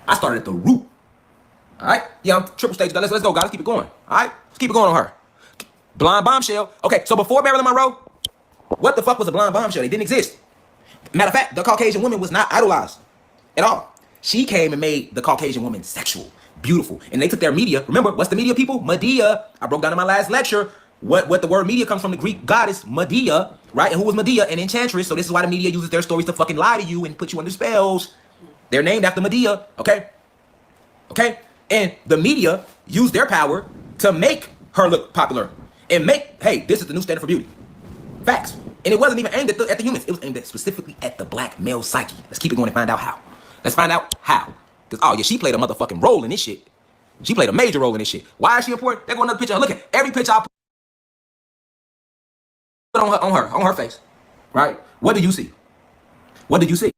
I started at the root. All right? Yeah, I'm triple stage. Let's go, guys. Let's keep it going. All right? Let's keep it going on her. Blonde bombshell. Okay, so before Marilyn Monroe, what the fuck was a blonde bombshell? They didn't exist. Matter of fact, the Caucasian woman was not idolized at all. She came and made the Caucasian woman sexual, beautiful. And they took their media. Remember, what's the media, people? Medea. I broke down in my last lecture what the word media comes from, the Greek goddess Medea, right? And who was Medea? An enchantress. So this is why the media uses their stories to fucking lie to you and put you under spells. They're named after Medea, okay? Okay? And the media used their power to make her look popular and make, hey, this is the new standard for beauty. Facts. And it wasn't even aimed at the humans. It was aimed specifically at the black male psyche. Let's keep it going and find out how. Let's find out how. Because, oh, yeah, she played a motherfucking role in this shit. She played a major role in this shit. Why is she important? There go another picture. Look at every picture I put on her face, right? What do you see? What did you see?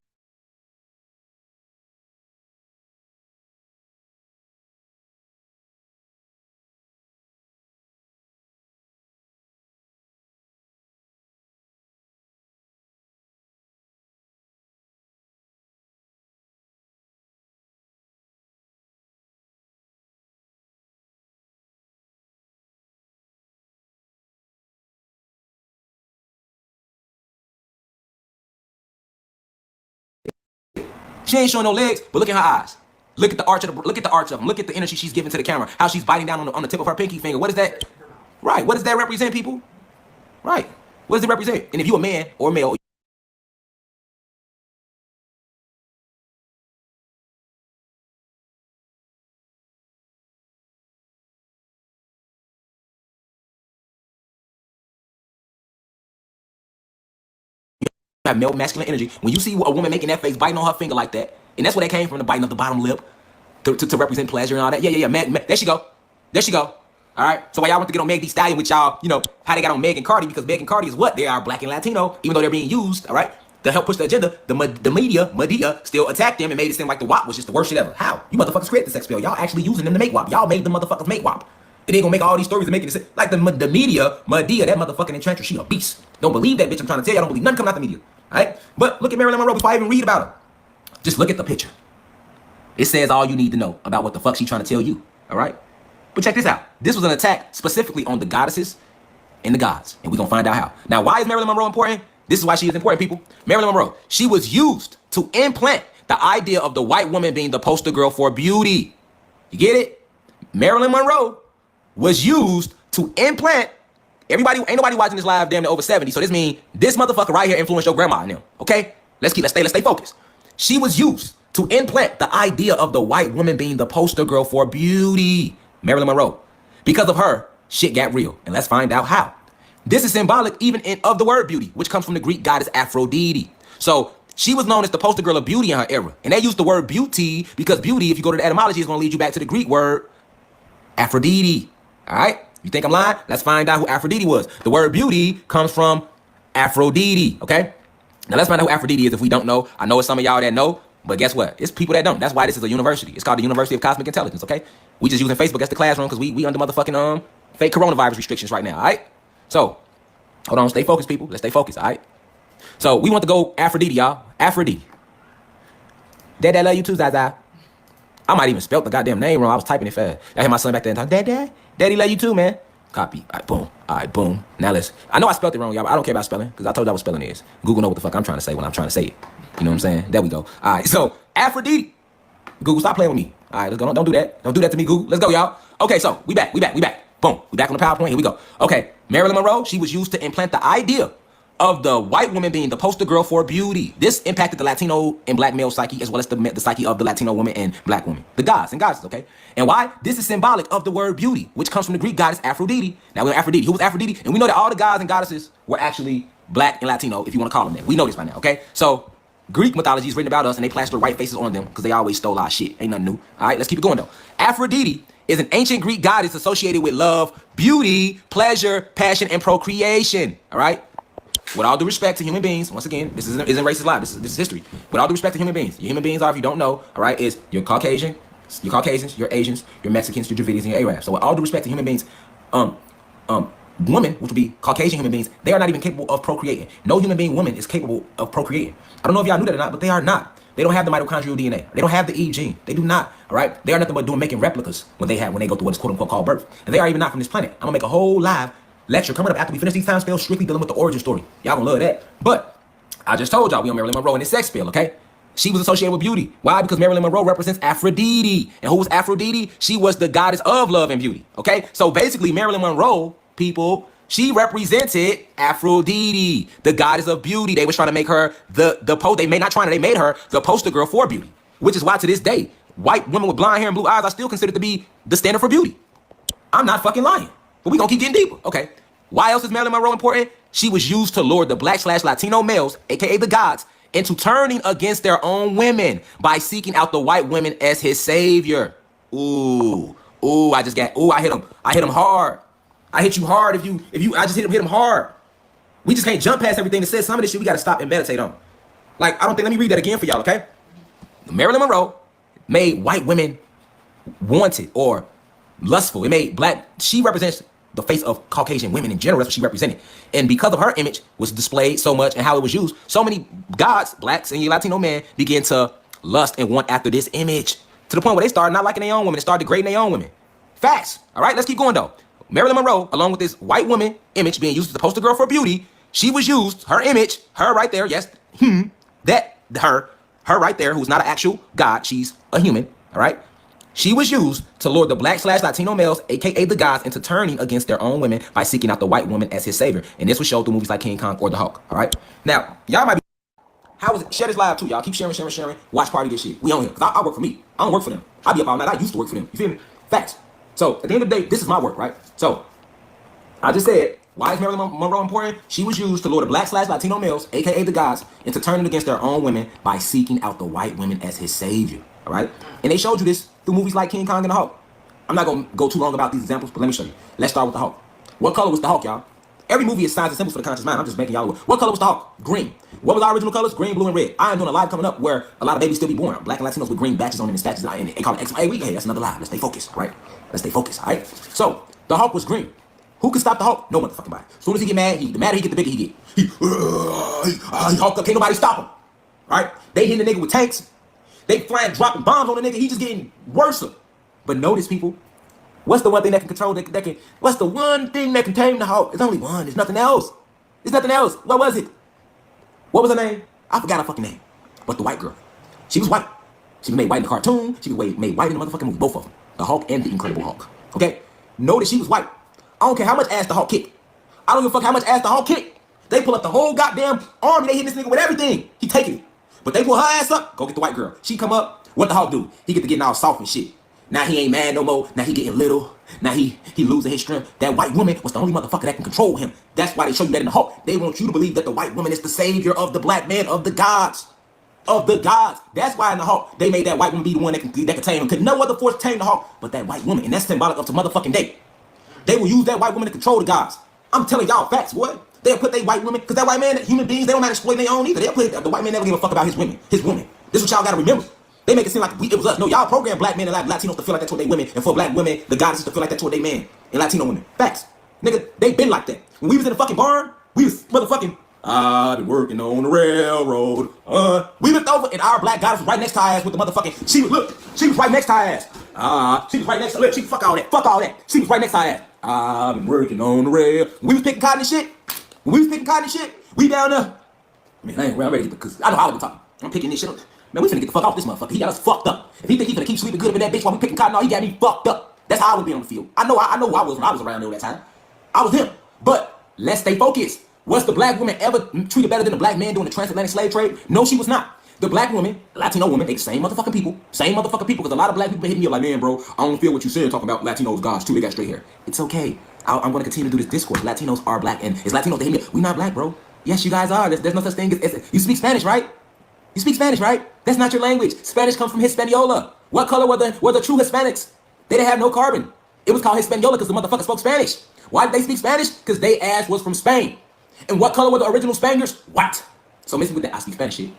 She ain't showing no legs, but look at her eyes. Look at the arch of them. Look at the energy she's giving to the camera. How she's biting down on the tip of her pinky finger. What is that? Right. What does that represent, people? Right. What does it represent? And if you a man or a male, have male masculine energy. When you see a woman making that face, biting on her finger like that, and that's where that came from, the biting of the bottom lip to represent pleasure and all that. Yeah. There she go. There she go. All right. So why y'all want to get on Meg Thee Stallion with y'all, you know, how they got on Meg and Cardi, because Meg and Cardi is what? They are black and Latino, even though they're being used, all right, to help push the agenda. The media, Medea, still attacked them and made it seem like the WAP was just the worst shit ever. How? You motherfuckers created the sex spell. Y'all actually using them to make WAP. Y'all made the motherfuckers make WAP. And they gonna make all these stories and make it like the media, Medea, that motherfucking enchantress, she a beast. Don't believe that bitch. I'm trying to tell you, I don't believe nothing coming out the media. All right? But look at Marilyn Monroe before I even read about her. Just look at the picture. It says all you need to know about what the fuck she's trying to tell you. All right? But check this out. This was an attack specifically on the goddesses and the gods. And we're going to find out how. Now, why is Marilyn Monroe important? This is why she is important, people. Marilyn Monroe, she was used to implant the idea of the white woman being the poster girl for beauty. You get it? Marilyn Monroe was used to implant. Everybody, ain't nobody watching this live damn near over 70. So this means this motherfucker right here influenced your grandma and them. Okay? Let's stay focused. She was used to implant the idea of the white woman being the poster girl for beauty. Marilyn Monroe. Because of her, shit got real. And let's find out how. This is symbolic even of the word beauty, which comes from the Greek goddess Aphrodite. So she was known as the poster girl of beauty in her era. And they used the word beauty because beauty, if you go to the etymology, is going to lead you back to the Greek word Aphrodite. All right? You think I'm lying? Let's find out who Aphrodite was. The word beauty comes from Aphrodite. Okay? Now let's find out who Aphrodite is if we don't know. I know it's some of y'all that know, but guess what? It's people that don't. That's why this is a university. It's called the University of Cosmic Intelligence, okay? We just using Facebook as the classroom because we under motherfucking fake coronavirus restrictions right now, all right? So, hold on, stay focused, people. Let's stay focused, all right? So, we want to go Aphrodite, y'all. Aphrodite. Dad, love you too, Zaza. I might even spell the goddamn name wrong. I was typing it fast. I hear my son back there and talking, Daddy love you too, man. Copy. All right, boom. All right, boom. Now let's. I know I spelled it wrong, y'all, but I don't care about spelling because I told y'all what spelling is. Google know what the fuck I'm trying to say when I'm trying to say it. You know what I'm saying? There we go. All right, so Aphrodite. Google, stop playing with me. All right, let's go. Don't do that. Don't do that to me, Google. Let's go, y'all. Okay, so we back. Boom. We back on the PowerPoint. Here we go. Okay, Marilyn Monroe, she was used to implant the idea of the white woman being the poster girl for beauty. This impacted the Latino and black male psyche as well as the psyche of the Latino woman and black woman. The gods and goddesses, okay? And why? This is symbolic of the word beauty, which comes from the Greek goddess Aphrodite. Now, we're Aphrodite. Who was Aphrodite? And we know that all the gods and goddesses were actually black and Latino, if you want to call them that. We know this by now, okay? So, Greek mythology is written about us, and they plaster white faces on them because they always stole our shit. Ain't nothing new. All right, let's keep it going, though. Aphrodite is an ancient Greek goddess associated with love, beauty, pleasure, passion, and procreation. All right? With all due respect to human beings, once again, this isn't racist lie. This is history. With all due respect to human beings, your human beings are, if you don't know, all right, is you're Caucasians, you're Asians, you're Mexicans, you're Dravidians, and you're Arabs. So with all due respect to human beings, women, which would be Caucasian human beings, they are not even capable of procreating. No human being woman is capable of procreating. I don't know if y'all knew that or not, but they are not. They don't have the mitochondrial DNA. They don't have the E gene. They do not. All right. They are nothing but making replicas when they go through what is quote unquote called birth. And they are even not from this planet. I'm gonna make a whole live lecture coming up after we finish these time spells, strictly dealing with the origin story. Y'all gonna love that. But I just told y'all we on Marilyn Monroe in this sex spell, okay? She was associated with beauty. Why? Because Marilyn Monroe represents Aphrodite. And who was Aphrodite? She was the goddess of love and beauty. Okay? So basically, Marilyn Monroe, people, she represented Aphrodite, the goddess of beauty. They was trying to make her they made her the poster girl for beauty. Which is why to this day, white women with blonde hair and blue eyes are still considered to be the standard for beauty. I'm not fucking lying. But we gonna keep getting deeper. Okay. Why else is Marilyn Monroe important? She was used to lure the black/Latino males, aka the gods, into turning against their own women by seeking out the white women as his savior. Ooh, I hit him hard. I hit you hard I just hit him hard. We just can't jump past everything that says some of this shit we gotta stop and meditate on. Let me read that again for y'all, okay? Marilyn Monroe made white women wanted or lustful. It made she represents the face of Caucasian women in general. That's what she represented. And because of her image was displayed so much and how it was used, so many gods, blacks and Latino men, began to lust and want after this image to the point where they started not liking their own women. They started degrading their own women. Facts. All right, let's keep going though. Marilyn Monroe, along with this white woman image being used as the poster girl for beauty, she was used, her image, her right there, yes, her right there, who's not an actual god, she's a human, all right? She was used to lure the black/Latino males, aka the gods, into turning against their own women by seeking out the white woman as his savior. And this was shown through movies like King Kong or The Hulk, all right? Now, y'all might be, how is it? Share this live too, y'all. Keep sharing. Watch party this shit. We on here, because I work for me. I don't work for them. I be up all night. I used to work for them. You feel me? Facts. So, at the end of the day, this is my work, right? So, I just said, why is Marilyn Monroe important? She was used to lure the black/Latino males, aka the gods, into turning against their own women by seeking out the white women as his savior, all right? And they showed you this through movies like King Kong and The Hulk. I'm not going to go too long about these examples, but let me show you. Let's start with The Hulk. What color was The Hulk, y'all? Every movie is signs and symbols for the conscious mind. I'm just making y'all aware. What color was The Hulk? Green. What was our original colors? Green, blue, and red. I am doing a live coming up where a lot of babies still be born. Black and Latinos with green batches on them and statues. And they call it X. Hey, that's another live. Let's stay focused, right? Let's stay focused, all right? So, The Hulk was green. Who can stop the Hulk? No motherfucking body. As soon as he get mad, the madder he get, the bigger he get. He Hulk up, can't nobody stop him. Right? They hitting the nigga with tanks. They flying, dropping bombs on the nigga. He just getting worse. But notice, people, what's the one thing that can control, what's the one thing that can tame the Hulk? There's only one. There's nothing else. There's nothing else. What was it? What was her name? I forgot her fucking name. But the white girl. She was white. She was made white in the cartoon. She was made white in the motherfucking movie. Both of them. The Hulk and the Incredible Hulk. Okay? Notice she was white. I don't care how much ass the Hulk kicked. I don't give a fuck how much ass the Hulk kicked. They pull up the whole goddamn army. They hit this nigga with everything. He taking it. But they pull her ass up. Go get the white girl. She come up. What the Hulk do? He get to getting all soft and shit. Now he ain't mad no more. Now he getting little. Now he losing his strength. That white woman was the only motherfucker that can control him. That's why they show you that in the Hulk. They want you to believe that the white woman is the savior of the black man, of the gods. Of the gods. That's why in the Hulk, they made that white woman be the one that can tame him. Because no other force tame the Hulk but that white woman. And that's symbolic of the motherfucking day. They will use that white woman to control the gods. I'm telling y'all facts, boy. They'll put that white woman, because that white man, human beings, they don't mind exploiting their own either. They'll put the white man never give a fuck about his women. This is what y'all gotta remember. They make it seem like it was us. No, y'all program black men and Latinos to feel like that toward their women, and for black women, the goddesses to feel like that toward their men and Latino women. Facts. Nigga, they been like that. When we was in the fucking barn, we was motherfucking, I've been working on the railroad. We looked over and our black goddess was right next to our ass with the motherfucking, she was right next to our ass. She was right next to, look, fuck all that. She was right next to our ass. I've been working on the rail. When we was picking cotton and shit, we down there. Man, I ain't ready because I know how to be talking. I'm picking this shit up. Man, we finna get the fuck off this motherfucker. He got us fucked up. If he think he finna keep sleeping good up in that bitch while we picking cotton, he got me fucked up. That's how I would be on the field. I know who I was when I was around there that time. I was him. But let's stay focused. Was the black woman ever treated better than the black man during the transatlantic slave trade? No, she was not. The black woman, Latino woman, they the same motherfucking people. Same motherfucking people. Because a lot of black people hitting me up like, man, bro, I don't feel what you said talking about Latinos, gosh, too. They got straight hair. It's okay. I'm going to continue to do this discourse. Latinos are black. And it's Latinos, they hit me up. We not black, bro. Yes, you guys are. There's no such thing as you speak Spanish, right? You speak Spanish, right? That's not your language. Spanish comes from Hispaniola. What color were the true Hispanics? They didn't have no carbon. It was called Hispaniola because the motherfuckers spoke Spanish. Why did they speak Spanish? Because they ass was from Spain. And what color were the original Spaniards? White. So missing with that, I speak Spanish shit.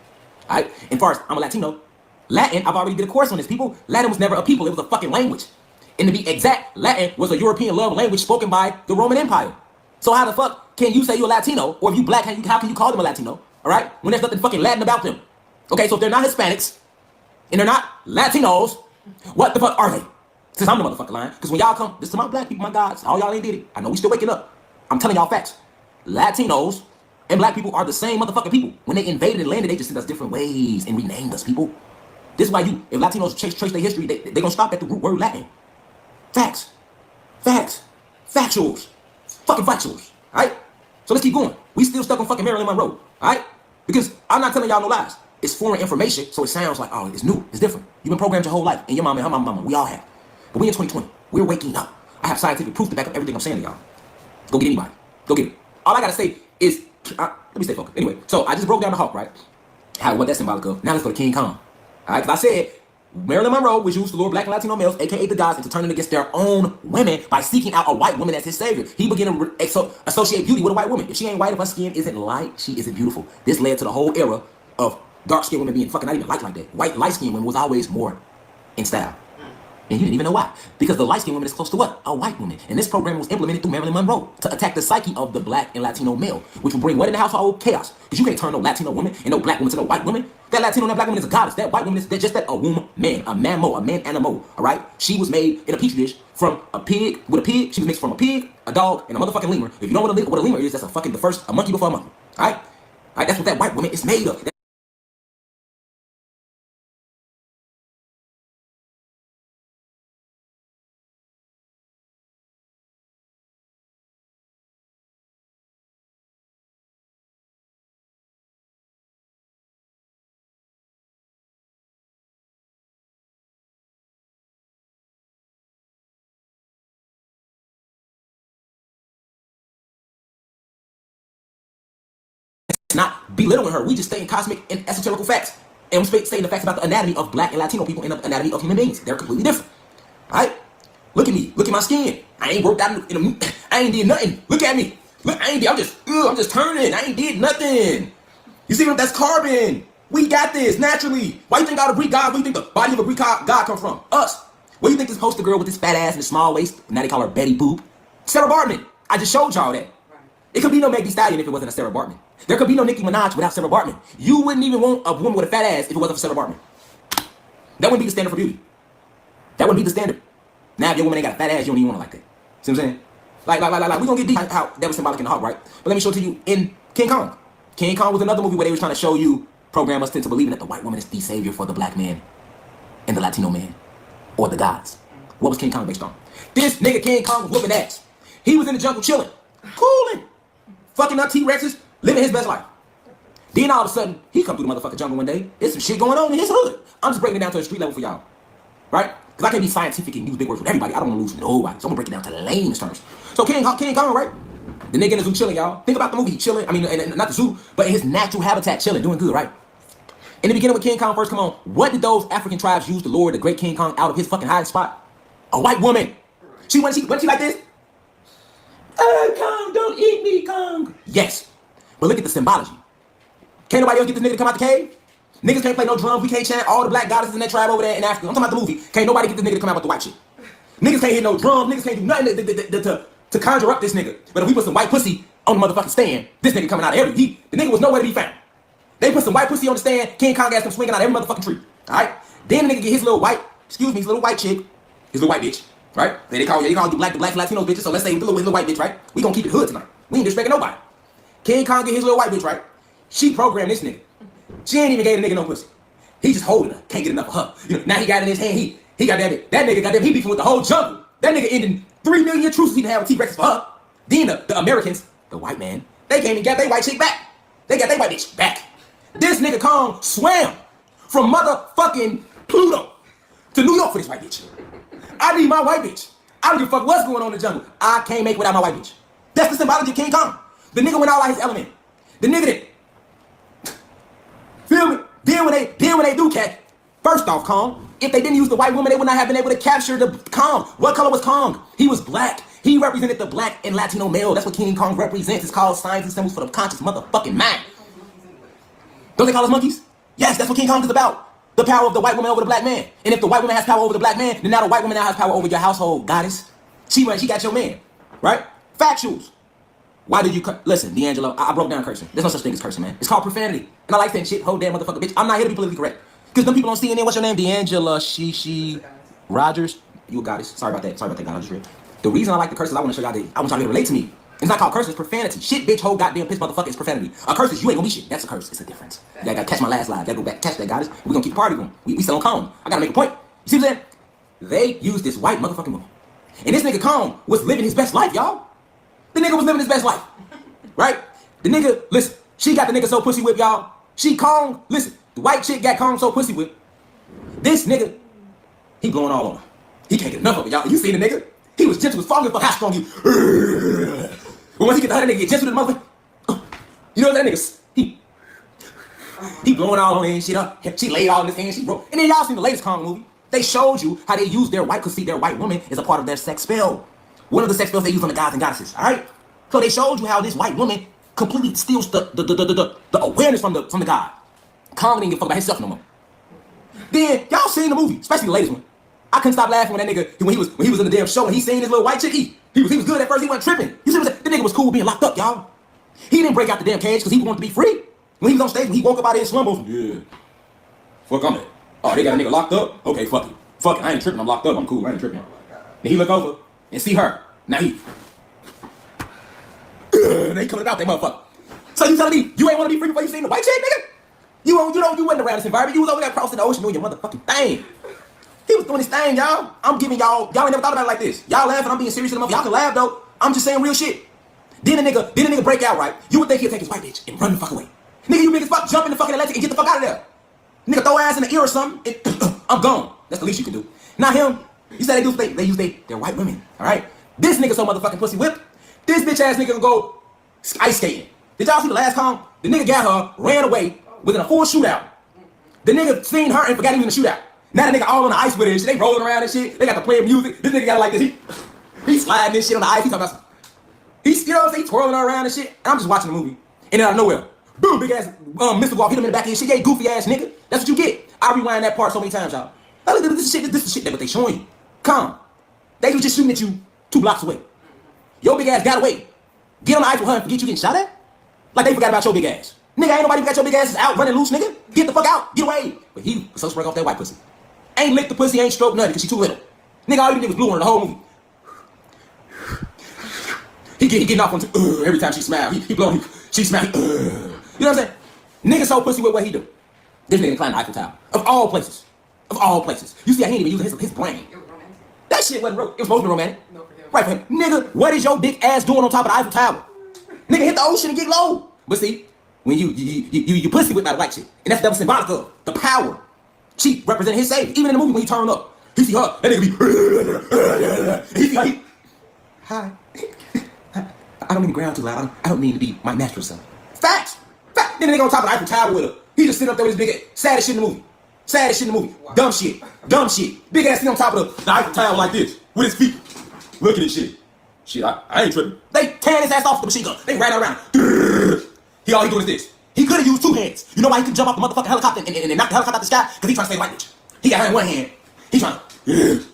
Alright? And far as I'm a Latino, Latin, I've already did a course on this, people. Latin was never a people, it was a fucking language. And to be exact, Latin was a European love language spoken by the Roman Empire. So how the fuck can you say you're Latino, or if you black, how can you call them a Latino? Alright? When there's nothing fucking Latin about them. Okay, so if they're not Hispanics, and they're not Latinos, what the fuck are they? Since I'm the motherfucking line. Because when y'all come, this to my black people, my gods, all y'all ain't did it. I know we still waking up. I'm telling y'all facts. Latinos and black people are the same motherfucking people. When they invaded and landed, they just sent us different ways and renamed us, people. This is why if Latinos trace their history, they gonna stop at the root word Latin. Facts. Facts. Factuals. Fucking factuals. Alright? So let's keep going. We still stuck on fucking Marilyn Monroe. Alright? Because I'm not telling y'all no lies. It's foreign information, so it sounds like, oh, it's new, it's different. You've been programmed your whole life, and your mama and her mama, we all have. But we in 2020, we're waking up. I have scientific proof to back up everything I'm saying to y'all. Go get anybody. Go get it. All I gotta say is, let me stay focused. Anyway, so I just broke down the Hulk, right? What that's symbolic of. Now let's go to King Kong. All right, because I said Marilyn Monroe was used to lure black and Latino males, aka the gods, into turning against their own women by seeking out a white woman as his savior. He began to associate beauty with a white woman. If she ain't white, if her skin isn't light, she isn't beautiful. This led to the whole era of dark-skinned women being fucking not even like that. White, light-skinned women was always more in style. And you didn't even know why. Because the light-skinned woman is close to what? A white woman. And this program was implemented through Marilyn Monroe to attack the psyche of the black and Latino male, which will bring what in the household? Chaos. Because you can't turn no Latino woman and no black woman to no white woman. That Latino and that black woman is a goddess. That white woman is just that a woman, man, a mammo, a man animal. All right? She was made in a petri dish from a pig with a pig. She was mixed from a pig, a dog, and a motherfucking lemur. If you know what a lemur is, that's a monkey before a monkey. All right? All right? That's what that white woman is made of. Not belittling her. We just stating cosmic and esoterical facts. And we stating the facts about the anatomy of black and Latino people and the anatomy of human beings. They're completely different. Alright? Look at me. Look at my skin. I ain't worked out I ain't did nothing. Look at me. Look, I'm just turning. I ain't did nothing. You see what? That's carbon. We got this naturally. Why you think all the Greek gods, where you think the body of a Greek god come from? Us. Where you think this poster girl with this fat ass and this small waist, now they call her Betty Boop? Sarah Bartman. I just showed y'all that. It could be no Meg Thee Stallion if it wasn't a Sarah Bartman. There could be no Nicki Minaj without Sarah Bartman. You wouldn't even want a woman with a fat ass if it wasn't for Sarah Bartman. That wouldn't be the standard for beauty. That wouldn't be the standard. Now if your woman ain't got a fat ass, you don't even want her like that. See what I'm saying? Like, we gonna get deep how that was symbolic in the Hulk, right? But let me show it to you in King Kong. King Kong was another movie where they were trying to show you, program us into believing that the white woman is the savior for the black man and the Latino man, or the gods. What was King Kong based on? This nigga King Kong was whooping ass. He was in the jungle chilling, cooling, fucking up T-Rexes, living his best life. Then all of a sudden, he come through the motherfucking jungle one day. There's some shit going on in his hood. I'm just breaking it down to the street level for y'all, right? Because I can't be scientific and use big words with everybody. I don't want to lose nobody. So I'm gonna break it down to the layman's terms. So King Kong, right? The nigga in the zoo chilling, y'all. Think about the movie, chilling. I mean, and not the zoo, but in his natural habitat, chilling, doing good, right? In the beginning when King Kong first come on, what did those African tribes use to lure the great King Kong out of his fucking hiding spot? A white woman. Wasn't she like this? Oh, Kong, don't eat me, Kong. Yes. But look at the symbology. Can't nobody else get this nigga to come out the cave? Niggas can't play no drums. We can't chant all the black goddesses in that tribe over there in Africa. I'm talking about the movie. Can't nobody get this nigga to come out with the white shit. Niggas can't hit no drums. Niggas can't do nothing to conjure up this nigga. But if we put some white pussy on the motherfucking stand, this nigga coming out of every... The nigga was nowhere to be found. They put some white pussy on the stand, King Kong ass come swinging out of every motherfucking tree. Alright? Then the nigga get his little white... his little white chick. His little white bitch. Right? They call you black Latino bitches, so let's say his little white bitch, right? We gonna keep it hood tonight. We ain't disrespecting nobody. King Kong get his little white bitch, right? She programmed this nigga. She ain't even gave the nigga no pussy. He just holding her. Can't get enough of her. You know, now he got it in his hand. He got that nigga got he beefing with the whole jungle. That nigga ending 3 million truces he didn't have with T-Rexes for her. Then the Americans, the white man, They came and got their white chick back. They got their white bitch back. This nigga Kong swam from motherfucking Pluto to New York for this white bitch. I need my white bitch. I don't give a fuck what's going on in the jungle. I can't make without my white bitch. That's the symbology of King Kong. The nigga went out like his element. The nigga did. Feel me? Then when they do catch, first off, Kong, if they didn't use the white woman, they would not have been able to capture the Kong. What color was Kong? He was black. He represented the black and Latino male. That's what King Kong represents. It's called signs and symbols for the conscious motherfucking mind. Don't they call us monkeys? Yes, that's what King Kong is about. The power of the white woman over the black man. And if the white woman has power over the black man, then now the white woman now has power over your household, goddess. She got your man, right? Factuals. Why did you listen, D'Angelo? I broke down cursing. There's no such thing as cursing, man. It's called profanity. And I like saying shit, whole damn motherfucker, bitch. I'm not here to be politically correct. Because them people on CNN, what's your name? D'Angelo, she, Rogers. You a goddess. Sorry about that, God. I just read. The reason I like the curses, I want to show y'all that I want y'all to relate to me. It's not called curse, it's profanity. Shit, bitch, whole goddamn piss motherfucker is profanity. A curse is you ain't gonna be shit. That's a curse. It's a difference. I gotta catch my last live. Gotta go back, catch that, goddess. We're gonna keep the party going. We still on Kong. I gotta make a point. You see what I'm saying? They used this white motherfucking woman. And this nigga Kong was living his best life, y'all. The nigga was living his best life. Right? The nigga, listen, she got the nigga so pussy whipped, y'all. She Kong, listen, the white chick got Kong so pussy whipped. This nigga, he blowing all on her. He can't get enough of it, y'all. You see the nigga? He was gentle as fuck, how strong he. But once he get the other nigga, get gentle to the motherfucker. You know what that nigga, he blowing all on her and shit up. She laid all in his hand, she broke. And then y'all seen the latest Kong movie. They showed you how they use their white, because see, their white woman is a part of their sex spell. One of the sex spells they use on the gods and goddesses, all right? So they showed you how this white woman completely steals the awareness from the god. Kong didn't give a fuck about himself no more. Then y'all seen the movie, especially the latest one. I couldn't stop laughing when that nigga when he was in the damn show and he seen this little white chick. He was good at first. He wasn't tripping. You see what I'm saying? The nigga was cool being locked up, y'all. He didn't break out the damn cage because he wanted to be free. When he was on stage, when he woke up out of his slumber, yeah, fuck I'm at. Oh, they got a nigga locked up. Okay, fuck it. Fuck it. I ain't tripping. I'm locked up. I'm cool. I ain't tripping. Then he look over and see her. Now they coming out that motherfucker. So you telling me you ain't want to be free before you seen the white chick, nigga? You wasn't around this environment. You was over there crossing the ocean doing your motherfucking thing. He was doing his thing, y'all. I'm giving y'all ain't never thought about it like this. Y'all laughing, I'm being serious to the motherfucker. Y'all can laugh though. I'm just saying real shit. Then the nigga break out, right? You would think he'd take his white bitch and run the fuck away. Nigga, you big as fuck, jump in the fucking electric and get the fuck out of there. Nigga, throw ass in the ear or something, and I'm gone. That's the least you can do. Not him. You said they use their white women, alright? This nigga so motherfucking pussy whipped. This bitch ass nigga gonna go ice skating. Did y'all see the last Kong? The nigga got her, ran away, within a full shootout. The nigga seen her and forgot he was in the shootout. Now the nigga all on the ice with her and shit. They rolling around and shit. They got to play music. This nigga got it like this. He sliding this shit on the ice. He talking about he's, you know what I'm saying? He twirling her around and shit. And I'm just watching the movie. And then out of nowhere, boom, big ass Mr. Walk hit him in the back of his shit. Yeah, goofy ass nigga. That's what you get. I rewind that part so many times, y'all. This is shit that what they showing you. Come. They was just shooting at you 2 blocks away. Your big ass got away. Get on the ice with her and forget you getting shot at? Like they forgot about your big ass. Nigga, ain't nobody got your big asses out running loose, nigga. Get the fuck out. Get away. But he was so sprung off that white pussy. Ain't licked the pussy, ain't stroked nothing because she too little. Nigga, all you did was blue on her the whole movie. He getting off on every time she smile. He blowing, she smile. You know what I'm saying? Nigga so pussy with what he do. This nigga climbed the Eiffel Tower. Of all places. Of all places. You see how he ain't even using his brain. That shit wasn't romantic. It was supposed to be romantic. No, for him. Right for him. Nigga, what is your big ass doing on top of the Eiffel Tower? Nigga, hit the ocean and get low. But see, when you pussy with by the white chick. And that's double symbolic of the power. She represented his savior. Even in the movie when he turned up. He see her, that nigga be he see her, hi. I don't mean to ground too loud. I don't mean to be my natural self. Facts. Fact. Then the nigga on top of the Eiffel Tower with her. He just sitting up there with his big ass. Saddest shit in the movie. Saddest shit in the movie. Wow. Dumb shit. Dumb shit. Big ass sitting on top of the Eiffel Tower like this. With his feet. Look at this shit. Shit, I ain't tripping. They tearing his ass off the machine gun. They ran around. All he doing is this. He could have used 2 hands. You know why he could jump off the motherfucking helicopter and knock the helicopter out the sky? Because he trying to save white bitch. He got her in one hand. He trying to.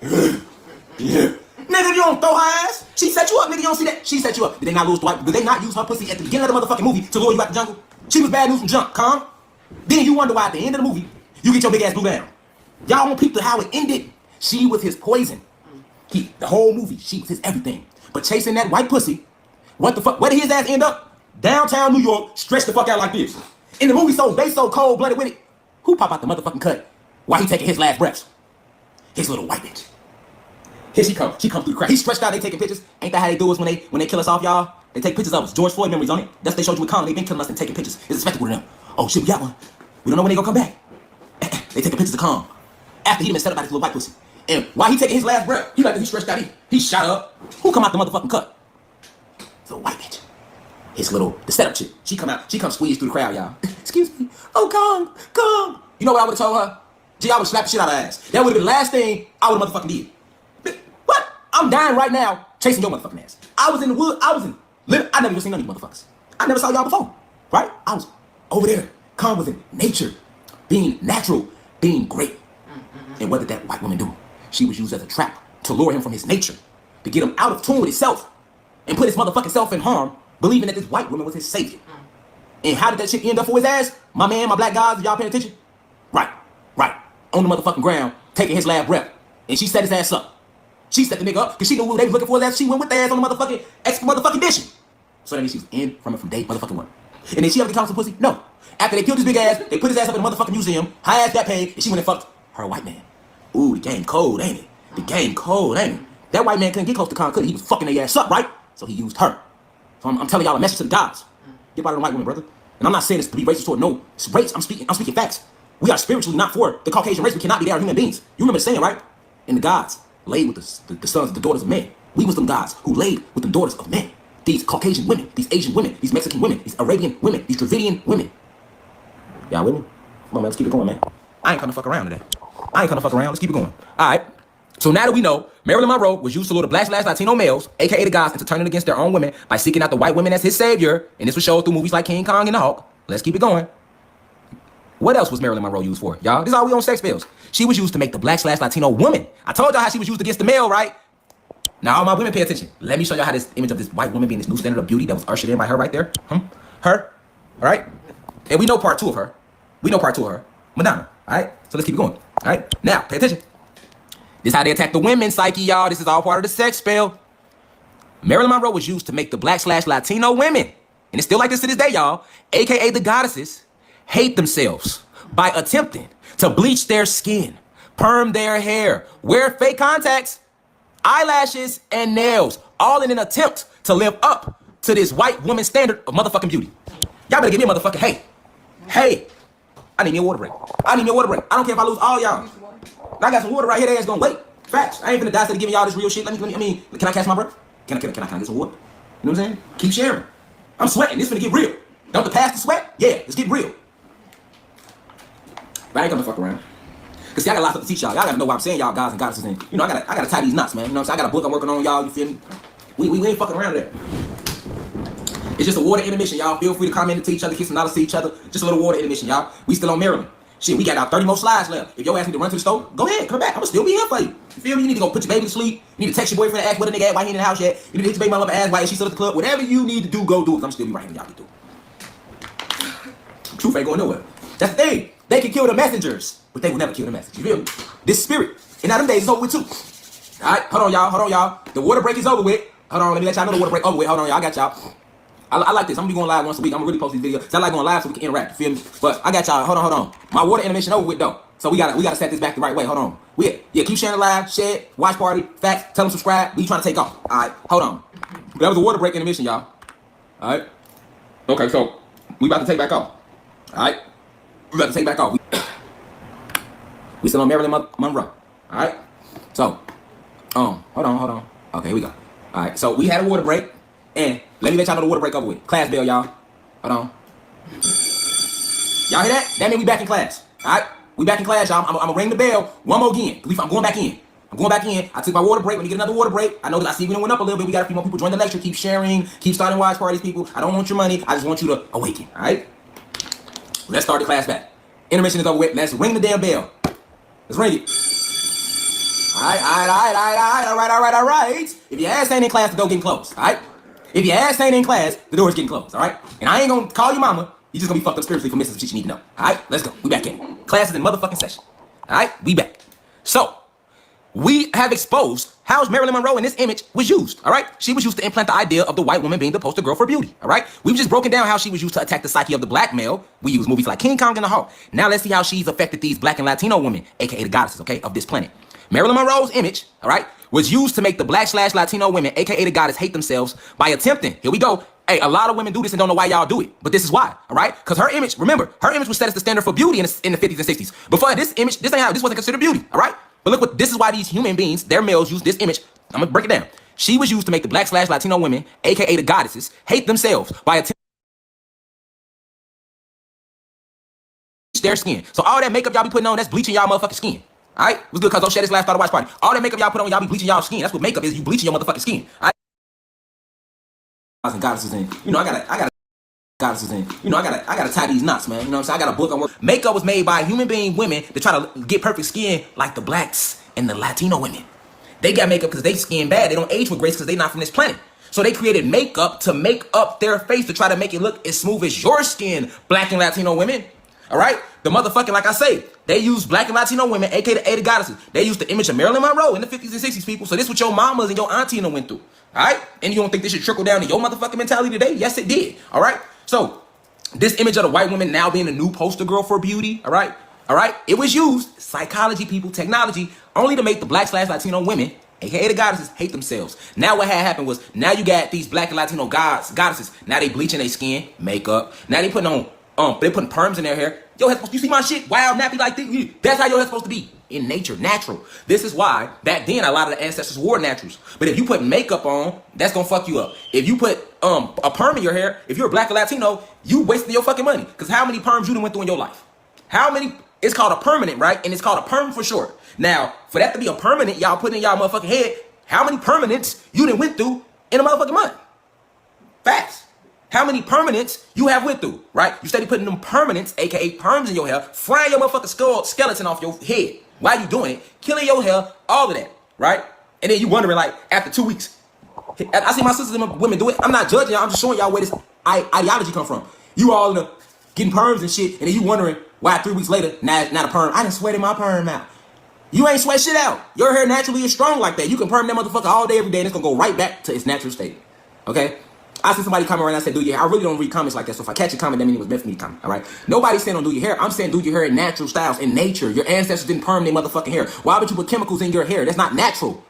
Nigga, you don't throw her ass. She set you up, nigga. You don't see that? She set you up. Did they not lose the white? Did they not use her pussy at the beginning of the motherfucking movie to lure you out the jungle? She was bad news from jump, calm. Then you wonder why at the end of the movie, you get your big ass blew down. Y'all won't peep to how it ended. She was his poison. The whole movie, she was his everything. But chasing that white pussy, what the fuck? Where did his ass end up? Downtown New York, stretched the fuck out like this. In the movie, they so cold-blooded with it. Who pop out the motherfucking cut while he taking his last breaths? His little white bitch. Here she come. She come through the crack. He stretched out, they taking pictures. Ain't that how they do us when they kill us off, y'all? They take pictures of us. George Floyd memories on it. That's what they showed you with Khan. They've been killing us and taking pictures. It's a spectacle to them. Oh shit, we got one. We don't know when they gonna come back. They taking pictures of Khan after he been set up by this little white pussy. And while he taking his last breath, he like he stretched out. He shot up. Who come out the motherfucking cut? The white bitch. The setup chick. She come squeeze through the crowd, y'all. Excuse me. Oh, come. You know what I would have told her? Gee, I would slap the shit out of her ass. That would have been the last thing I would have motherfucking did. What? I'm dying right now chasing your motherfucking ass. I was in the wood. I never even seen none of you motherfuckers. I never saw y'all before. Right? I was over there. Calm was in nature. Being natural. Being great. And what did that white woman do? She was used as a trap to lure him from his nature. To get him out of tune with himself. And put his motherfucking self in harm. Believing that this white woman was his savior. And how did that shit end up for his ass? My man, my black guys, y'all paying attention? Right. On the motherfucking ground, taking his last breath. And she set his ass up. She set the nigga up because she knew what they was looking for his ass. She went with their ass on the motherfucking mission. So that means she was in from day motherfucking one. And then she ever get some pussy? No. After they killed his big ass, they put his ass up in the motherfucking museum. High ass got paid, and she went and fucked her white man. Ooh, the game cold, ain't it? The game cold, ain't it? That white man couldn't get close to Khan, could he? He was fucking their ass up, right? So he used her. So I'm telling y'all a message to the gods. Get out of the white woman, brother. And I'm not saying this to be racist toward no race. I'm speaking facts. We are spiritually not for the Caucasian race. We cannot be there human beings. You remember the saying, right? And the gods laid with the sons, the daughters of men. We was them gods who laid with the daughters of men. These Caucasian women, these Asian women, these Mexican women, these Arabian women, these Dravidian women. Y'all with me? Come on, man. Let's keep it going, man. I ain't gonna fuck around today. Let's keep it going. All right. So now that we know, Marilyn Monroe was used to lure the black / Latino males, aka the gods, into turning against their own women by seeking out the white women as his savior, and this was shown through movies like King Kong and the Hulk. Let's keep it going. What else was Marilyn Monroe used for, y'all? This is all we on sex pills. She was used to make the black / Latino woman. I told y'all how she was used against the male, right? Now all my women pay attention. Let me show y'all how this image of this white woman being this new standard of beauty that was ushered in by her right there. Her. All right? And we know part two of her. Madonna. All right? So let's keep it going. All right? Now, pay attention. This is how they attack the women's psyche, y'all. This is all part of the sex spell. Marilyn Monroe was used to make the black / Latino women, and it's still like this to this day, y'all, aka the goddesses, hate themselves by attempting to bleach their skin, perm their hair, wear fake contacts, eyelashes, and nails, all in an attempt to live up to this white woman standard of motherfucking beauty. Y'all better give me a motherfucking hey. I need me a water break. I don't care if I lose all y'all. I got some water right here. They ass gonna wait. Facts. I ain't finna die instead of giving y'all this real shit. Can I catch my breath? Can I get some water? You know what I'm saying? Keep sharing. I'm sweating. This finna get real. Don't the past the sweat? Yeah, let's get real. But I ain't gonna fuck around. Cause see, I got a lot to teach y'all. Y'all gotta know what I'm saying, y'all guys and goddesses. And I gotta tie these knots, man. You know what I'm saying? I got a book I'm working on, y'all. You feel me? We ain't fucking around there. It's just a water intermission, y'all. Feel free to comment to each other, kiss some dollars to each other. Just a little water intermission, y'all. We still on Maryland. Shit, we got our 30 more slides left. If your ass need to run to the store, go ahead, come back. I'm gonna still be here for you. You feel me? You need to go put your baby to sleep. You need to text your boyfriend and ask what a nigga at, why he in the house yet. You need to hit your baby mama up and ask why she's still at the club. Whatever you need to do, go do it. I'm still be right here, y'all can do it. Truth ain't going nowhere. That's the thing. They can kill the messengers, but they will never kill the message. You feel me? This spirit. And now them days is over with too. Alright, hold on, y'all. The water break is over with. Hold on, let me let y'all know the water break over with. Hold on, y'all. I got y'all. I like this. I'm gonna be going live once a week. I'm gonna really post these videos. So I like going live so we can interact. You feel me? But I got y'all. Hold on. My water intermission over with though. So we gotta set this back the right way. Hold on. Keep sharing the live, share it, watch party, facts, tell them subscribe. We trying to take off. Alright, hold on. That was a water break intermission, y'all. Alright. Okay, so we about to take back off. Alright. We about to take back off. We still on Marilyn Monroe. Alright. So, hold on. Okay, here we go. Alright, so we had a water break. And let me let y'all know the water break over with. Class bell, y'all. Hold on. Y'all hear that? That means we back in class. Alright? We back in class, y'all. I'm gonna ring the bell one more again. I'm going back in. I took my water break. Let me get another water break. I know that I see we went up a little bit. We got a few more people join the lecture. Keep sharing. Keep starting watch parties, people. I don't want your money. I just want you to awaken. Alright? Let's start the class back. Intermission is over with. Let's ring the damn bell. Let's ring it. Alright. If your ass ain't in class, the door getting closed. Alright? If your ass ain't in class, the door's getting closed, all right? And I ain't gonna call your mama. You just gonna be fucked up spiritually for missing some shit you need to know. All right, let's go. We back in. Class is in motherfucking session. All right, we back. So, we have exposed how Marilyn Monroe in this image was used, all right? She was used to implant the idea of the white woman being the poster girl for beauty, all right? We've just broken down how she was used to attack the psyche of the black male. We use movies like King Kong and the Hulk. Now let's see how she's affected these black and Latino women, aka the goddesses, okay, of this planet. Marilyn Monroe's image, all right, was used to make the black/Latino women, aka the goddess, hate themselves by attempting. Here we go. Hey, a lot of women do this and don't know why y'all do it. But this is why, all right? Because her image, remember, her image was set as the standard for beauty in the 50s and 60s. Before this image, this wasn't considered beauty, all right? But look what, this is why these human beings, their males, use this image. I'm gonna break it down. She was used to make the black/Latino women, aka the goddesses, hate themselves by attempting their skin. So all that makeup y'all be putting on, that's bleaching y'all motherfucking skin. All right? What's good, cuz? Don't share this last thought of watch party. All that makeup y'all put on, y'all be bleaching y'all skin. That's what makeup is. You bleaching your motherfucking skin. All right? And goddesses in. You know, I gotta goddesses in. You know, I gotta tie these knots, man. You know what I'm saying? I got a book on work. Makeup was made by human being women to try to get perfect skin like the blacks and the Latino women. They got makeup because they skin bad. They don't age with grace because they not from this planet. So they created makeup to make up their face to try to make it look as smooth as your skin, black and Latino women. All right? The motherfucking, like I say, they use black and Latino women, aka the goddesses. They used the image of Marilyn Monroe in the 50s and 60s, people. So this is what your mamas and your auntie went through. All right? And you don't think this should trickle down to your motherfucking mentality today? Yes, it did. All right? So this image of the white woman now being a new poster girl for beauty, all right? All right? It was used, psychology, people, technology, only to make the black/Latino women, aka the goddesses, hate themselves. Now what had happened was, now you got these black and Latino goddesses. Now they bleaching their skin, makeup. Now they putting on, they putting perms in their hair. Yo, you see my shit? Wild, nappy like this? That's how your hair's supposed to be. In nature, natural. This is why back then a lot of the ancestors wore naturals. But if you put makeup on, that's gonna fuck you up. If you put a perm in your hair, if you're a black or Latino, you wasting your fucking money. Because how many perms you done went through in your life? How many? It's called a permanent, right? And it's called a perm for short. Now, for that to be a permanent, y'all put in y'all motherfucking head, how many permanents you done went through in a motherfucking month? Facts. How many permanents you have went through, right? You steady putting them permanents, aka perms in your hair, frying your motherfucking skeleton off your head. Why you doing it? Killing your hair, all of that, right? And then you wondering, like, after 2 weeks. I see my sisters and women do it. I'm not judging y'all. I'm just showing y'all where this ideology come from. You all in the getting perms and shit, and then you wondering why 3 weeks later, now the perm. I done sweated my perm out. You ain't sweat shit out. Your hair naturally is strong like that. You can perm that motherfucker all day, every day, and it's gonna go right back to its natural state. Okay? I see somebody comment right now and say, do your hair. I really don't read comments like that. So if I catch a comment, that means it was meant for me to comment. All right. Nobody's saying don't do your hair. I'm saying do your hair in natural styles, in nature. Your ancestors didn't perm their motherfucking hair. Why would you put chemicals in your hair? That's not natural.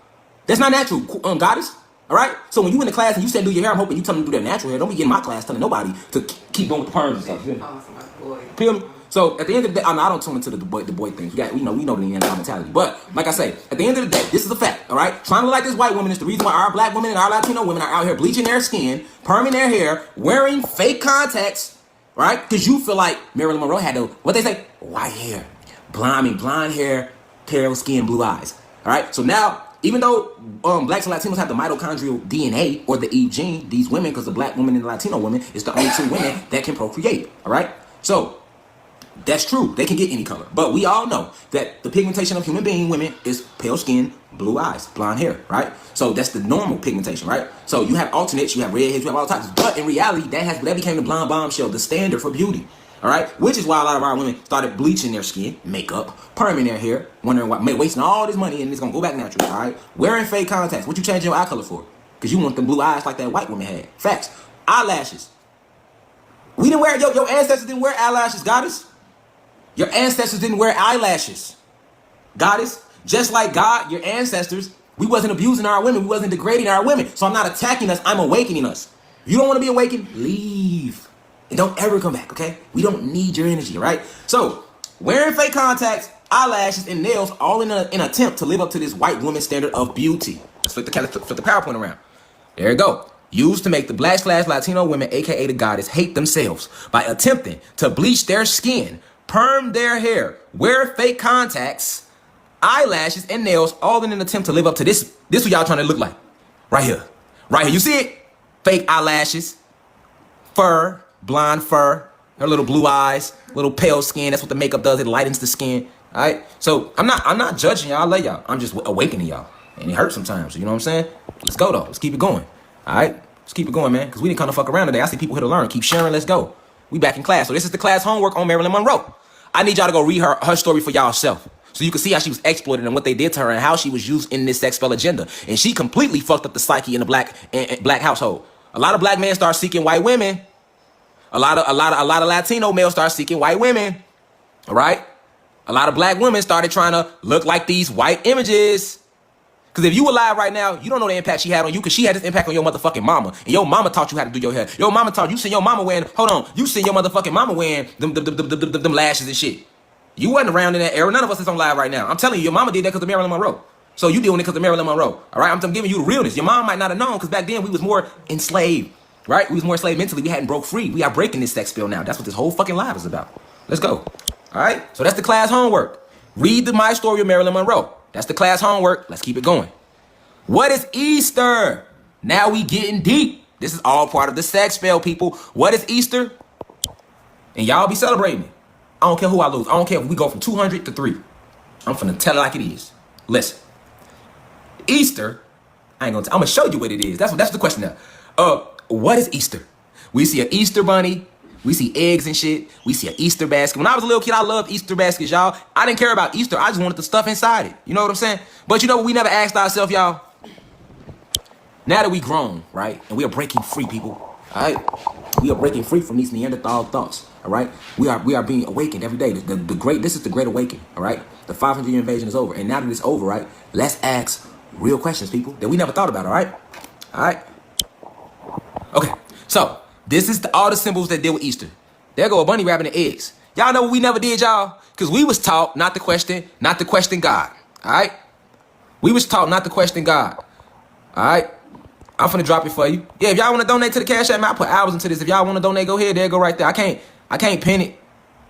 That's not natural, goddess. All right. So when you in the class and you say do your hair, I'm hoping you tell them to do their natural hair. Don't be in my class telling nobody to keep going with the perms and stuff. Feel me? So at the end of the day, I don't tune into the boy things. We know the Neanderthal mentality. But like I say, at the end of the day, this is a fact. All right, trying to look like this white woman is the reason why our black women and our Latino women are out here bleaching their skin, perming their hair, wearing fake contacts, right? Because you feel like Marilyn Monroe had what they say, white hair, blonde hair, pale skin, blue eyes. All right, so now even though blacks and Latinos have the mitochondrial DNA or the Eve gene, these women, because the black woman and the Latino woman is the only two women that can procreate. All right, so. That's true. They can get any color. But we all know that the pigmentation of human being women is pale skin, blue eyes, blonde hair, right? So that's the normal pigmentation, right? So you have alternates, you have redheads, you have all types. But in reality, that became the blonde bombshell, the standard for beauty, all right? Which is why a lot of our women started bleaching their skin, makeup, perming their hair, wondering why, wasting all this money and it's going to go back natural, all right? Wearing fake contacts. What you changing your eye color for? Because you want them blue eyes like that white woman had. Facts. Eyelashes. We didn't wear, your ancestors didn't wear eyelashes, goddess. Your ancestors didn't wear eyelashes. Goddess, just like God, your ancestors, we wasn't abusing our women. We wasn't degrading our women. So I'm not attacking us. I'm awakening us. If you don't want to be awakened, leave. And don't ever come back, okay? We don't need your energy, right? So wearing fake contacts, eyelashes, and nails, all in an attempt to live up to this white woman standard of beauty. Let's flip the PowerPoint around. There you go. Used to make the black/Latino women, aka the goddess, hate themselves by attempting to bleach their skin, perm their hair, wear fake contacts, eyelashes, and nails, all in an attempt to live up to this. This is what y'all trying to look like. Right here. Right here. You see it? Fake eyelashes, fur, blonde fur, her little blue eyes, little pale skin. That's what the makeup does. It lightens the skin. All right? So I'm not judging y'all. I love y'all. I'm just awakening y'all. And it hurts sometimes. You know what I'm saying? Let's go, though. Let's keep it going. All right? Let's keep it going, man. Because we didn't come to fuck around today. I see people here to learn. Keep sharing. Let's go. We back in class. So this is the class homework on Marilyn Monroe. I need y'all to go read her story for y'allself. So you can see how she was exploited and what they did to her and how she was used in this sex spell agenda. And she completely fucked up the psyche in the black household. A lot of black men start seeking white women. A lot of Latino males start seeking white women. All right? A lot of black women started trying to look like these white images. Because if you alive right now, you don't know the impact she had on you because she had this impact on your motherfucking mama. And your mama taught you how to do your hair. Your mama taught you, seen your mama wearing, hold on, you seen your motherfucking mama wearing them lashes and shit. You wasn't around in that era. None of us is on live right now. I'm telling you, your mama did that because of Marilyn Monroe. So you doing it because of Marilyn Monroe. All right, I'm giving you the realness. Your mom might not have known because back then we was more enslaved. Right? We was more enslaved mentally. We hadn't broke free. We are breaking this sex spell now. That's what this whole fucking live is about. Let's go. All right? So that's the class homework. Read My Story of Marilyn Monroe. That's the class homework. Let's keep it going. What is Easter? Now we getting deep. This is all part of the sex spell, people. What is Easter? And y'all be celebrating it. I don't care who I lose. I don't care if we go from 200 to 3. I'm finna tell it like it is. Listen. Easter, I'm gonna show you what it is. That's the question now. What is Easter? We see an Easter bunny. We see eggs and shit. We see an Easter basket. When I was a little kid, I loved Easter baskets, y'all. I didn't care about Easter. I just wanted the stuff inside it. You know what I'm saying? But you know what we never asked ourselves, y'all? Now that we grown, right? And we are breaking free, people. All right? We are breaking free from these Neanderthal thoughts. All right? We are being awakened every day. This is the great awakening. All right? The 500-year invasion is over. And now that it's over, right? Let's ask real questions, people, that we never thought about, all right? All right? Okay, so this is all the symbols that deal with Easter. There go a bunny wrapping the eggs. Y'all know what we never did, y'all? Because we was taught not to question God. All right? We was taught not to question God. All right? I'm finna drop it for you. Yeah, if y'all want to donate to the Cash App, man, I put hours into this. If y'all want to donate, go ahead. There, go right there. I can't pin it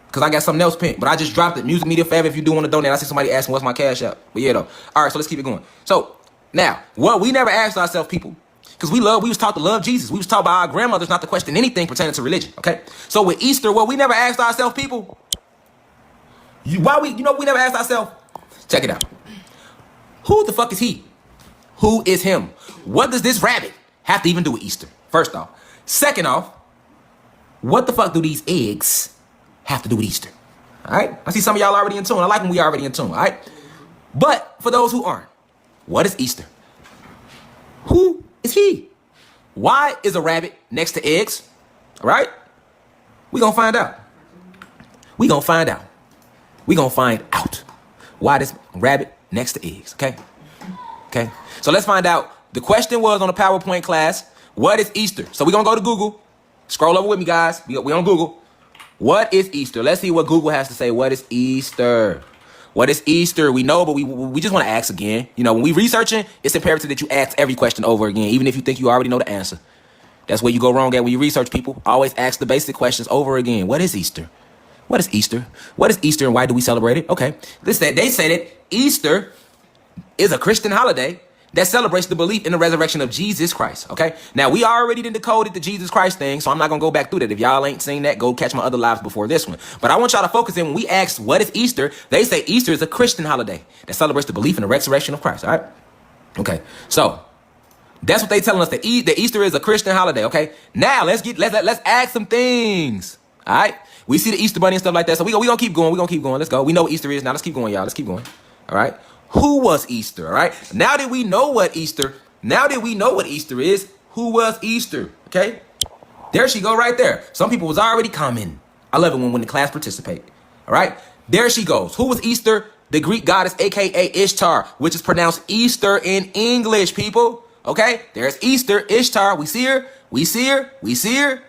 because I got something else pinned. But I just dropped it. Music Media Forever. If you do want to donate, I see somebody asking what's my Cash App. But yeah, though. All right, so let's keep it going. So now, what we never asked ourselves, people. Because we was taught to love Jesus. We was taught by our grandmothers not to question anything pertaining to religion, okay? So with Easter, what we never asked ourselves, people, we never asked ourselves? Check it out. Who the fuck is he? Who is him? What does this rabbit have to even do with Easter? First off. Second off, what the fuck do these eggs have to do with Easter? All right? I see some of y'all already in tune. I like when we already in tune, all right? But for those who aren't, what is Easter? Who is he? Why is a rabbit next to eggs? All right? We're going to find out. We're going to find out. We're going to find out why this rabbit next to eggs, okay? Okay? So let's find out. The question was on the PowerPoint class, what is Easter? So we're going to go to Google. Scroll over with me, guys. We on Google. What is Easter? Let's see what Google has to say. What is Easter? What is Easter? We know, but we just want to ask again. You know, when we researching, it's imperative that you ask every question over again, even if you think you already know the answer. That's where you go wrong at when you research, people. Always ask the basic questions over again. What is Easter? What is Easter? What is Easter and why do we celebrate it? Okay. They said that Easter is a Christian holiday that celebrates the belief in the resurrection of Jesus Christ. Okay. Now, we already did decoded the Jesus Christ thing, so I'm not going to go back through that. If y'all ain't seen that, go catch my other lives before this one. But I want y'all to focus in when we ask, what is Easter? They say Easter is a Christian holiday that celebrates the belief in the resurrection of Christ. All right. Okay. So that's what they telling us, that Easter is a Christian holiday. Okay. Now let's ask some things. All right. We see the Easter bunny and stuff like that. So we gonna keep going. We're gonna keep going. Let's go. We know what Easter is now. Let's keep going, y'all. Let's keep going. All right. Who was Easter? All right. Now that we know what Easter is, who was Easter? Okay. There she go right there. Some people was already commenting. I love it when the class participate. All right. There she goes. Who was Easter? The Greek goddess, aka Ishtar, which is pronounced Easter in English, people. Okay. There's Easter, Ishtar. We see her. We see her. We see her.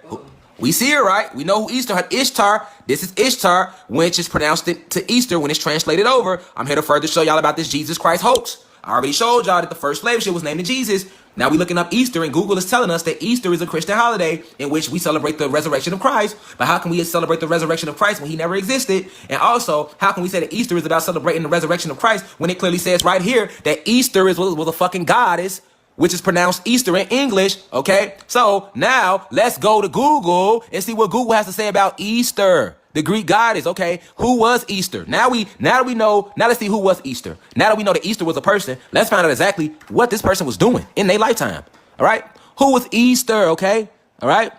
We see her, right? We know who Easter had. Ishtar. This is Ishtar, which is pronounced to Easter when it's translated over. I'm here to further show y'all about this Jesus Christ hoax. I already showed y'all that the first slave ship was named Jesus. Now we looking up Easter, and Google is telling us that Easter is a Christian holiday in which we celebrate the resurrection of Christ. But how can we celebrate the resurrection of Christ when he never existed? And also, how can we say that Easter is about celebrating the resurrection of Christ when it clearly says right here that Easter was a fucking goddess, which is pronounced Easter in English, okay? So now let's go to Google and see what Google has to say about Easter, the Greek goddess, okay? Who was Easter? Now let's see who was Easter. Now that we know that Easter was a person, let's find out exactly what this person was doing in their lifetime, all right? Who was Easter, okay? All right?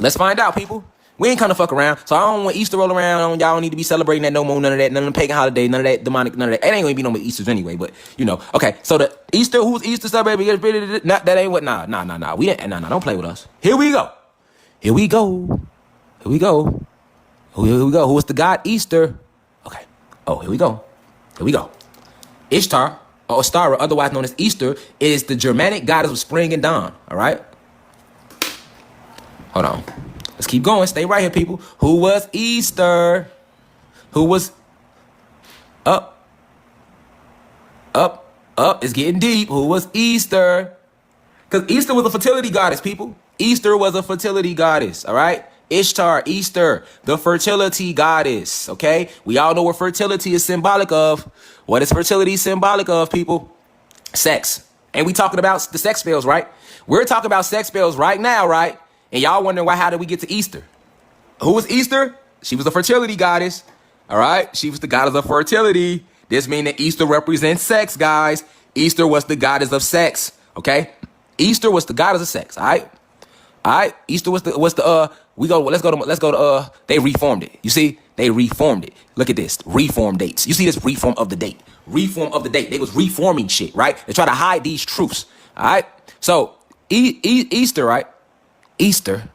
Let's find out, people. We ain't kind of fuck around, so I don't want Easter roll around. Y'all don't need to be celebrating that no more, none of that, none of the pagan holiday, none of that demonic, none of that. It ain't gonna be no more Easters anyway, but you know. Okay, so the Easter, who's Easter celebrating? That ain't what. Nah. We ain't. Nah. Don't play with us. Here we go. Who was the god Easter? Okay. Oh, here we go. Ishtar. or Ostara, otherwise known as Easter, is the Germanic goddess of spring and dawn. All right? Hold on. Let's keep going. Stay right here, people. Who was Easter? Who was up? It's getting deep. Who was Easter? Because Easter was a fertility goddess, people. Easter was a fertility goddess, all right? Ishtar, Easter, the fertility goddess, okay? We all know what fertility is symbolic of. What is fertility symbolic of, people? Sex. And we talking about the sex spells, right? We're talking about sex spells right now, right? And y'all wondering how did we get to Easter? Who was Easter? She was a fertility goddess, all right? She was the goddess of fertility. This means that Easter represents sex, guys. Easter was the goddess of sex, okay? Easter was the goddess of sex, all right? All right, Easter let's go to they reformed it. You see, they reformed it. Look at this, reform dates. You see this reform of the date. Reform of the date. They was reforming shit, right? They try to hide these truths, all right? So, Easter, right? Easter,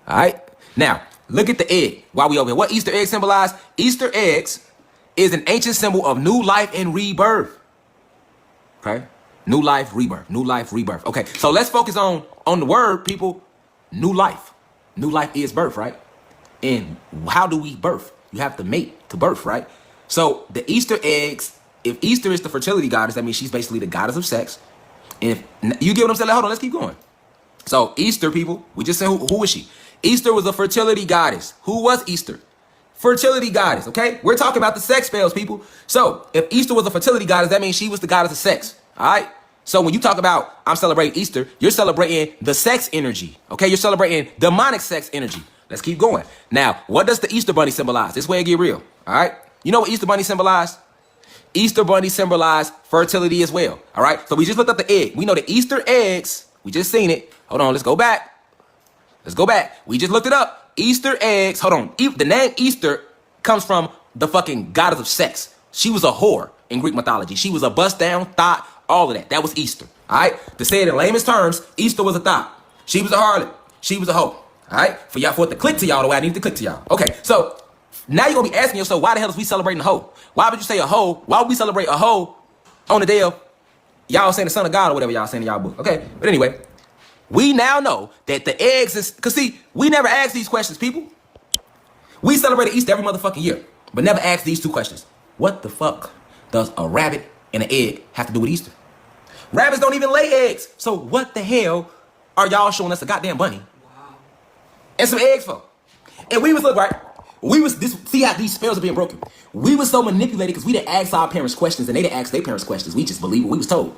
all right? Now, look at the egg while we over here. What Easter egg symbolize? Easter eggs is an ancient symbol of new life and rebirth, okay? New life, rebirth, new life, rebirth. Okay, so let's focus on the word, people. New life. New life is birth, right? And how do we birth? You have to mate to birth, right? So the Easter eggs, if Easter is the fertility goddess, that means she's basically the goddess of sex. And if you get what I'm saying, hold on, let's keep going. So Easter, people, we just said who is she? Easter was a fertility goddess. Who was Easter? Fertility goddess, okay? We're talking about the sex spells, people. So if Easter was a fertility goddess, that means she was the goddess of sex, all right? So when you talk about I'm celebrating Easter, you're celebrating the sex energy, okay? You're celebrating demonic sex energy. Let's keep going. Now, what does the Easter bunny symbolize? This way it get real, all right? You know what Easter bunny symbolize? Easter bunny symbolize fertility as well, all right? So we just looked up the egg. We know the Easter eggs. We just seen it. Hold on, let's go back. Let's go back. We just looked it up. Easter eggs. Hold on. The name Easter comes from the fucking goddess of sex. She was a whore in Greek mythology. She was a bust down thought. All of that. That was Easter. All right. To say it in layman's terms, Easter was a thought. She was a harlot. She was a hoe. All right. For it to click to y'all the way I need to click to y'all. Okay. So now you're going to be asking yourself, why the hell is we celebrating a hoe? Why would you say a hoe? Why would we celebrate a hoe on the day of y'all saying the son of God or whatever y'all saying in y'all book? Okay. But anyway, we now know that the eggs is, because see, we never ask these questions, people. We celebrate Easter every motherfucking year, but never ask these two questions. What the fuck does a rabbit and an egg have to do with Easter? Rabbits don't even lay eggs. So what the hell are y'all showing us a goddamn bunny and some eggs for? And we was, look, right? See how these spells are being broken. We was so manipulated because we didn't ask our parents questions and they didn't ask their parents questions. We just believe what we was told.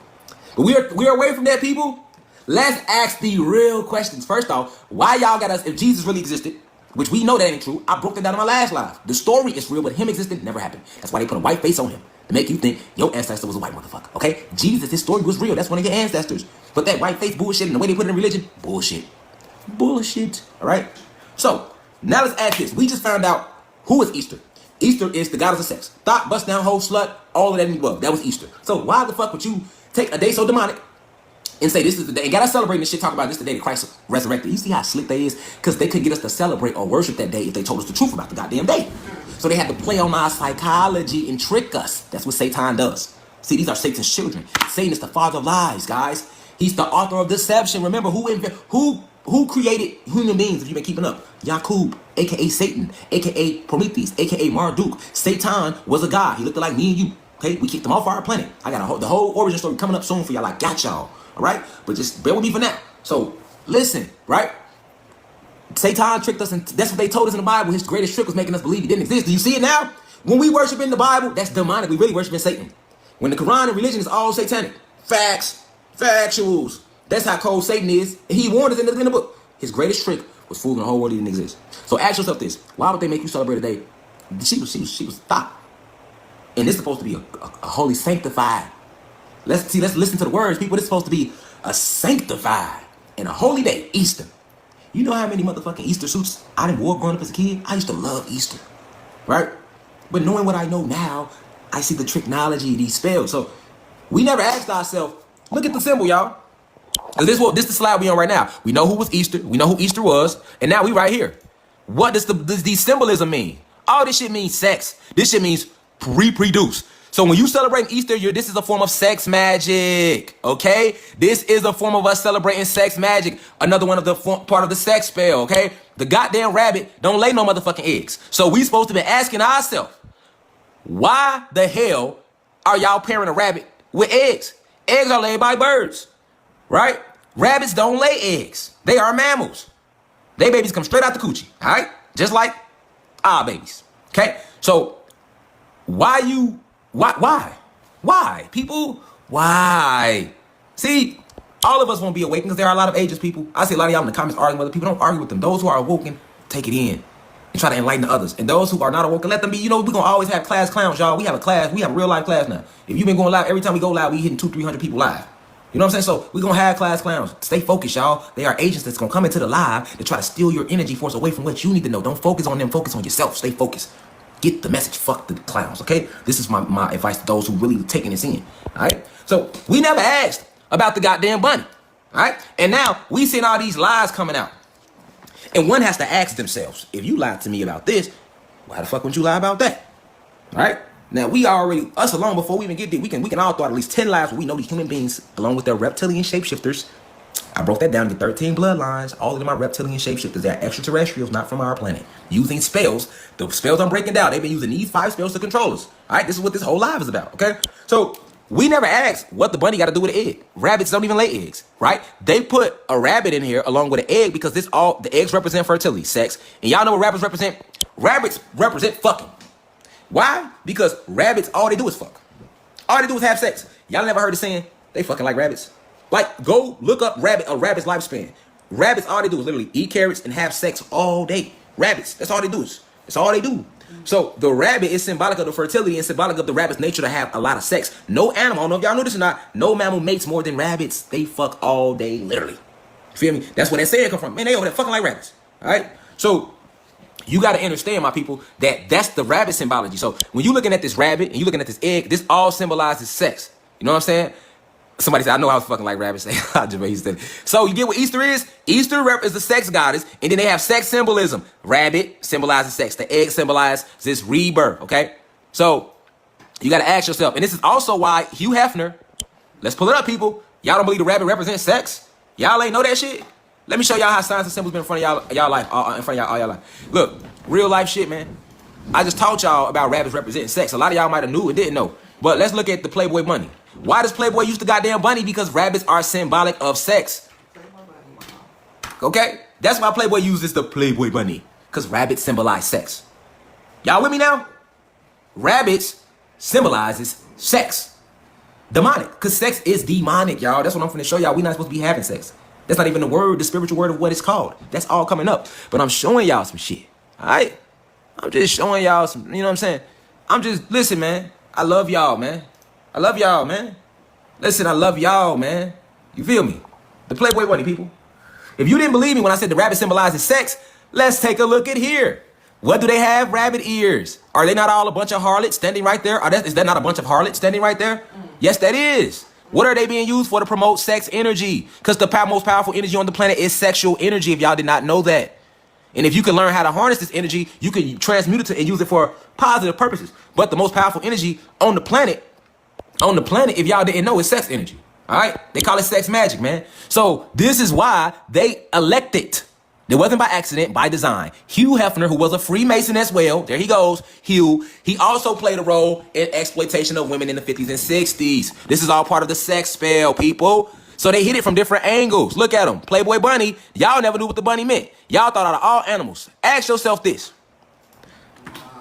But we are away from that, people. Let's ask the real questions. First off, why y'all got us, if Jesus really existed, which we know that ain't true. I broke that down in my last live. The story is real, but him existing never happened. That's why they put a white face on him. To make you think your ancestor was a white motherfucker, okay? Jesus, his story was real. That's one of your ancestors. But that white face bullshit and the way they put it in religion, bullshit. Bullshit, all right? So, now let's ask this. We just found out who is Easter. Easter is the goddess of sex. Thought, bust down, hoe, slut, all of that in the above. That was Easter. So, why the fuck would you take a day so demonic and say this is the day, and got us celebrating this shit, talk about this the day that Christ resurrected? You see how slick they is? Because they couldn't get us to celebrate or worship that day if they told us the truth about the goddamn day. So they had to play on our psychology and trick us. That's what Satan does. See, these are Satan's children. Satan is the father of lies, guys. He's the author of deception. Remember, who created human beings, if you've been keeping up? Yakub, a.k.a. Satan, a.k.a. Prometheus, a.k.a. Marduk. Satan was a god. He looked like me and you. Okay, we kicked him off our planet. I got the whole origin story coming up soon for y'all. I got y'all. All right? But just bear with me for now. So, listen, right? Satan tricked us, and that's what they told us in the Bible. His greatest trick was making us believe he didn't exist. Do you see it now? When we worship in the Bible, that's demonic. We really worship in Satan. When the Quran and religion is all satanic. Facts. Factuals. That's how cold Satan is. And he warned us in the book. His greatest trick was fooling the whole world he didn't exist. So ask yourself this. Why would they make you celebrate a day? She was thought. And this is supposed to be a holy sanctified. Let's listen to the words, people. This is supposed to be a sanctified and a holy day, Easter. You know how many motherfucking Easter suits I done wore growing up as a kid? I used to love Easter, right? But knowing what I know now, I see the technology of these spells. So we never asked ourselves, look at the symbol, y'all. This is the slide we on right now. We know who was Easter. We know who Easter was. And now we right here. What does the symbolism mean? All this shit means sex. This shit means reproduce. So when you celebrate Easter, this is a form of sex magic, okay? This is a form of us celebrating sex magic. Another one of the part of the sex spell, okay? The goddamn rabbit don't lay no motherfucking eggs. So we supposed to be asking ourselves, why the hell are y'all pairing a rabbit with eggs? Eggs are laid by birds, right? Rabbits don't lay eggs. They are mammals. They babies come straight out the coochie, all right? Just like our babies, okay? So why, people? Why? See, all of us won't be awakened because there are a lot of ages, people. I see a lot of y'all in the comments arguing with other people. Don't argue with them. Those who are awoken, take it in and try to enlighten the others. And those who are not awoken, let them be. You know, we're going to always have class clowns, y'all. We have a class. We have a real life class now. If you've been going live, every time we go live, we hitting 200-300 people live. You know what I'm saying? So we're going to have class clowns. Stay focused, y'all. They are agents that's going to come into the live to try to steal your energy force away from what you need to know. Don't focus on them. Focus on yourself. Stay focused. Get the message. Fuck the clowns, okay? This is my advice to those who really taking this in, all right? So we never asked about the goddamn bunny, all right? And now we seeing all these lies coming out. And one has to ask themselves, if you lied to me about this, why the fuck would you lie about that, all right? Now, we already, us alone, before we even get there, we can all throw out at least 10 lies where we know these human beings, along with their reptilian shapeshifters. I broke that down to 13 bloodlines. All of them are reptilian shapeshifters. They're extraterrestrials, not from our planet. Using spells. The spells I'm breaking down, they've been using these 5 spells to control us. All right, this is what this whole live is about, okay? So, we never asked what the bunny got to do with an egg. Rabbits don't even lay eggs, right? They put a rabbit in here along with an egg because the eggs represent fertility, sex. And y'all know what rabbits represent? Rabbits represent fucking. Why? Because rabbits, all they do is fuck. All they do is have sex. Y'all never heard the saying, they fucking like rabbits? Like, go look up a rabbit's lifespan. Rabbits, all they do is literally eat carrots and have sex all day. Rabbits, that's all they do. That's all they do. So the rabbit is symbolic of the fertility and symbolic of the rabbit's nature to have a lot of sex. No animal, I don't know if y'all know this or not, no mammal mates more than rabbits. They fuck all day, literally. You feel me? That's where that saying come from. Man, they over there fucking like rabbits. All right? So you got to understand, my people, that's the rabbit symbology. So when you're looking at this rabbit and you're looking at this egg, this all symbolizes sex. You know what I'm saying? Somebody said, I know I was fucking like rabbits. So you get what Easter is? Easter is the sex goddess, and then they have sex symbolism. Rabbit symbolizes sex. The egg symbolizes this rebirth, okay? So you got to ask yourself, and this is also why Hugh Hefner, let's pull it up, people. Y'all don't believe the rabbit represents sex? Y'all ain't know that shit? Let me show y'all how signs and symbols been in front of y'all life, in front of y'all all y'all life. Look, real life shit, man. I just taught y'all about rabbits representing sex. A lot of y'all might have knew and didn't know. But let's look at the Playboy bunny. Why does Playboy use the goddamn bunny? Because rabbits are symbolic of sex. Okay? That's why Playboy uses the Playboy bunny. Because rabbits symbolize sex. Y'all with me now? Rabbits symbolizes sex. Demonic. Because sex is demonic, y'all. That's what I'm finna show y'all. We're not supposed to be having sex. That's not even the word, the spiritual word of what it's called. That's all coming up. But I'm showing y'all some shit. Alright? I'm just showing y'all some, you know what I'm saying? Listen, man. I love y'all, man. I love y'all, man. Listen, I love y'all, man. You feel me? The Playboy bunny, people. If you didn't believe me when I said the rabbit symbolizes sex, let's take a look at here. What do they have? Rabbit ears. Are they not all a bunch of harlots standing right there? Is that not a bunch of harlots standing right there? Yes, that is. What are they being used for? To promote sex energy. Because the most powerful energy on the planet is sexual energy, if y'all did not know that. And if you can learn how to harness this energy, you can transmute it and use it for positive purposes. But the most powerful energy on the planet, if y'all didn't know, is sex energy. All right? They call it sex magic, man. So this is why they elected. It wasn't by accident, by design. Hugh Hefner, who was a Freemason as well, there he goes, Hugh, he also played a role in exploitation of women in the 50s and 60s. This is all part of the sex spell, people. So they hit it from different angles. Look at them. Playboy bunny. Y'all never knew what the bunny meant. Y'all thought out of all animals. Ask yourself this.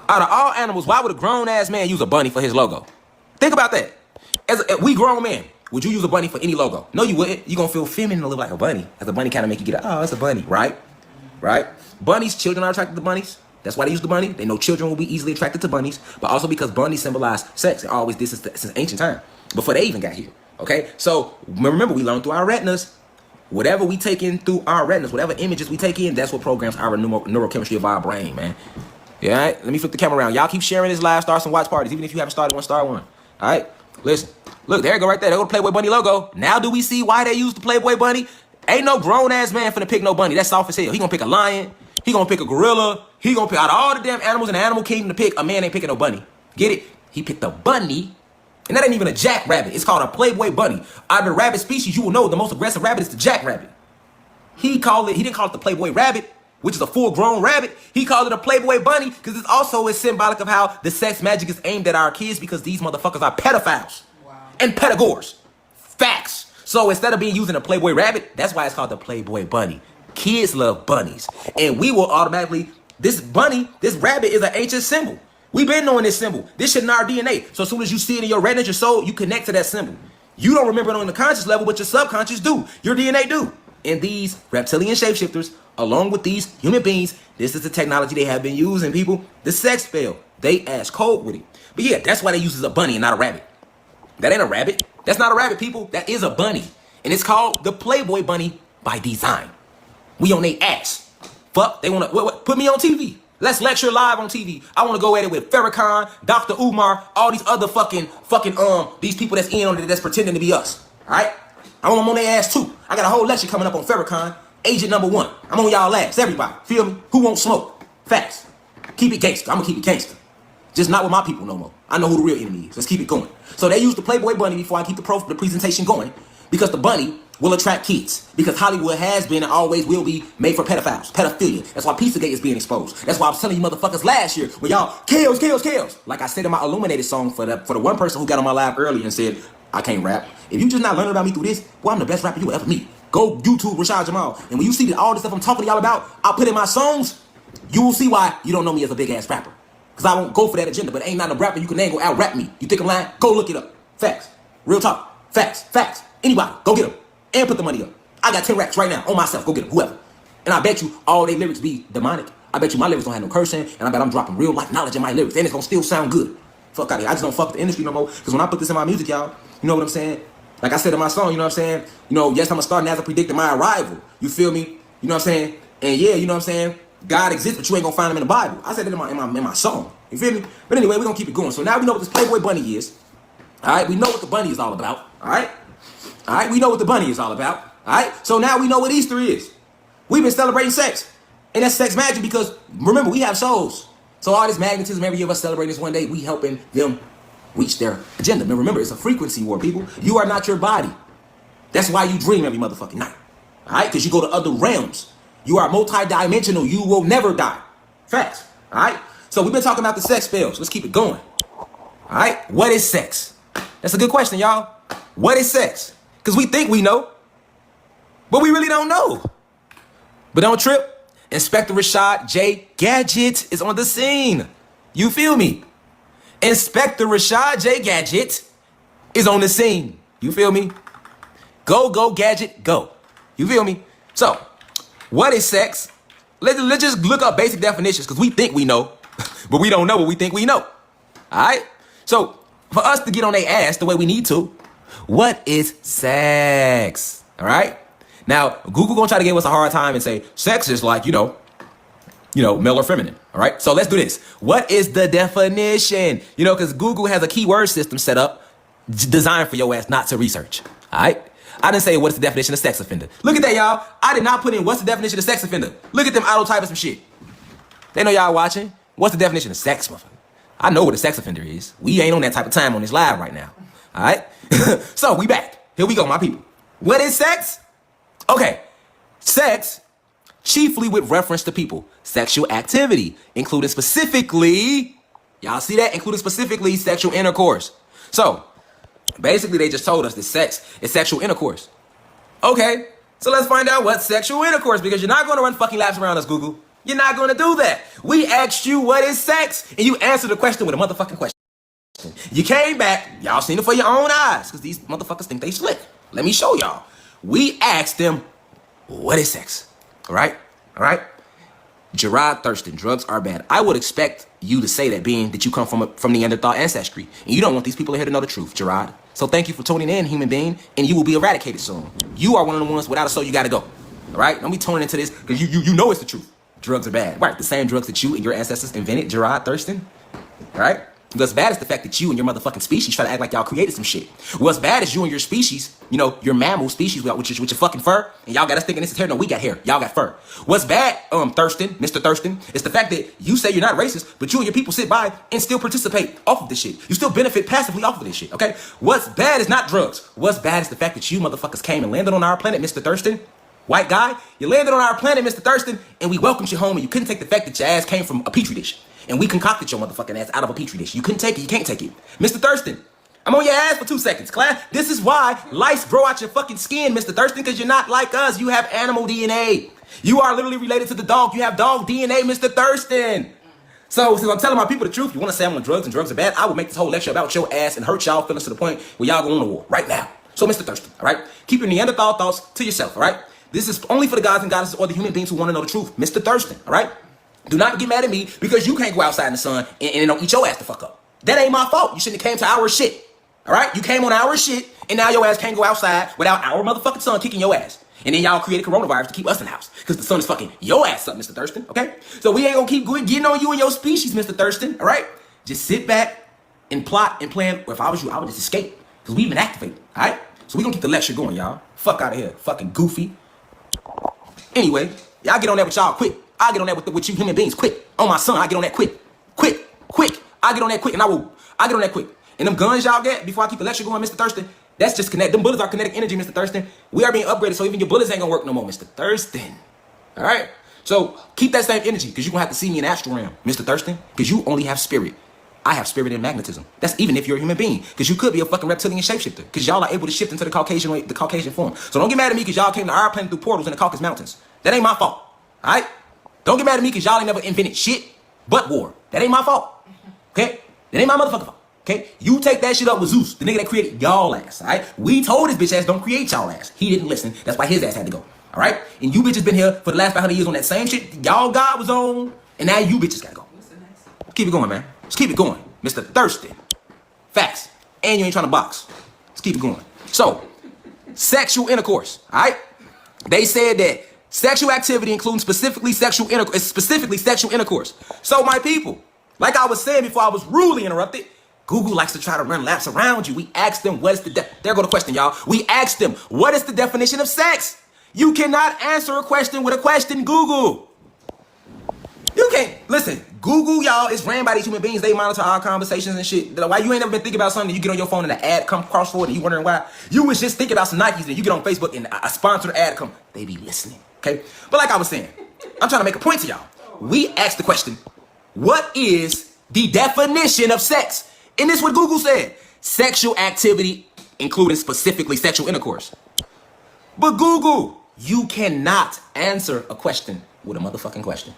Out of all animals, why would a grown-ass man use a bunny for his logo? Think about that. We grown men, would you use a bunny for any logo? No, you wouldn't. You're going to feel feminine and look like a bunny. As a bunny kind of make you get, oh, it's a bunny, right? Right? Bunnies, children are attracted to bunnies. That's why they use the bunny. They know children will be easily attracted to bunnies, but also because bunnies symbolize sex. It always did since ancient time, before they even got here. Okay, so remember, we learn through our retinas. Whatever we take in through our retinas, whatever images we take in, that's what programs our neurochemistry of our brain, man. Yeah, all right? Let me flip the camera around. Y'all keep sharing this live, start some watch parties. Even if you haven't started one, start one. All right, listen. Look, there you go right there. There go the Playboy Bunny logo. Now do we see why they use the Playboy Bunny? Ain't no grown-ass man finna pick no bunny. That's soft as hell. He gonna pick a lion. He gonna pick a gorilla. He gonna pick out of all the damn animals in the animal kingdom to pick. A man ain't picking no bunny. Get it? He picked a bunny And that ain't even a jackrabbit. It's called a Playboy bunny. Out of the rabbit species, you will know the most aggressive rabbit is the jackrabbit. He didn't call it the Playboy rabbit, which is a full-grown rabbit. He called it a Playboy bunny because it's also is symbolic of how the sex magic is aimed at our kids because these motherfuckers are pedophiles and pedagores. Facts. So instead of being using a Playboy rabbit, that's why it's called the Playboy bunny. Kids love bunnies. And we will automatically, this rabbit is an ancient symbol. We've been knowing this symbol. This shit in our DNA. So as soon as you see it in your retina, your soul, you connect to that symbol. You don't remember it on the conscious level, but your subconscious do. Your DNA do. And these reptilian shapeshifters, along with these human beings, this is the technology they have been using, people. The sex spell. They ass cold with it. But yeah, that's why they use a bunny and not a rabbit. That ain't a rabbit. That's not a rabbit, people. That is a bunny. And it's called the Playboy bunny by design. We on they ass. Fuck, they want to put me on TV. Let's lecture live on TV. I want to go at it with Farrakhan, Dr. Umar, all these other these people that's in on it that's pretending to be us. All right? I want them on their ass too. I got a whole lecture coming up on Farrakhan, agent number 1. I'm on y'all ass, everybody. Feel me? Who won't smoke? Facts. Keep it gangster. I'm going to keep it gangster. Just not with my people no more. I know who the real enemy is. Let's keep it going. So they use the Playboy bunny before I keep the presentation going because the bunny will attract kids. Because Hollywood has been and always will be made for pedophiles, pedophilia. That's why Pizzagate is being exposed. That's why I was telling you motherfuckers last year when y'all kills. Like I said in my Illuminated song for the one person who got on my live earlier and said, I can't rap. If you just not learning about me through this, boy, I'm the best rapper you will ever meet. Go YouTube Rashad Jamal. And when you see that all this stuff I'm talking to y'all about, I put in my songs, you will see why you don't know me as a big ass rapper. Because I won't go for that agenda, but ain't not a rapper you can go out rap me. You think I'm lying? Go look it up. Facts. Real talk. Facts. Anybody, go get them. And put the money up. I got 10 racks right now on myself. Go get them, whoever. And I bet you all their lyrics be demonic. I bet you my lyrics don't have no cursing, and I bet I'm dropping real life knowledge in my lyrics, and it's gonna still sound good. Fuck out of here. I just don't fuck with the industry no more. Because when I put this in my music, y'all, you know what I'm saying? Like I said in my song, you know what I'm saying? You know, yes, I'm a star, and as I predicted my arrival. You feel me? You know what I'm saying? And yeah, you know what I'm saying? God exists, but you ain't gonna find him in the Bible. I said it in my song. You feel me? But anyway, we're gonna keep it going. So now we know what this Playboy bunny is. Alright, we know what the bunny is all about. Alright, we know what the bunny is all about. Alright, so now we know what Easter is. We've been celebrating sex. And that's sex magic because, remember, we have souls. So all this magnetism, every year of us celebrating this one day, we helping them reach their agenda. But remember, it's a frequency war, people. You are not your body. That's why you dream every motherfucking night. Alright, because you go to other realms. You are multi-dimensional. You will never die. Facts. Alright? So we've been talking about the sex spells. Let's keep it going. Alright? What is sex? That's a good question, y'all. What is sex? Because we think we know. But we really don't know. But don't trip. Inspector Rashad J. Gadget is on the scene. You feel me? Inspector Rashad J. Gadget is on the scene. You feel me? Go, Gadget, go. You feel me? So, what is sex? Let's just look up basic definitions because we think we know, but we don't know what we think we know. All right? So, for us to get on their ass the way we need to, what is sex? All right? Now, Google gonna try to give us a hard time and say sex is like, you know, male or feminine. All right? So let's do this. What is the definition? You know, because Google has a keyword system set up designed for your ass not to research. All right? I didn't say what's the definition of sex offender. Look at that, y'all. I did not put in what's the definition of sex offender. Look at them auto typing some shit. They know y'all watching. What's the definition of sex, motherfucker? I know what a sex offender is. We ain't on that type of time on this live right now. All right? So we back. Here we go, my people. What is sex? Okay. Sex, chiefly with reference to people. Sexual activity, including specifically, y'all see that? Including specifically sexual intercourse. So, basically, they just told us that sex is sexual intercourse. Okay, so let's find out what's sexual intercourse because you're not going to run fucking laps around us, Google. You're not going to do that. We asked you what is sex, and you answered the question with a motherfucking question. You came back, y'all seen it for your own eyes because these motherfuckers think they slick. Let me show y'all. We asked them, what is sex? All right? Gerard Thurston, drugs are bad. I would expect you to say that being that you come from Neanderthal ancestry. And you don't want these people here to know the truth, Gerard. So thank you for tuning in, human being, and you will be eradicated soon. You are one of the ones without a soul, you gotta go. All right? Don't be tuning into this because you know it's the truth. Drugs are bad. Right, the same drugs that you and your ancestors invented, Gerard Thurston. All right? What's bad is the fact that you and your motherfucking species try to act like y'all created some shit. What's bad is you and your species, you know, your mammal species with your fucking fur, and y'all got us thinking this is hair. No, we got hair. Y'all got fur. What's bad, Thurston, Mr. Thurston, is the fact that you say you're not racist, but you and your people sit by and still participate off of this shit. You still benefit passively off of this shit, okay? What's bad is not drugs. What's bad is the fact that you motherfuckers came and landed on our planet, Mr. Thurston. White guy, you landed on our planet, Mr. Thurston, and we welcomed you home, and you couldn't take the fact that your ass came from a petri dish. And we concocted your motherfucking ass out of a petri dish. You couldn't take it. You can't take it. Mr. Thurston, I'm on your ass for 2 seconds, class. This is why lice grow out your fucking skin, Mr. Thurston, because you're not like us. You have animal DNA. You are literally related to the dog. You have dog DNA, Mr. Thurston. So since I'm telling my people the truth, you want to say I'm on drugs and drugs are bad, I will make this whole lecture about your ass and hurt y'all feelings to the point where y'all go on the war right now. So, Mr. Thurston, all right? Keep your Neanderthal thoughts to yourself, all right? This is only for the gods and goddesses or the human beings who want to know the truth. Mr. Thurston, all right? Do not get mad at me because you can't go outside in the sun and don't eat your ass the fuck up. That ain't my fault. You shouldn't have came to our shit. All right? You came on our shit and now your ass can't go outside without our motherfucking sun kicking your ass. And then y'all created coronavirus to keep us in the house because the sun is fucking your ass up, Mr. Thurston. Okay? So we ain't gonna keep getting on you and your species, Mr. Thurston. All right? Just sit back and plot and plan. If I was you, I would just escape because we've been activated. All right? So we gonna keep the lecture going, y'all. Fuck out of here. Fucking goofy. Anyway, y'all get on that with y'all quick. I get on that with you human beings quick. On my son, I get on that quick. Quick. I get on that quick and I get on that quick. And them guns y'all get, before I keep the lecture going, Mr. Thurston, that's just kinetic. Them bullets are kinetic energy, Mr. Thurston. We are being upgraded, so even your bullets ain't gonna work no more, Mr. Thurston. All right? So keep that same energy, because you're gonna have to see me in astral realm, Mr. Thurston, because you only have spirit. I have spirit and magnetism. That's even if you're a human being, because you could be a fucking reptilian shapeshifter, because y'all are able to shift into the Caucasian form. So don't get mad at me because y'all came to our planet through portals in the Caucasus Mountains. That ain't my fault. All right? Don't get mad at me because y'all ain't never invented shit but war. That ain't my fault. Okay? That ain't my motherfucking fault. Okay? You take that shit up with Zeus, the nigga that created y'all ass. All right? We told his bitch ass don't create y'all ass. He didn't listen. That's why his ass had to go. All right? And you bitches been here for the last 500 years on that same shit y'all God was on, and now you bitches gotta go. Keep it going, man. Let's keep it going. Mr. Thurston. Facts. And you ain't trying to box. Let's keep it going. So, sexual intercourse. All right? They said that sexual activity, including specifically sexual intercourse. So, my people, like I was saying before I was rudely interrupted, Google likes to try to run laps around you. We asked them, what is there go the question, y'all. We asked them, what is the definition of sex? You cannot answer a question with a question, Google. You can't. Listen, Google, y'all, is ran by these human beings. They monitor our conversations and shit. Why you ain't never been thinking about something, you get on your phone and an ad come cross forward and you wondering why? You was just thinking about some Nikes and you get on Facebook and a sponsored ad come. They be listening, okay? But like I was saying, I'm trying to make a point to y'all. We asked the question, what is the definition of sex? And this is what Google said. Sexual activity, including specifically sexual intercourse. But Google, you cannot answer a question with a motherfucking question.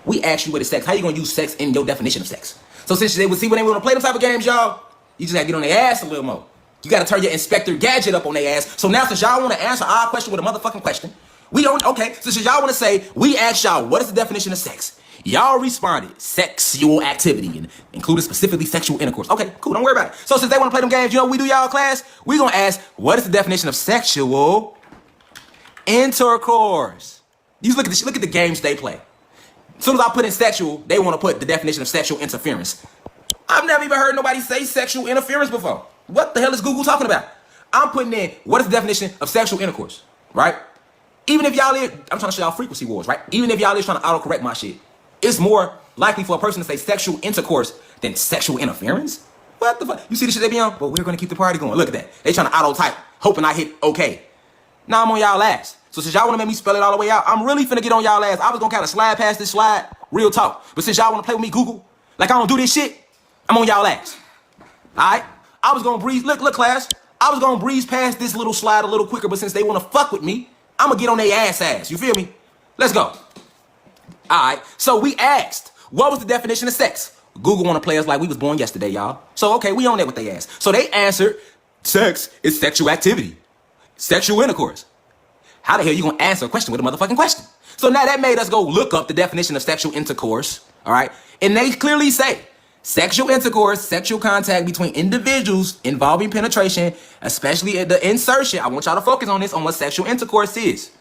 We asked you what is sex. How you gonna use sex in your definition of sex? So since they would see when they want to play them type of games, y'all, you just gotta get on their ass a little more. You gotta turn your Inspector Gadget up on their ass. So now since y'all want to answer our question with a motherfucking question, we don't, okay, so since y'all want to say, we asked y'all, what is the definition of sex? Y'all responded, sexual activity, and included specifically sexual intercourse. Okay, cool, don't worry about it. So since they want to play them games, you know what we do, y'all, class? We gonna ask, what is the definition of sexual intercourse? You look at the games they play. As soon as I put in sexual, they want to put the definition of sexual interference. I've never even heard nobody say sexual interference before. What the hell is Google talking about? I'm putting in, what is the definition of sexual intercourse, right? Even if y'all is, I'm trying to show y'all frequency wars, right? Even if y'all is trying to autocorrect my shit, it's more likely for a person to say sexual intercourse than sexual interference? What the fuck? You see the shit they be on? But we're going to keep the party going. Look at that. They trying to auto-type, hoping I hit okay. Now I'm on y'all ass. So since y'all want to make me spell it all the way out, I'm really finna get on y'all ass. I was going to kind of slide past this slide, real talk. But since y'all want to play with me, Google, like I don't do this shit, I'm on y'all ass. All right? I was going to breeze, look, class. I was going to breeze past this little slide a little quicker, but since they want to fuck with me, I'm going to get on their ass. You feel me? Let's go. All right. So we asked, what was the definition of sex? Google want to play us like we was born yesterday, y'all. So, okay, we on that with they asked. So they answered, sex is sexual activity. Sexual intercourse. How the hell you gonna answer a question with a motherfucking question? So now that made us go look up the definition of sexual intercourse, all right? And they clearly say, sexual intercourse, sexual contact between individuals involving penetration, especially the insertion. I want y'all to focus on this, on what sexual intercourse is.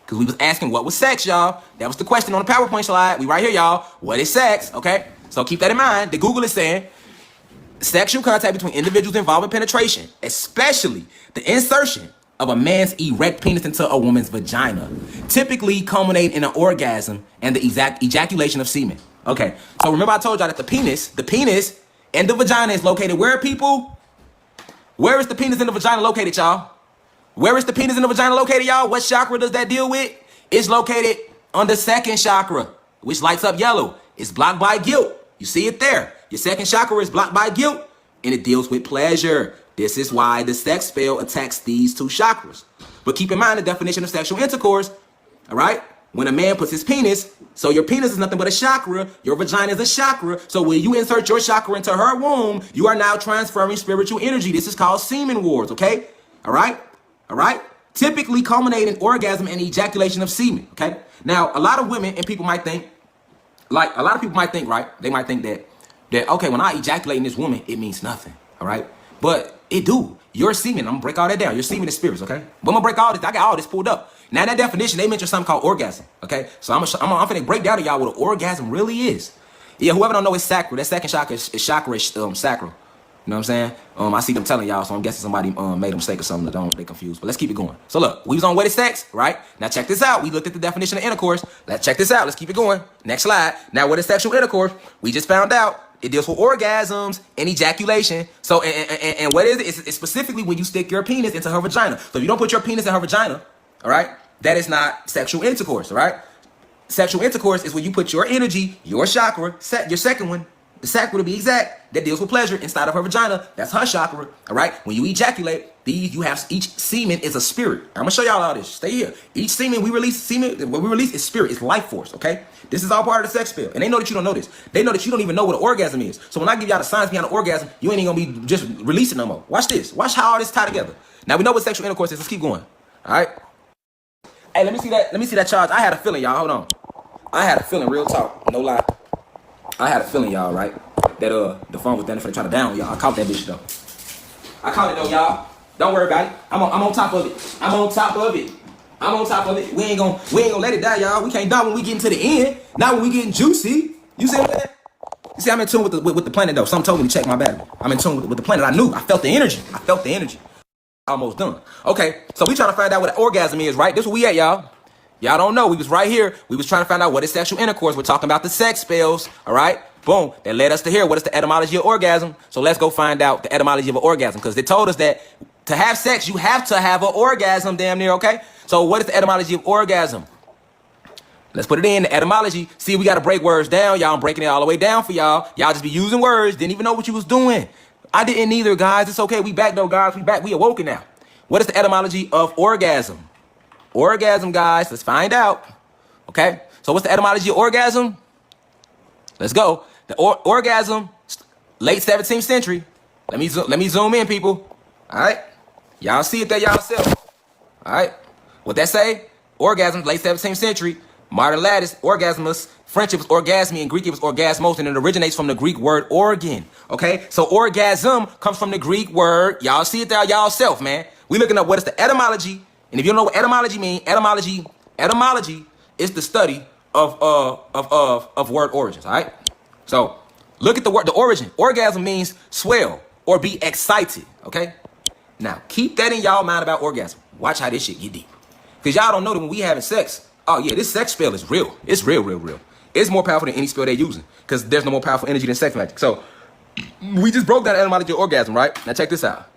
Because we was asking what was sex, y'all. That was the question on the PowerPoint slide. We right here, y'all. What is sex, okay? So keep that in mind. The Google is saying, Sexual contact between individuals involving penetration, especially the insertion of a man's erect penis into a woman's vagina, typically culminate in an orgasm and the exact ejaculation of semen. Okay, so remember I told y'all that the penis and the vagina is located where, people? Where is the penis and the vagina located, y'all? Where is the penis and the vagina located, y'all? What chakra does that deal with? It's located on the second chakra, which lights up yellow. It's blocked by guilt. You see it there. Your second chakra is blocked by guilt, and it deals with pleasure. This is why the sex spell attacks these two chakras. But keep in mind the definition of sexual intercourse, all right? When a man puts his penis, so your penis is nothing but a chakra, your vagina is a chakra, so when you insert your chakra into her womb, you are now transferring spiritual energy. This is called semen wars, okay? All right? All right? Typically culminating in orgasm and ejaculation of semen, okay? Now, a lot of women and people might think, right? They might think that okay, when I ejaculate in this woman, it means nothing, all right? But it do. Your semen, I'm gonna break all that down. Your semen is spirits, okay? But I'm gonna break all this. I got all this pulled up. Now, in that definition, they mentioned something called orgasm, okay? So I'm finna break down to y'all what an orgasm really is. Yeah, whoever don't know, it's sacral. That second chakra is chakra, sacral. You know what I'm saying? I see them telling y'all, so I'm guessing somebody made a mistake or something. Don't they confused. But let's keep it going. So look, we was on what is sex, right? Now check this out. We looked at the definition of intercourse. Let's check this out. Let's keep it going. Next slide. Now, what is sexual intercourse? We just found out it deals with orgasms and ejaculation. So, and what is it? It's specifically when you stick your penis into her vagina. So if you don't put your penis in her vagina, all right, that is not sexual intercourse, all right? Sexual intercourse is when you put your energy, your chakra, your second one, the sacral to be exact, that deals with pleasure inside of her vagina. That's her chakra, all right? When you ejaculate, you have each semen is a spirit. I'm gonna show y'all all this. Stay here. Each semen we release, what we release is spirit, it's life force, okay? This is all part of the sex spell. And they know that you don't know this. They know that you don't even know what an orgasm is. So when I give y'all the signs behind an orgasm, you ain't even gonna be just releasing no more. Watch this. Watch how all this tie together. Now we know what sexual intercourse is. Let's keep going. All right. Hey, let me see that charge. I had a feeling, y'all. Hold on. I had a feeling, real talk, no lie. I had a feeling, y'all, right? That the phone was down there for trying to down y'all. I caught that bitch though. I caught it though, y'all. Don't worry about it. I'm on top of it. I'm on top of it. We ain't gonna let it die, y'all. We can't die when we getting to the end. Not when we getting juicy. You see what I'm saying? You see, I'm in tune with the planet though. Something told me to check my battery. I'm in tune with the planet. I knew. I felt the energy. Almost done. Okay, so we trying to find out what an orgasm is, right? This where we at, y'all. Y'all don't know. We was right here. We was trying to find out what is sexual intercourse. We're talking about the sex spells, all right? Boom. That led us to here. What is the etymology of orgasm? So let's go find out the etymology of an orgasm, because they told us that to have sex, you have to have an orgasm, damn near, okay? So what is the etymology of orgasm? Let's put it in, the etymology. See, we got to break words down, y'all. I'm breaking it all the way down for y'all. Y'all just be using words. Didn't even know what you was doing. I didn't either, guys. It's okay. We back, though, guys. We back. We awoken now. What is the etymology of orgasm? Orgasm, guys. Let's find out. Okay? So what's the etymology of orgasm? Let's go. The orgasm, late 17th century. Let me zoom in, people. All right? Y'all see it there yourself. All right? What that say? Orgasm, late 17th century. Modern lattice, orgasmus. French, it was orgasmi. In Greek, it was orgasmos. And it originates from the Greek word organ. Okay? So orgasm comes from the Greek word. Y'all see it there yourself, man. We looking up what is the etymology. And if you don't know what etymology means, etymology is the study of word origins, all right? So look at the word, the origin. Orgasm means swell or be excited, okay? Now, keep that in y'all mind about orgasm. Watch how this shit get deep. Because y'all don't know that when we having sex, oh yeah, this sex spell is real. It's real. It's more powerful than any spell they're using, because there's no more powerful energy than sex magic. So we just broke down the etymology of orgasm, right? Now check this out.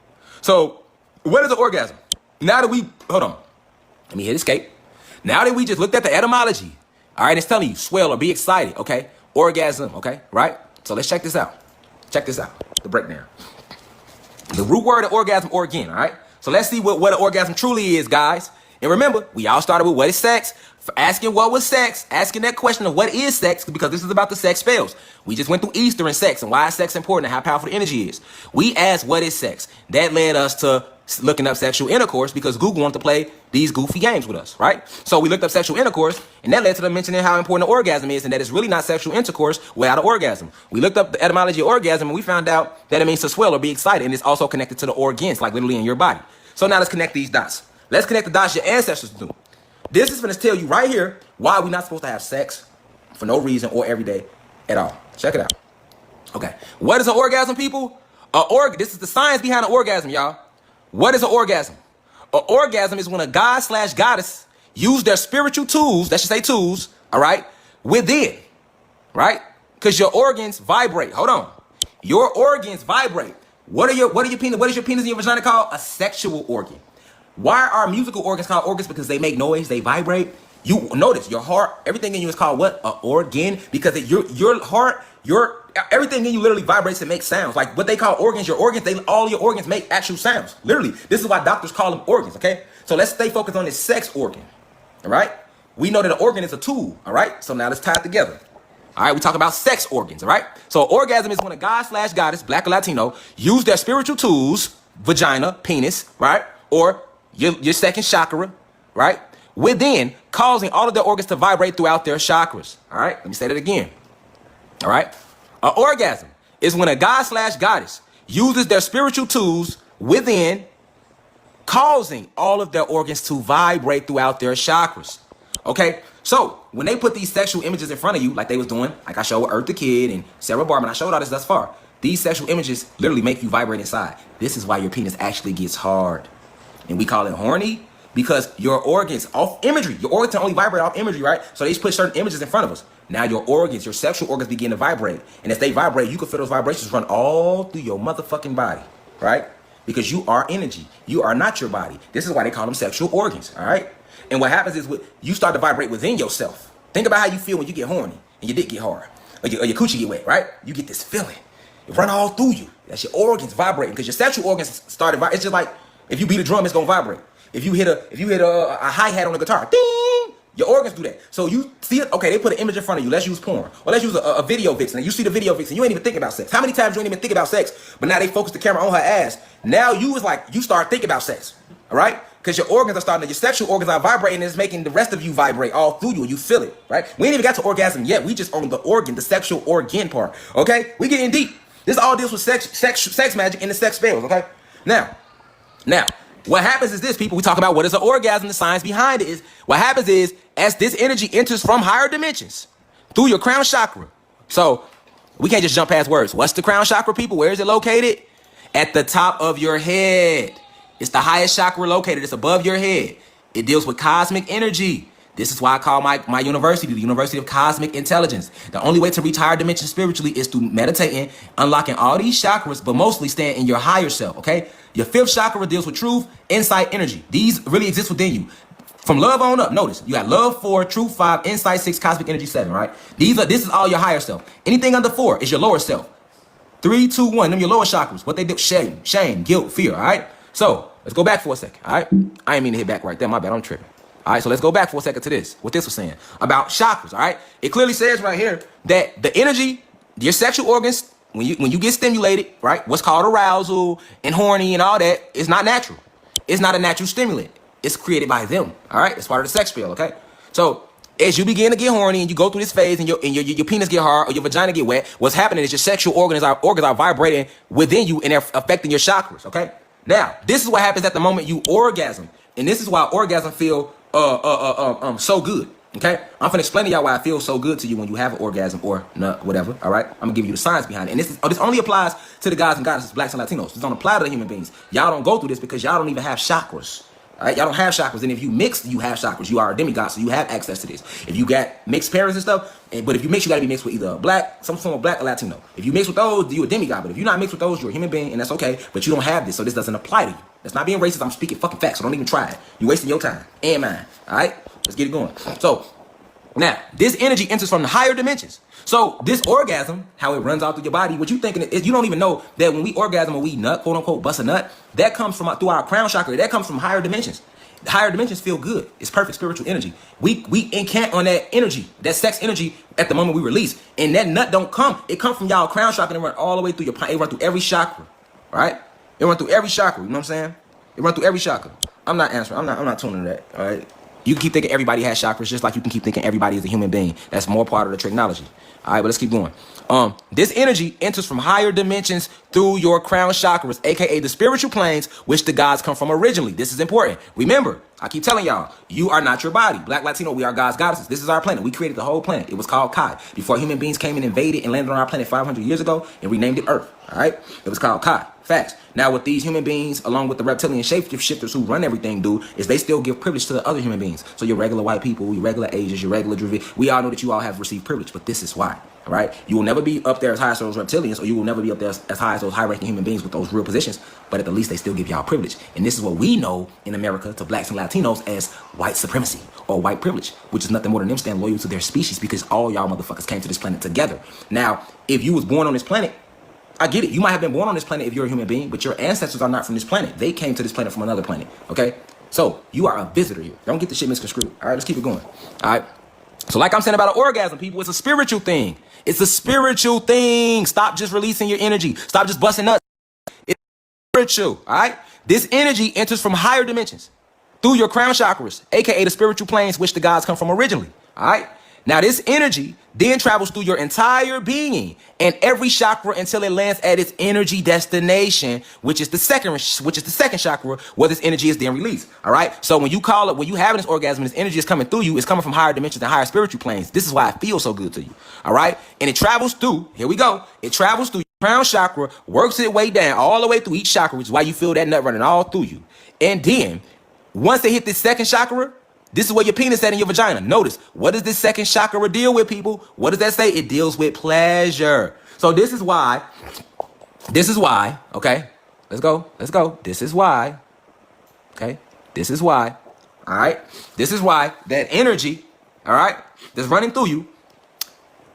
So what is an orgasm? Now that we, hold on, let me hit escape. Now that we just looked at the etymology, all right, it's telling you swell or be excited, okay? Orgasm, okay, right? So let's check this out. The breakdown. The root word of orgasm, organ, all right? So let's see what an orgasm truly is, guys. And remember, we all started with what is sex, for asking what was sex, asking that question of what is sex, because this is about the sex spells. We just went through Easter and sex and why is sex important and how powerful the energy is. We asked what is sex. That led us to looking up sexual intercourse, because Google wanted to play these goofy games with us, right? So we looked up sexual intercourse, and that led to them mentioning how important the orgasm is, and that it's really not sexual intercourse without an orgasm. We looked up the etymology of orgasm, and we found out that it means to swell or be excited, and it's also connected to the organs, like literally in your body. So now let's connect these dots. Let's connect the dots your ancestors do. This is going to tell you right here why we're not supposed to have sex for no reason or every day at all. Check it out. Okay. What is an orgasm, people? This is the science behind an orgasm, y'all. What is an orgasm? An orgasm is when a god/goddess use their spiritual tools, that should say tools, all right, within, right? Because your organs vibrate. Hold on. Your organs vibrate. What is your penis and your vagina called? A sexual organ. Why are musical organs called organs? Because they make noise, they vibrate. You notice your heart, everything in you is called what? An organ. Because your heart, everything in you literally vibrates and makes sounds. Like what they call organs, all your organs make actual sounds. Literally, this is why doctors call them organs, okay? So let's stay focused on this sex organ, all right? We know that an organ is a tool, all right? So now let's tie it together. All right, we talk about sex organs, all right? So orgasm is when a god/goddess, black or Latino, use their spiritual tools, vagina, penis, right? Or your second chakra, right? Within, causing all of their organs to vibrate throughout their chakras, all right? Let me say that again, all right? An orgasm is when a god/goddess uses their spiritual tools within, causing all of their organs to vibrate throughout their chakras, okay? So when they put these sexual images in front of you, like they was doing, like I showed with Earth the Kid and Sarah Barman, I showed all this thus far. These sexual images literally make you vibrate inside. This is why your penis actually gets hard. And we call it horny because your organs, off imagery, your organs only vibrate off imagery, right? So they just put certain images in front of us. Now your organs, your sexual organs begin to vibrate. And as they vibrate, you can feel those vibrations run all through your motherfucking body, right? Because you are energy. You are not your body. This is why they call them sexual organs, all right? And what happens is you start to vibrate within yourself. Think about how you feel when you get horny and your dick get hard or your coochie get wet, right? You get this feeling. It run all through you. That's your organs vibrating because your sexual organs started vibrating. It's just like if you beat a drum, it's gonna vibrate. If you hit a hi-hat on the guitar, ding, your organs do that. So you see it, okay, they put an image in front of you. Let's use porn. Or let's use a video vixen. And you see the video vixen, you ain't even thinking about sex. How many times you ain't even think about sex, but now they focus the camera on her ass. Now you start thinking about sex, all right? Because your organs are starting, your sexual organs are vibrating and it's making the rest of you vibrate all through you and you feel it, right? We ain't even got to orgasm yet. We just on the organ, the sexual organ part, okay? We getting deep. This all deals with sex magic and the sex spells, okay? Now, what happens is this, people, we talk about what is an orgasm, the science behind it is, what happens is, as this energy enters from higher dimensions, through your crown chakra. So, we can't just jump past words. What's the crown chakra, people? Where is it located? At the top of your head. It's the highest chakra located. It's above your head. It deals with cosmic energy. This is why I call my university the University of Cosmic Intelligence. The only way to reach higher dimensions spiritually is through meditating, unlocking all these chakras, but mostly staying in your higher self, okay? Your fifth chakra deals with truth, insight, energy. These really exist within you. From love on up, notice, you got love 4, truth 5, insight 6, cosmic energy 7, right? This is all your higher self. Anything under 4 is your lower self. 3, 2, 1, them your lower chakras. What they do, shame, guilt, fear, all right? So, let's go back for a second, all right? I ain't mean to hit back right there, my bad, I'm tripping. All right, so let's go back for a second to this, what this was saying about chakras, all right? It clearly says right here that the energy, your sexual organs, when you get stimulated, right, what's called arousal and horny and all that, is not natural. It's not a natural stimulant. It's created by them, all right? It's part of the sex spell, okay? So as you begin to get horny and you go through this phase and your penis get hard or your vagina get wet, what's happening is your sexual organs are vibrating within you and they're affecting your chakras, okay? Now, this is what happens at the moment you orgasm. And this is why orgasm feel so good. Okay, I'm finna explain to y'all why it feels so good to you when you have an orgasm or not, whatever. All right, I'm gonna give you the science behind it, and this only applies to the guys and goddesses, blacks and Latinos. This don't apply to the human beings. Y'all don't go through this because y'all don't even have chakras. All right, y'all don't have chakras, and if you mix, you have chakras. You are a demigod, so you have access to this. If you got mixed parents and stuff, but if you mix, you gotta be mixed with either a black, some form of black or Latino. If you mix with those, you're a demigod. But if you're not mixed with those, you're a human being, and that's okay. But you don't have this, so this doesn't apply to you. That's not being racist. I'm speaking fucking facts, so don't even try it. You're wasting your time and mine. All right, let's get it going. So. Now, this energy enters from the higher dimensions. So this orgasm, how it runs out through your body, what you thinking is you don't even know that when we orgasm or we nut, quote unquote, bust a nut, that comes from through our crown chakra. That comes from higher dimensions. The higher dimensions feel good. It's perfect spiritual energy. We encant on that energy, that sex energy at the moment we release. And that nut don't come. It comes from y'all crown chakra and it run all the way through your, it run through every chakra, right? It run through every chakra, you know what I'm saying? It run through every chakra. I'm not answering. I'm not tuning to that, all right? You can keep thinking everybody has chakras, just like you can keep thinking everybody is a human being. That's more part of the technology. All right, but let's keep going. This energy enters from higher dimensions through your crown chakras, aka the spiritual planes, which the gods come from originally. This is important. Remember, I keep telling y'all, you are not your body. Black Latino, we are God's goddesses. This is our planet. We created the whole planet. It was called Kai. Before human beings came and invaded and landed on our planet 500 years ago and renamed it Earth. All right, it was called Kai. Facts. Now, what these human beings, along with the reptilian shapeshifters who run everything, do is they still give privilege to the other human beings. So your regular white people, your regular Asians, your regular Dravidian, we all know that you all have received privilege, but this is why. All right, you will never be up there as high as those reptilians, or you will never be up there as high as those high-ranking human beings with those real positions. But at the least, they still give y'all privilege, and this is what we know in America to blacks and Latinos as white supremacy or white privilege, which is nothing more than them staying loyal to their species because all y'all motherfuckers came to this planet together. Now, if you was born on this planet, I get it. You might have been born on this planet if you're a human being, but your ancestors are not from this planet. They came to this planet from another planet. Okay, so you are a visitor here. Don't get the shit misconstrued. All right, let's keep it going. All right. So like I'm saying about an orgasm, people, it's a spiritual thing. It's a spiritual thing. Stop just releasing your energy. Stop just busting nuts. It's spiritual, all right? This energy enters from higher dimensions through your crown chakras, aka the spiritual planes which the gods come from originally, all right? Now this energy then travels through your entire being and every chakra until it lands at its energy destination, which is the second chakra, where this energy is then released. All right. So when you call it, when you having this orgasm, this energy is coming through you. It's coming from higher dimensions and higher spiritual planes. This is why it feels so good to you. All right. And it travels through. Here we go. It travels through your crown chakra, works its way down all the way through each chakra, which is why you feel that nut running all through you. And then once they hit this second chakra, this is where your penis at in your vagina. Notice, what does this second chakra deal with, people? What does that say? It deals with pleasure. So this is why, okay? Let's go. This is why, okay? This is why, all right? This is why that energy, all right, that's running through you,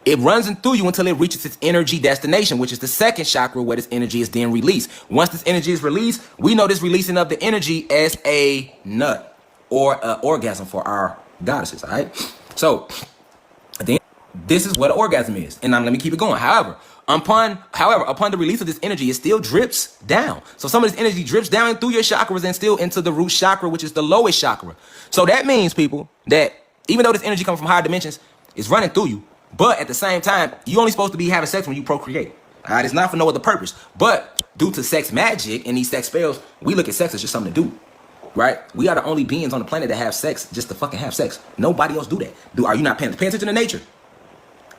it runs through you until it reaches its energy destination, which is the second chakra where this energy is then released. Once this energy is released, we know this releasing of the energy as a nut or an orgasm for our goddesses, all right? So then this is what an orgasm is. And let me keep it going. However, upon the release of this energy, it still drips down. So some of this energy drips down through your chakras and still into the root chakra, which is the lowest chakra. So that means, people, that even though this energy comes from higher dimensions, it's running through you. But at the same time, you're only supposed to be having sex when you procreate. All right, it's not for no other purpose. But due to sex magic and these sex spells, we look at sex as just something to do. Right? We are the only beings on the planet that have sex just to fucking have sex. Nobody else do that. Are you not paying attention to nature?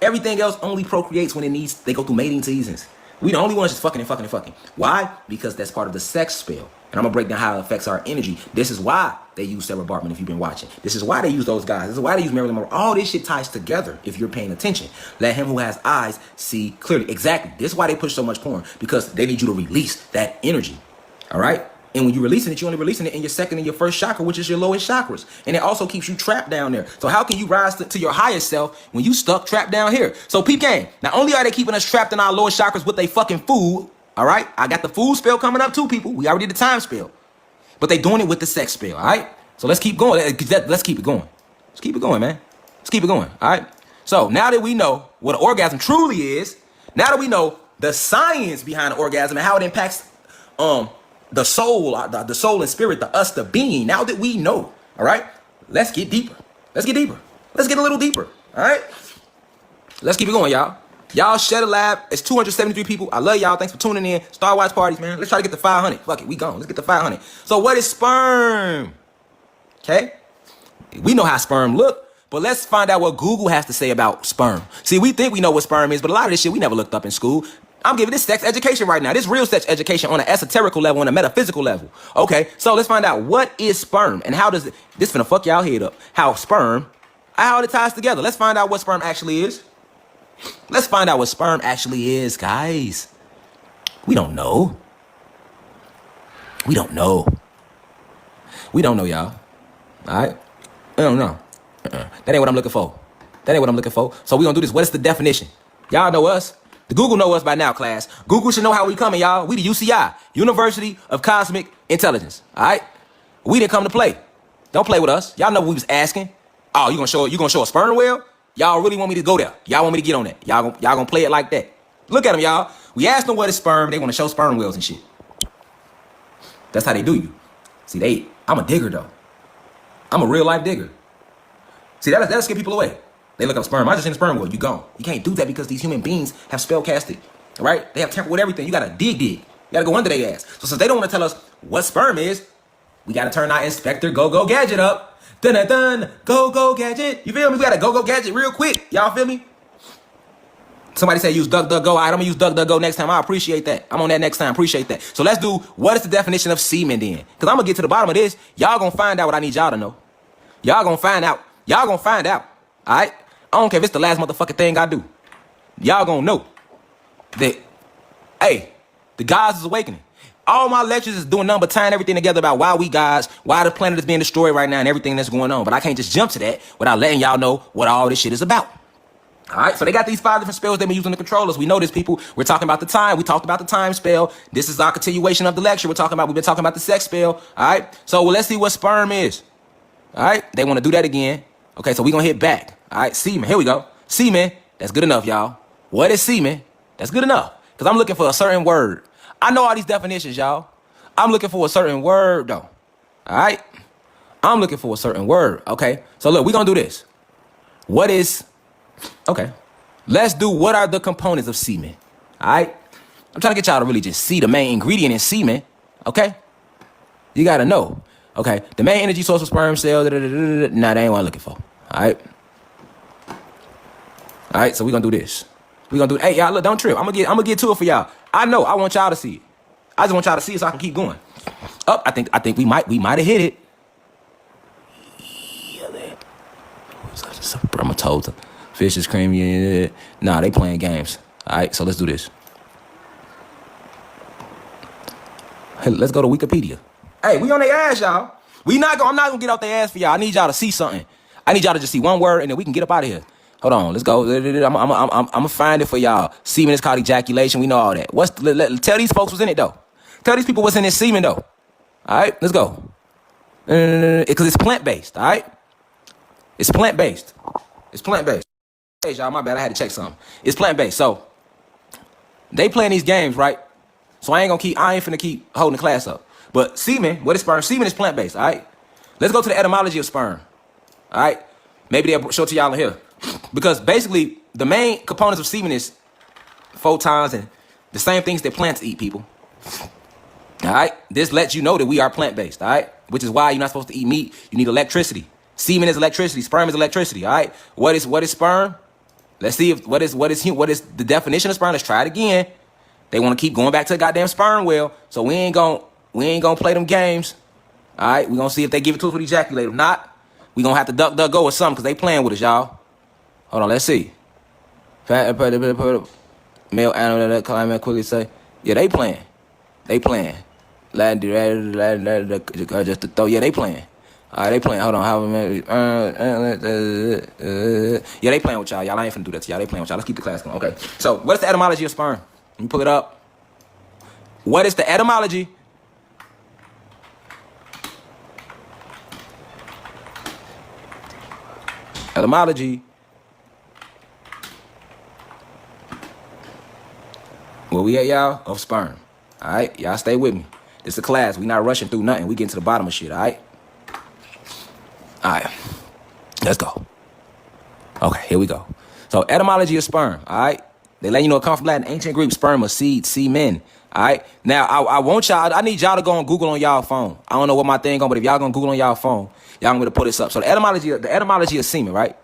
Everything else only procreates when it needs, they go through mating seasons. We the only ones just fucking and fucking and fucking. Why? Because that's part of the sex spell. And I'm gonna break down how it affects our energy. This is why they use Sarah Bartman if you've been watching. This is why they use those guys. This is why they use Marilyn Monroe. All this shit ties together if you're paying attention. Let him who has eyes see clearly. Exactly. This is why they push so much porn. Because they need you to release that energy. All right? And when you're releasing it, you're only releasing it in your second and your first chakra, which is your lowest chakras. And it also keeps you trapped down there. So how can you rise to your highest self when you stuck trapped down here? So peep game. Not only are they keeping us trapped in our lowest chakras with they fucking food, all right? I got the food spell coming up too, people. We already did the time spell. But they doing it with the sex spell, all right? So let's keep going. Let's keep it going. Let's keep it going, man. Let's keep it going, all right? So now that we know what an orgasm truly is, now that we know the science behind the orgasm and how it impacts the soul and spirit, the us, the being. Now that we know, all right, let's get deeper. Let's get deeper. Let's get a little deeper. All right, let's keep it going, y'all. Y'all share the lab. It's 273 people. I love y'all. Thanks for tuning in. Star Watch parties, man. Let's try to get to 500. Fuck it, we gone. Let's get to 500. So what is sperm? Okay, we know how sperm look. But let's find out what Google has to say about sperm. See, we think we know what sperm is, but a lot of this shit we never looked up in school. I'm giving this sex education right now. This real sex education on an esoterical level, on a metaphysical level. Okay, so let's find out what is sperm and how does it, this finna fuck y'all head up. How it ties together. Let's find out what sperm actually is. Let's find out what sperm actually is, guys. We don't know. We don't know, y'all. All right? We don't know. That ain't what I'm looking for. So we gonna do this. What is the definition? Y'all know us. The Google know us by now, class. Google should know how we coming, y'all. We the UCI, University of Cosmic Intelligence. All right? We didn't come to play. Don't play with us. Y'all know what we was asking. Oh, you gonna show a sperm whale? Y'all really want me to go there? Y'all want me to get on that? Y'all gonna play it like that? Look at them, y'all. We asked them what is sperm. They want to show sperm whales and shit. That's how they do you. See, I'm a digger though. I'm a real life digger. See, that'll scare people away. They look up sperm. I just seen the sperm wheel. You gone. You can't do that because these human beings have spell casted. Right? They have tampered with everything. You gotta dig. You gotta go under their ass. So since they don't want to tell us what sperm is, we gotta turn our Inspector Go Gadget up. Dun Go Gadget. You feel me? We gotta Go Gadget real quick. Y'all feel me? Somebody say use DuckDuckGo. All right, I'm gonna use DuckDuckGo next time. I appreciate that. I'm on that next time. Appreciate that. So let's do what is the definition of semen then? Because I'm gonna get to the bottom of this. Y'all gonna find out what I need y'all to know. Y'all gonna find out. Y'all gonna find out. All right? I don't care if it's the last motherfucking thing I do. Y'all gonna know that, hey, the gods is awakening. All my lectures is doing nothing but tying everything together about why we gods, why the planet is being destroyed right now and everything that's going on. But I can't just jump to that without letting y'all know what all this shit is about. All right, so they got these 5 different spells they've been using to control us. We know this, people. We're talking about the time. We talked about the time spell. This is our continuation of the lecture. We've been talking about the sex spell. All right, so let's see what sperm is. All right, they want to do that again. Okay, so we're going to hit back. All right, semen. Here we go. Semen. That's good enough, y'all. What is semen? That's good enough. Because I'm looking for a certain word. I know all these definitions, y'all. I'm looking for a certain word, though. All right? I'm looking for a certain word, okay? So, look, we're going to do this. What is... Okay. Let's do what are the components of semen. All right? I'm trying to get y'all to really just see the main ingredient in semen, okay? You got to know. Okay, the main energy source of sperm cell. Nah, that ain't what I'm looking for. All right. All right, so we're going to do this. We're going to do... Hey, y'all, look, don't trip. I'm gonna get to it for y'all. I know. I want y'all to see it. I just want y'all to see it so I can keep going. Up, I think we might have hit it. Yeah, spermatozoa. Fish is creamy. Yeah. Nah, they playing games. All right, so let's do this. Hey, let's go to Wikipedia. Hey, we on their ass, y'all. I'm not gonna get off their ass for y'all. I need y'all to see something. I need y'all to just see one word and then we can get up out of here. Hold on, let's go. I'm gonna find it for y'all. Semen is called ejaculation. We know all that. Tell these folks what's in it though. Tell these people what's in this semen though. All right, let's go. Because it's plant based. All right, it's plant based. It's plant based. Hey, y'all, my bad. I had to check something. It's plant based. So they playing these games, right? So I ain't finna keep holding the class up. But semen, what is sperm? Semen is plant based. All right, let's go to the etymology of sperm. All right, maybe they'll show it to y'all in here. Because basically, the main components of semen is photons and the same things that plants eat, people. All right? This lets you know that we are plant-based, all right? Which is why you're not supposed to eat meat. You need electricity. Semen is electricity. Sperm is electricity, all right? What is sperm? Let's see what is the definition of sperm. Let's try it again. They want to keep going back to the goddamn sperm wheel. So we ain't gonna play them games. All right? We're going to see if they give it to us with ejaculate. If not, we're going to have to duck go or something because they playing with us, y'all. Hold on, let's see. Male animal climate quickly say, yeah, they playing. They playing. Just to throw, yeah, they playing. All right, they playing. Hold on, yeah, they playing with y'all. Y'all ain't finna do that to y'all. They playing with y'all. Let's keep the class going. Okay. So, what's the etymology of sperm? Let me pull it up. What is the etymology? Etymology. Where we at, y'all? Of sperm. All right? Y'all stay with me. This is a class. We not rushing through nothing. We getting to the bottom of shit, all right? All right. Let's go. Okay, here we go. So, etymology of sperm, all right? They let you know it comes from Latin, ancient Greek, sperma, seed, semen, all right? Now, I need y'all to go on Google on y'all phone. I don't know what my thing on, but if y'all gonna Google on y'all phone, y'all gonna pull this up. So, the etymology of semen, right?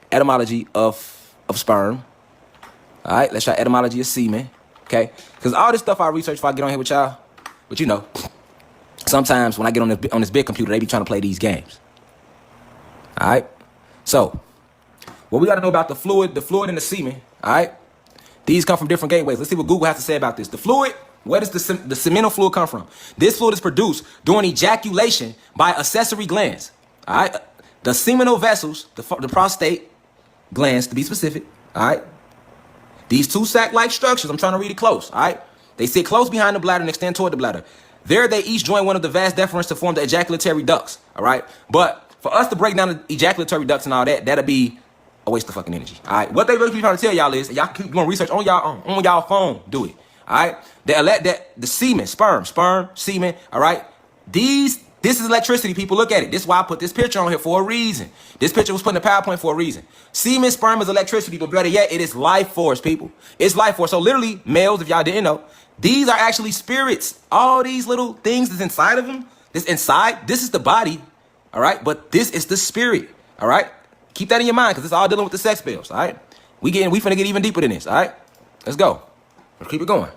Etymology of sperm. All right, let's try etymology of semen. Okay, because all this stuff I research before I get on here with y'all, but you know, sometimes when I get on this big computer, they be trying to play these games. All right, so what we got to know about the fluid and the semen. All right, these come from different gateways. Let's see what Google has to say about this. The fluid, where does the seminal fluid come from? This fluid is produced during ejaculation by accessory glands. All right, the seminal vessels, the prostate glands to be specific. All right. These two sac-like structures, I'm trying to read it close, all right? They sit close behind the bladder and extend toward the bladder. There, they each join one of the vas deferens to form the ejaculatory ducts, all right? But for us to break down the ejaculatory ducts and all that, that'll be a waste of fucking energy, all right? What they really trying to tell y'all is, y'all keep doing research on y'all phone, do it, all right? The semen, sperm, semen, all right? These This is electricity, people. Look at it. This is why I put this picture on here for a reason. This picture was put in the PowerPoint for a reason. Semen, sperm is electricity, but better yet, it is life force, people. It's life force. So literally, males, if y'all didn't know, these are actually spirits. All these little things that's inside of them, this is the body, all right? But this is the spirit, all right? Keep that in your mind, because it's all dealing with the sex bills, all right? We finna get even deeper than this, all right? Let's go. Let's keep it going.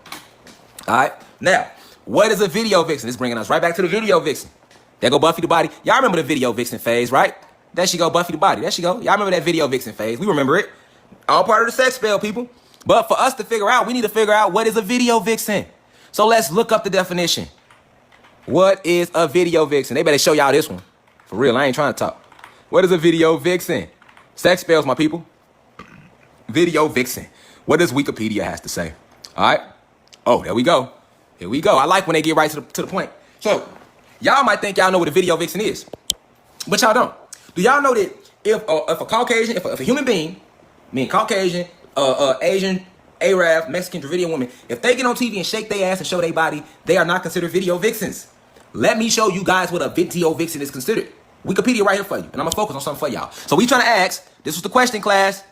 All right. Now, what is a video vixen? It's bringing us right back to the video vixen. There go Buffy the Body. Y'all remember the video vixen phase, right? There she go, Buffy the Body. There she go. Y'all remember that video vixen phase? We remember it. All part of the sex spell, people. But for us to figure out, we need to figure out what is a video vixen. So let's look up the definition. What is a video vixen? They better show y'all this one. For real, I ain't trying to talk. What is a video vixen? Sex spells, my people. Video vixen. What does Wikipedia has to say? All right. Oh, there we go. Here we go. I like when they get right to the point. So, y'all might think y'all know what a video vixen is, but y'all don't. Do y'all know that if a Caucasian, if a human being, meaning Caucasian, Asian, Arab, Mexican, Dravidian woman, if they get on TV and shake their ass and show their body, they are not considered video vixens. Let me show you guys what a video vixen is considered. Wikipedia right here for you, and I'm gonna focus on something for y'all. So we trying to ask. This was the question, class.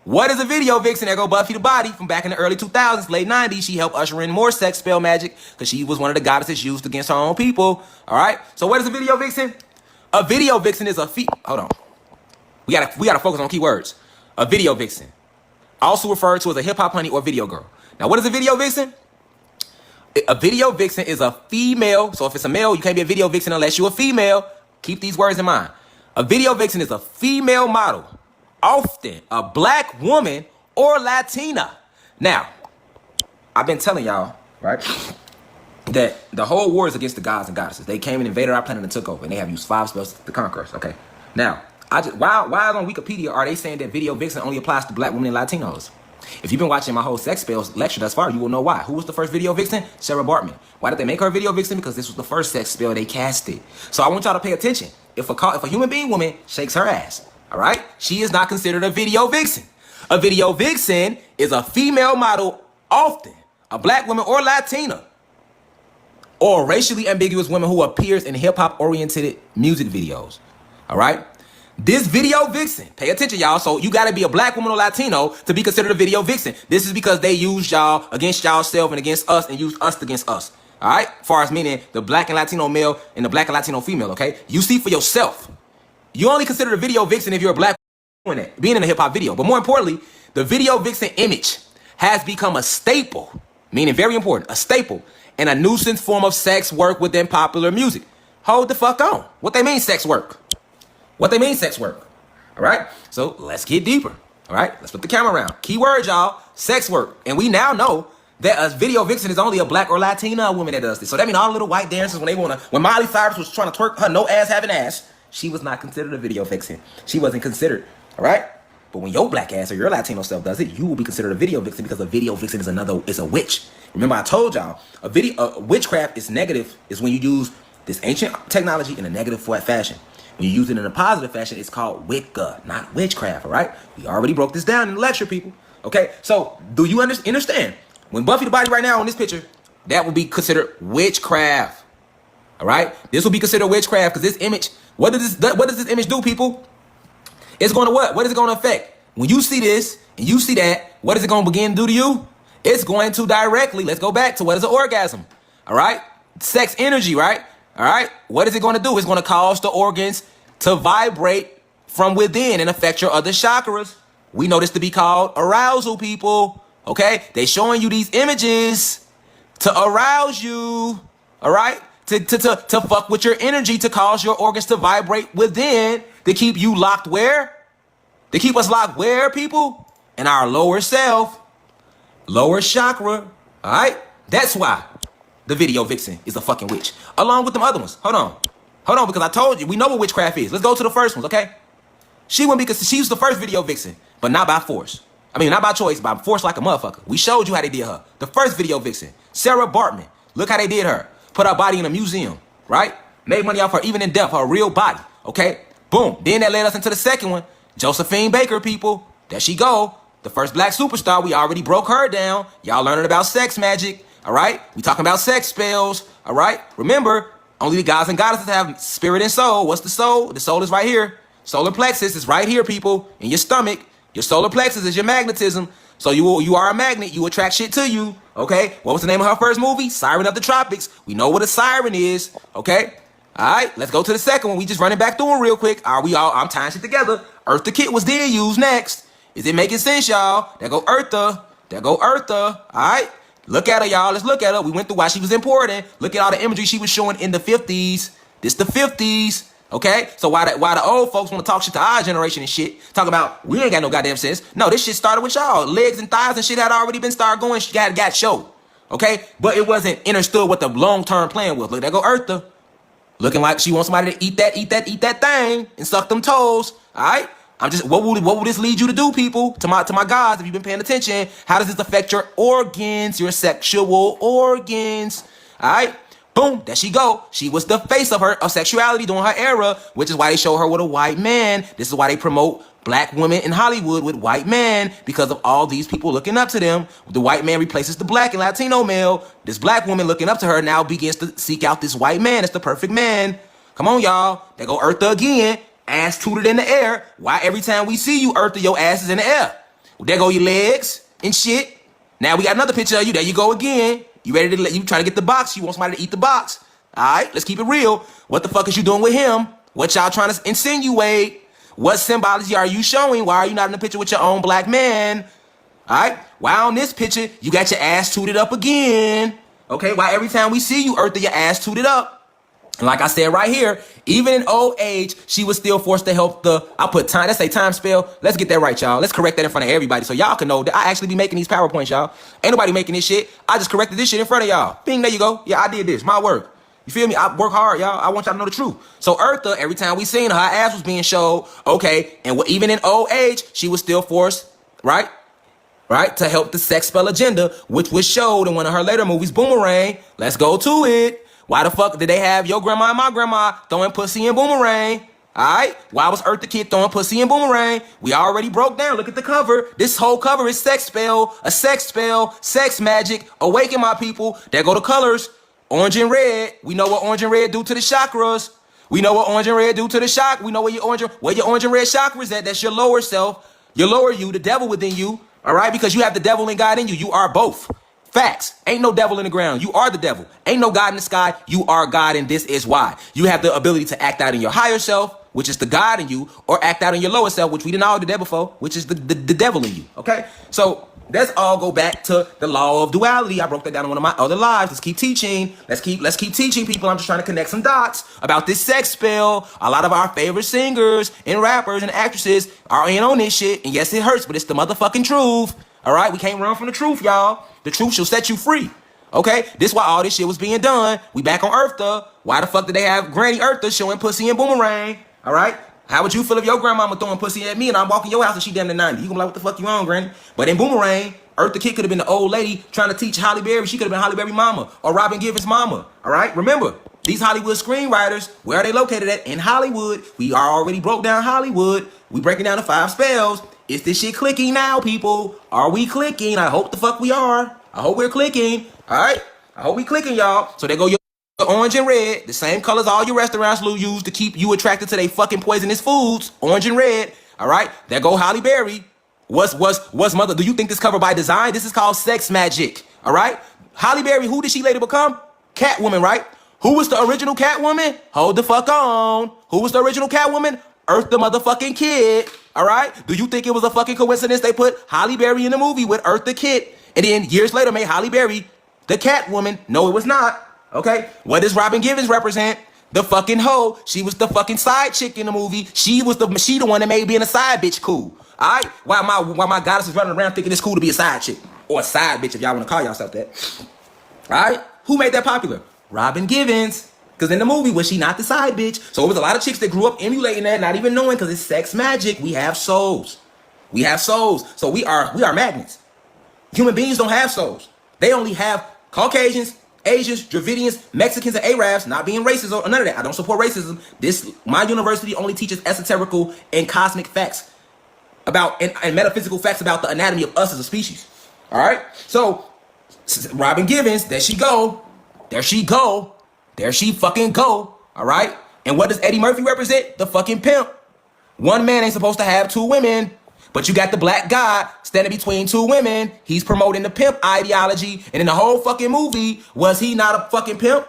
What is a video vixen? There go Buffy the Body from back in the early 2000s, late 90s. She helped usher in more sex spell magic because she was one of the goddesses used against her own people. All right. So what is a video vixen? A video vixen is a hold on. We gotta focus on keywords. A video vixen, also referred to as a hip hop honey or video girl. Now, what is a video vixen? A video vixen is a female. So if it's a male, you can't be a video vixen unless you're a female. Keep these words in mind. A video vixen is a female model, often a black woman or Latina. Now, I've been telling y'all, right, that the whole war is against the gods and goddesses. They came and invaded our planet and took over, and they have used 5 spells to conquer us. Okay. Now, why on Wikipedia are they saying that video vixen only applies to black women and Latinos? If you've been watching my whole sex spells lecture thus far, you will know why. Who was the first video vixen? Sarah Bartman. Why did they make her a video vixen? Because this was the first sex spell they casted. So I want y'all to pay attention. If a human being woman shakes her ass, all right, she is not considered a video vixen. A video vixen is a female model, often a black woman or Latina, or racially ambiguous woman who appears in hip-hop oriented music videos. All right. This video vixen, pay attention, y'all. So you got to be a black woman or Latino to be considered a video vixen. This is because they use y'all against y'all self and against us and use us against us. All right. As far as meaning the black and Latino male and the black and Latino female. OK, you see for yourself. You only consider a video vixen if you're a black woman being in a hip hop video. But more importantly, the video vixen image has become a staple, meaning very important, a staple and a nuisance form of sex work within popular music. Hold the fuck on. What they mean sex work? What they mean sex work? All right. So let's get deeper. All right. Let's flip the camera around. Keyword, y'all, sex work. And we now know that a video vixen is only a black or Latina woman that does this. So that means all the little white dancers when Miley Cyrus was trying to twerk her no ass having ass, she was not considered a video vixen. She wasn't considered. All right. But when your black ass or your Latino self does it, you will be considered a video vixen because a video vixen is a witch. Remember, I told y'all witchcraft is negative is when you use this ancient technology in a negative fashion. When you use it in a positive fashion, it's called Wicca, not witchcraft, all right? We already broke this down in the lecture, people. Okay, so do you understand? When Buffy the Body right now on this picture, that would be considered witchcraft, all right? This will be considered witchcraft because this image, what does this image do, people? It's going to what? What is it going to affect? When you see this and you see that, what is it going to begin to do to you? It's going to directly, let's go back to what is an orgasm, all right? Sex energy, right? All right, what is it going to do? It's going to cause the organs to vibrate from within and affect your other chakras. We know this to be called arousal, people. Okay, they showing you these images to arouse you. All right, to fuck with your energy, to cause your organs to vibrate within, to keep you locked where? To keep us locked where, people? In our lower self, lower chakra. All right, that's why the video vixen is a fucking witch. Along with them other ones. Hold on, because I told you, we know what witchcraft is. Let's go to the first ones, okay? She wouldn't because she was the first video vixen, but not by force. I mean, not by choice, by force like a motherfucker. We showed you how they did her. The first video vixen, Sarah Bartman. Look how they did her. Put her body in a museum, right? Made money off her, even in death, her real body, okay? Boom. Then that led us into the second one, Josephine Baker, people. There she go. The first black superstar. We already broke her down. Y'all learning about sex magic. All right, we talking about sex spells. All right, remember, Only the gods and goddesses have spirit and soul. What's the soul? The soul is right here. Solar plexus is right here, people, in your stomach. Your solar plexus is your magnetism. So you are a magnet. You attract shit to you. Okay. What was the name of her first movie? Siren of the Tropics. We know what a siren is. Okay. All right. Let's go to the second one. We just running back through them real quick. Are we all? I'm tying shit together. Eartha Kitt was then used next. Is it making sense, y'all? There go Eartha. There go Eartha. All right. Look at her, y'all. Let's look at her. We went through why she was important. Look at all the imagery she was showing in the 50s. This the 50s. Okay? So why the old folks want to talk shit to our generation and shit, talk about we ain't got no goddamn sense. No, this shit started with y'all. Legs and thighs and shit had already been started going. She got showed. Okay? But it wasn't understood what the long-term plan was. Look, there go Eartha. Looking like she wants somebody to eat that thing and suck them toes. All right? I'm just, what would this lead you to do, people? To my guys, if you've been paying attention, how does this affect your organs, your sexual organs? All right, boom, there she go. She was the face of sexuality during her era, which is why they show her with a white man. This is why they promote black women in Hollywood with white men, because of all these people looking up to them. The white man replaces the black and Latino male. This black woman looking up to her now begins to seek out this white man. It's the perfect man. Come on, y'all. There go Eartha again. Ass tooted in the air. Why every time we see you, Eartha, your ass is in the air? Well, there go your legs and shit. Now we got another picture of you. There you go again. You ready to you trying to get the box? You want somebody to eat the box? All right, let's keep it real. What the fuck is you doing with him? What y'all trying to insinuate? What symbology are you showing? Why are you not in the picture with your own black man? All right. Why on this picture you got your ass tooted up again? Okay. Why every time we see you, Eartha, your ass tooted up? And like I said right here, even in old age, she was still forced to help I put time, let's say time spell. Let's get that right, y'all. Let's correct that in front of everybody so y'all can know that I actually be making these PowerPoints, y'all. Ain't nobody making this shit. I just corrected this shit in front of y'all. Bing, there you go. Yeah, I did this. My work. You feel me? I work hard, y'all. I want y'all to know the truth. So Eartha, every time we seen her ass was being showed, okay, and even in old age, she was still forced, right, to help the sex spell agenda, which was showed in one of her later movies, Boomerang. Let's go to it. Why the fuck did they have your grandma and my grandma throwing pussy in Boomerang? All right? Why was Eartha Kitt throwing pussy in Boomerang? We already broke down. Look at the cover. This whole cover is sex spell, sex magic. Awaken my people. There go the colors. Orange and red. We know what orange and red do to the chakras. We know what orange and red do to the chakra. We know where your orange and red chakra is at. That's your lower self, your lower you, the devil within you. All right? Because you have the devil and God in you. You are both. Facts. Ain't no devil in the ground. You are the devil. Ain't no God in the sky. You are God, and this is why. You have the ability to act out in your higher self, which is the God in you, or act out in your lower self, which we didn't all do that before, which is the devil in you. Okay? So let's all go back to the law of duality. I broke that down in one of my other lives. Let's keep teaching. Let's keep teaching people. I'm just trying to connect some dots about this sex spell. A lot of our favorite singers and rappers and actresses are in on this shit. And yes, it hurts, but it's the motherfucking truth. All right? We can't run from the truth, y'all. The truth shall set you free. Okay? This is why all this shit was being done. We back on Eartha. Why the fuck did they have Granny Eartha showing pussy in Boomerang? All right? How would you feel if your grandmama throwing pussy at me and I'm walking your house and she damn near 90? You gonna be like, what the fuck you on, Granny? But in Boomerang, Eartha Kitt could have been the old lady trying to teach Halle Berry. She could have been Halle Berry mama or Robin Givens mama. All right? Remember, these Hollywood screenwriters, where are they located at? In Hollywood. We are already broke down Hollywood. We breaking down the 5 spells. Is this shit clicking now, people? Are we clicking? I hope the fuck we are. I hope we're clicking. All right? I hope we clicking, y'all. So there go your orange and red. The same colors all your restaurants will use to keep you attracted to their fucking poisonous foods. Orange and red. All right? There go Halle Berry. What's mother? Do you think this covered by design? This is called sex magic. All right? Halle Berry, who did she later become? Catwoman, right? Who was the original Catwoman? Hold the fuck on. Who was the original Catwoman? Eartha motherfucking Kitt. All right? Do you think it was a fucking coincidence they put Halle Berry in the movie with Eartha Kitt and then years later made Halle Berry the Catwoman? No, it was not. Okay? What does Robin Givens represent? The fucking hoe. She was the fucking side chick in the movie. She the one that made being a side bitch cool. All right? Why my goddess is running around thinking it's cool to be a side chick or a side bitch if y'all want to call yourself that. All right? Who made that popular? Robin Givens. Because in the movie, was she not the side bitch? So it was a lot of chicks that grew up emulating that, not even knowing, because it's sex magic. We have souls. We have souls. So we are magnets. Human beings don't have souls. They only have Caucasians, Asians, Dravidians, Mexicans, and Arabs, not being racist or none of that. I don't support racism. My university only teaches esoterical and cosmic facts about and metaphysical facts about the anatomy of us as a species. All right? So Robin Givens, there she go. There she fucking go. All right. And what does Eddie Murphy represent? The fucking pimp. One man ain't supposed to have two women. But you got the black guy standing between two women. He's promoting the pimp ideology. And in the whole fucking movie, was he not a fucking pimp?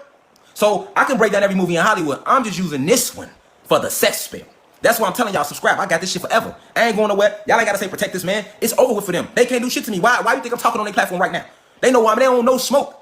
So I can break down every movie in Hollywood. I'm just using this one for the sex spell. That's why I'm telling y'all, subscribe. I got this shit forever. I ain't going nowhere. Y'all ain't got to say protect this man. It's over with for them. They can't do shit to me. Why you think I'm talking on their platform right now? They know why. They don't know smoke.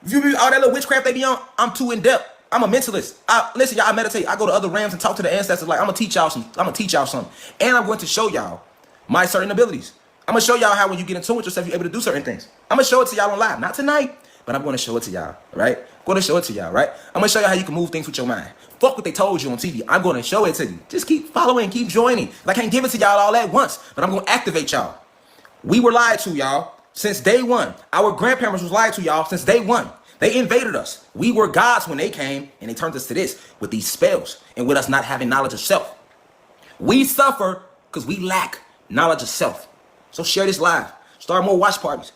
If you all that little witchcraft they be on, I'm too in depth. I'm a mentalist. Listen, y'all, I meditate. I go to other realms and talk to the ancestors. Like, I'm gonna teach y'all something. And I'm going to show y'all my certain abilities. I'm gonna show y'all how when you get in tune with yourself, you're able to do certain things. I'm gonna show it to y'all on live. Not tonight, but I'm gonna show it to y'all, right? I'm gonna show it to y'all, right? I'm gonna show you how you can move things with your mind. Fuck what they told you on TV. I'm gonna show it to you. Just keep following, keep joining. I can't give it to y'all all at once, but I'm gonna activate y'all. We were lied to, y'all, since day one. Our grandparents was lied to, y'all, since day one. They invaded us. We were gods when they came, and they turned us to this with these spells and with us not having knowledge of self. We suffer because we lack knowledge of self. So share this live. Start more watch parties.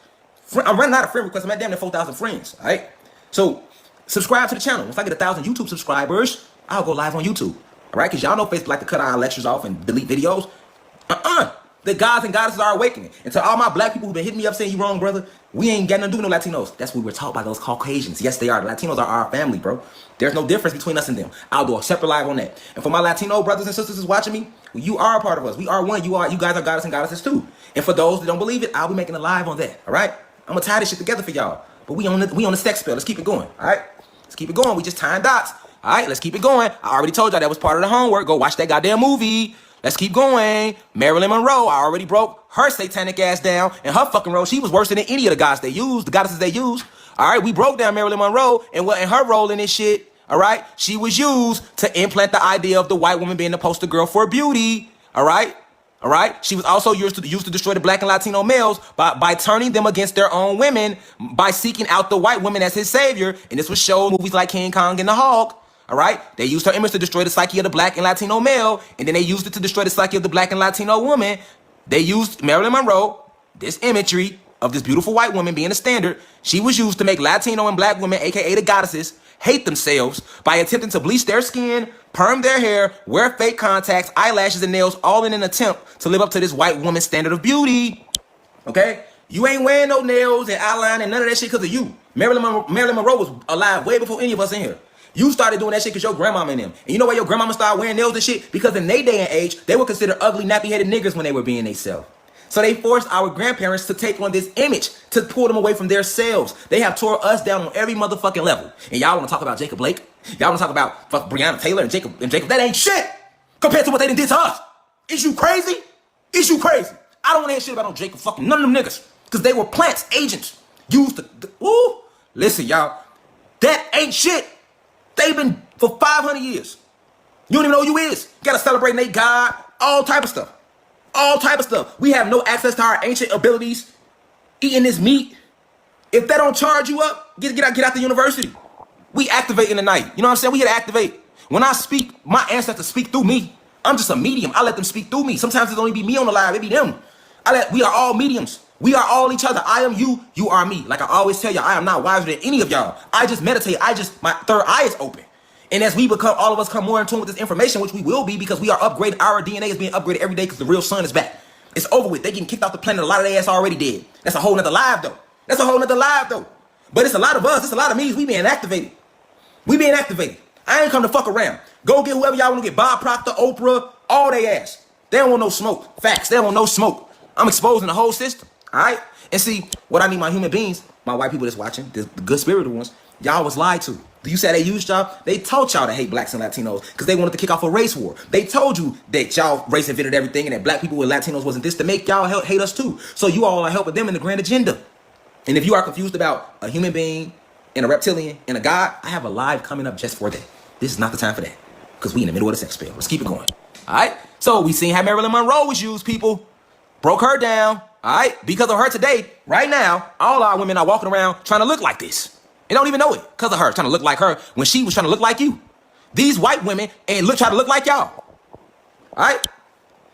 I'm running out of friend requests. I'm at damn near 4,000 friends. All right. So subscribe to the channel. If I get 1,000 YouTube subscribers, I'll go live on YouTube. All right. Because y'all know Facebook like to cut our lectures off and delete videos. The gods and goddesses are awakening. And to all my black people who've been hitting me up saying you wrong, brother, we ain't got nothing to do with no Latinos. That's what we're taught by those Caucasians. Yes, they are. The Latinos are our family, bro. There's no difference between us and them. I'll do a separate live on that. And for my Latino brothers and sisters who's watching me, well, you are a part of us. We are one. You guys are goddess and goddesses too. And for those that don't believe it, I'll be making a live on that. All right. I'm gonna tie this shit together for y'all. But we on the sex spell. Let's keep it going. All right. Let's keep it going. We just tying dots. All right. Let's keep it going. I already told y'all that was part of the homework. Go watch that goddamn movie. Let's keep going. Marilyn Monroe, I already broke her satanic ass down. And her fucking role, she was worse than any of the gods they used, the goddesses they used. All right, we broke down Marilyn Monroe and what in her role in this shit. All right, she was used to implant the idea of the white woman being the poster girl for beauty. All right. She was also used to destroy the black and Latino males by turning them against their own women, by seeking out the white women as his savior. And this was shown in movies like King Kong and the Hulk. All right. They used her image to destroy the psyche of the black and Latino male. And then they used it to destroy the psyche of the black and Latino woman. They used Marilyn Monroe, this imagery of this beautiful white woman being a standard. She was used to make Latino and black women, aka the goddesses, hate themselves by attempting to bleach their skin, perm their hair, wear fake contacts, eyelashes, and nails, all in an attempt to live up to this white woman's standard of beauty. Okay? You ain't wearing no nails and eyeliner and none of that shit because of you. Marilyn Monroe was alive way before any of us in here. You started doing that shit because your grandmama and them. And you know why your grandmama started wearing nails and shit? Because in their day and age, they were considered ugly, nappy-headed niggas when they were being themselves. So they forced our grandparents to take on this image to pull them away from their selves. They have tore us down on every motherfucking level. And y'all want to talk about Jacob Blake? Y'all want to talk about fuck Breonna Taylor and Jacob? That ain't shit compared to what they done did to us. Is you crazy? Is you crazy? I don't want to hear shit about no Jacob fucking none of them niggas. Because they were plants, agents, used to... Ooh, listen, y'all. That ain't shit. They've been for 500 years. You don't even know who you is. You gotta celebrate their God, all type of stuff. All type of stuff. We have no access to our ancient abilities. Eating this meat. If that don't charge you up, get out the university. We activate in the night. You know what I'm saying? We gotta activate. When I speak, my ancestors speak through me. I'm just a medium. I let them speak through me. Sometimes it don't even be me on the live, it be them. We are all mediums. We are all each other. I am you, you are me. Like I always tell y'all, I am not wiser than any of y'all. I just meditate. My third eye is open. And as all of us come more in tune with this information, which we will be because we are upgraded, our DNA is being upgraded every day because the real sun is back. It's over with. They getting kicked off the planet. A lot of their ass already dead. That's a whole nother live though. But it's a lot of us. It's a lot of me's. We being activated. I ain't come to fuck around. Go get whoever y'all want to get. Bob Proctor, Oprah, all they ass. They don't want no smoke. Facts. They don't want no smoke. I'm exposing the whole system. All right? And see, what I mean, my human beings, my white people that's watching, the good spirited ones, y'all was lied to. You said they used y'all. They told y'all to hate blacks and Latinos because they wanted to kick off a race war. They told you that y'all race invented everything and that black people with Latinos wasn't this to make y'all hate us too. So you all are helping them in the grand agenda. And if you are confused about a human being and a reptilian and a god, I have a live coming up just for that. This is not the time for that because we in the middle of the sex spell. Let's keep it going. All right? So we seen how Marilyn Monroe was used, people. Broke her down. All right? Because of her today, right now, all our women are walking around trying to look like this. And don't even know it because of her trying to look like her when she was trying to look like you. These white women ain't try to look like y'all. All right?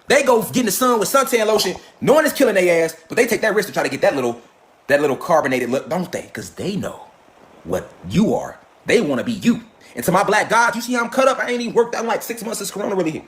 They go get in the sun with suntan lotion, knowing it's killing their ass, but they take that risk to try to get that little carbonated look, don't they? Because they know what you are They want to be you. And to my black God, you see how I'm cut up? I ain't even worked out in like 6 months since Corona really hit.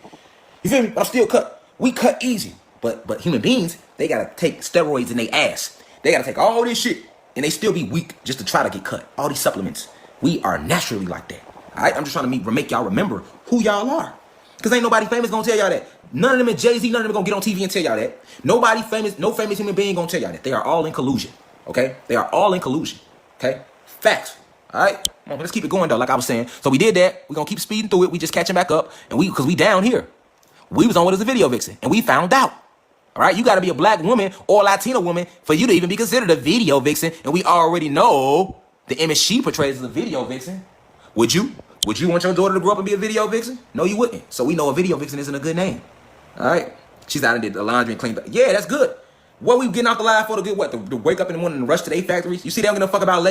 You feel me? But I'm still cut. We cut easy. But human beings, they got to take steroids in their ass. They got to take all this shit and they still be weak just to try to get cut. All these supplements. We are naturally like that. All right? I'm just trying to make y'all remember who y'all are. Because ain't nobody famous going to tell y'all that. None of them is Jay-Z. None of them going to get on TV and tell y'all that. Nobody famous, no famous human being going to tell y'all that. They are all in collusion. Okay? They are all in collusion. Okay? Facts. All right? Come on, let's keep it going, though, like I was saying. So we did that. We're going to keep speeding through it. We just catching back up. And because we down here. We was on what is a video vixen. And we found out. All right? You got to be a black woman or Latina woman for you to even be considered a video vixen. And we already know the image she portrays as a video vixen. Would you? Would you want your daughter to grow up and be a video vixen? No, you wouldn't. So we know a video vixen isn't a good name. All right? She's out and did the laundry and cleaned up. Yeah, that's good. What we getting off the line for to get what? To wake up in the morning and rush to their factories? You see, they don't give a fuck about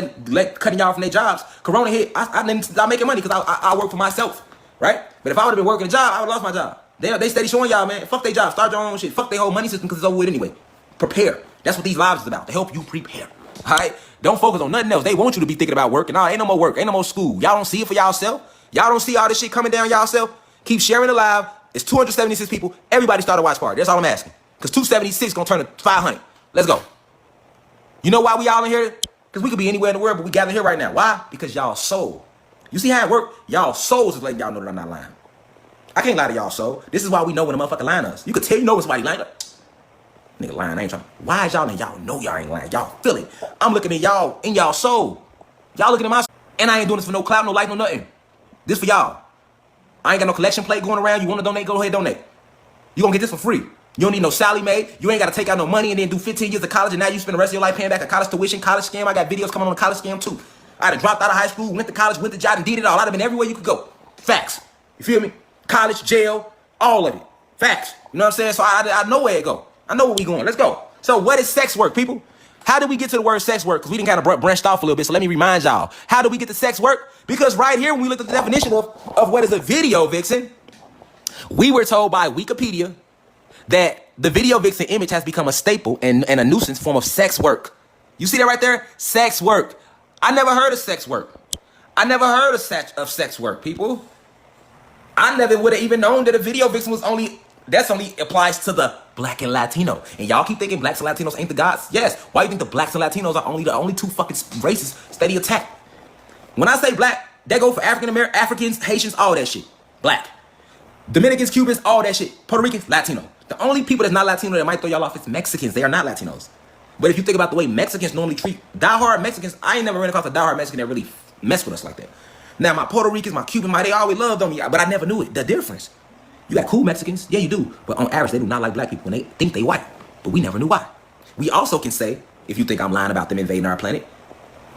cutting y'all from their jobs. Corona hit. I didn't stop making money because I work for myself, right? But if I would have been working a job, I would have lost my job. They steady showing y'all, man. Fuck their job. Start your own shit. Fuck their whole money system because it's over with anyway. Prepare. That's what these lives is about. To help you prepare. All right? Don't focus on nothing else. They want you to be thinking about work. And ain't no more work. Ain't no more school. Y'all don't see it for y'allself. Y'all don't see all this shit coming down y'allself. Keep sharing the live. It's 276 people. Everybody start a watch party. That's all I'm asking. Because 276 gonna turn to 500. Let's go. You know why we all in here? Because we could be anywhere in the world, but we gathered here right now. Why? Because y'all soul. You see how it work? Y'all souls is letting y'all know that I'm not lying. I can't lie to y'all soul. This is why we know when a motherfucker lying to us. You could tell you know when somebody lying. Nigga lying, I ain't trying. Why is y'all and y'all know y'all ain't lying? Y'all feel it. I'm looking at y'all in y'all soul. Y'all looking at my soul. And I ain't doing this for no clout, no like, no nothing. This for y'all. I ain't got no collection plate going around. You want to donate? Go ahead, donate. You gonna get this for free. You don't need no Sally Mae. You ain't got to take out no money and then do 15 years of college and now you spend the rest of your life paying back a college tuition, college scam. I got videos coming on a college scam too. I'd have dropped out of high school, went to college, went to job and did it all. I'd have been everywhere you could go. Facts. You feel me? College, jail, all of it. Facts. You know what I'm saying? So I know where it go. I know where we going. Let's go. So what is sex work, people? How did we get to the word sex work? Because we didn't kind of branched off a little bit. So let me remind y'all. How did we get to sex work? Because right here, when we looked at the definition of what is a video vixen, we were told by Wikipedia that the video vixen image has become a staple and a nuisance form of sex work. You see that right there? Sex work. I never heard of sex work. I never heard of sex work, people. I never would have even known that a video vixen was only applies to the black and Latino. And y'all keep thinking blacks and Latinos ain't the gods? Yes. Why do you think the blacks and Latinos are the only two fucking races steady attack? When I say black, that go for African Americans, Africans, Haitians, all that shit. Black. Dominicans, Cubans, all that shit. Puerto Ricans, Latino. The only people that's not Latino that might throw y'all off is Mexicans. They are not Latinos. But if you think about the way Mexicans normally treat diehard Mexicans, I ain't never ran across a diehard Mexican that really mess with us like that. Now, my Puerto Ricans, my Cuban, they always loved on me, but I never knew it. The difference. You got cool Mexicans. Yeah, you do. But on average, they do not like black people when they think they white. But we never knew why. We also can say, if you think I'm lying about them invading our planet,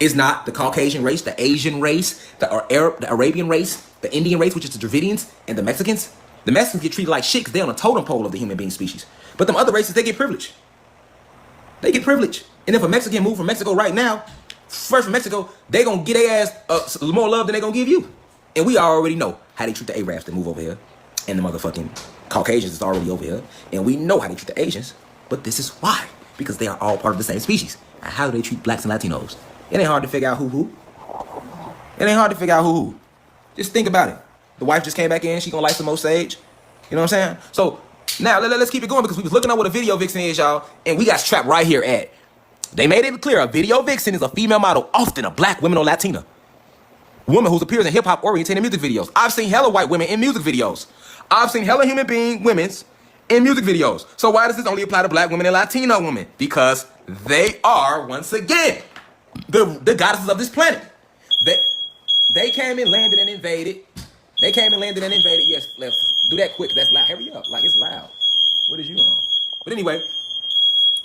it's not the Caucasian race, the Asian race, the Arabian race, the Indian race, which is the Dravidians, and the Mexicans. The Mexicans get treated like shit because they're on a totem pole of the human being species. But them other races, they get privilege. They get privilege. And if a Mexican move from Mexico right now, first from Mexico, they going to get their ass more love than they going to give you. And we already know how they treat the Arabs that move over here. And the motherfucking Caucasians is already over here. And we know how they treat the Asians. But this is why. Because they are all part of the same species. And how do they treat blacks and Latinos? It ain't hard to figure out who. It ain't hard to figure out who. Just think about it. The wife just came back in. She gonna light some more sage. You know what I'm saying? So now let's keep it going because we was looking up what a video vixen is, y'all. And we got trapped right here at. They made it clear a video vixen is a female model, often a black woman or Latina. Woman who appears in hip-hop oriented music videos. I've seen hella white women in music videos. I've seen hella human being women's in music videos. So why does this only apply to black women and Latino women? Because they are, once again, the goddesses of this planet. They came and landed and invaded. They came and landed and invaded. Yes, let's do that quick. That's loud. Hurry up. Like, it's loud. What is you on? But anyway,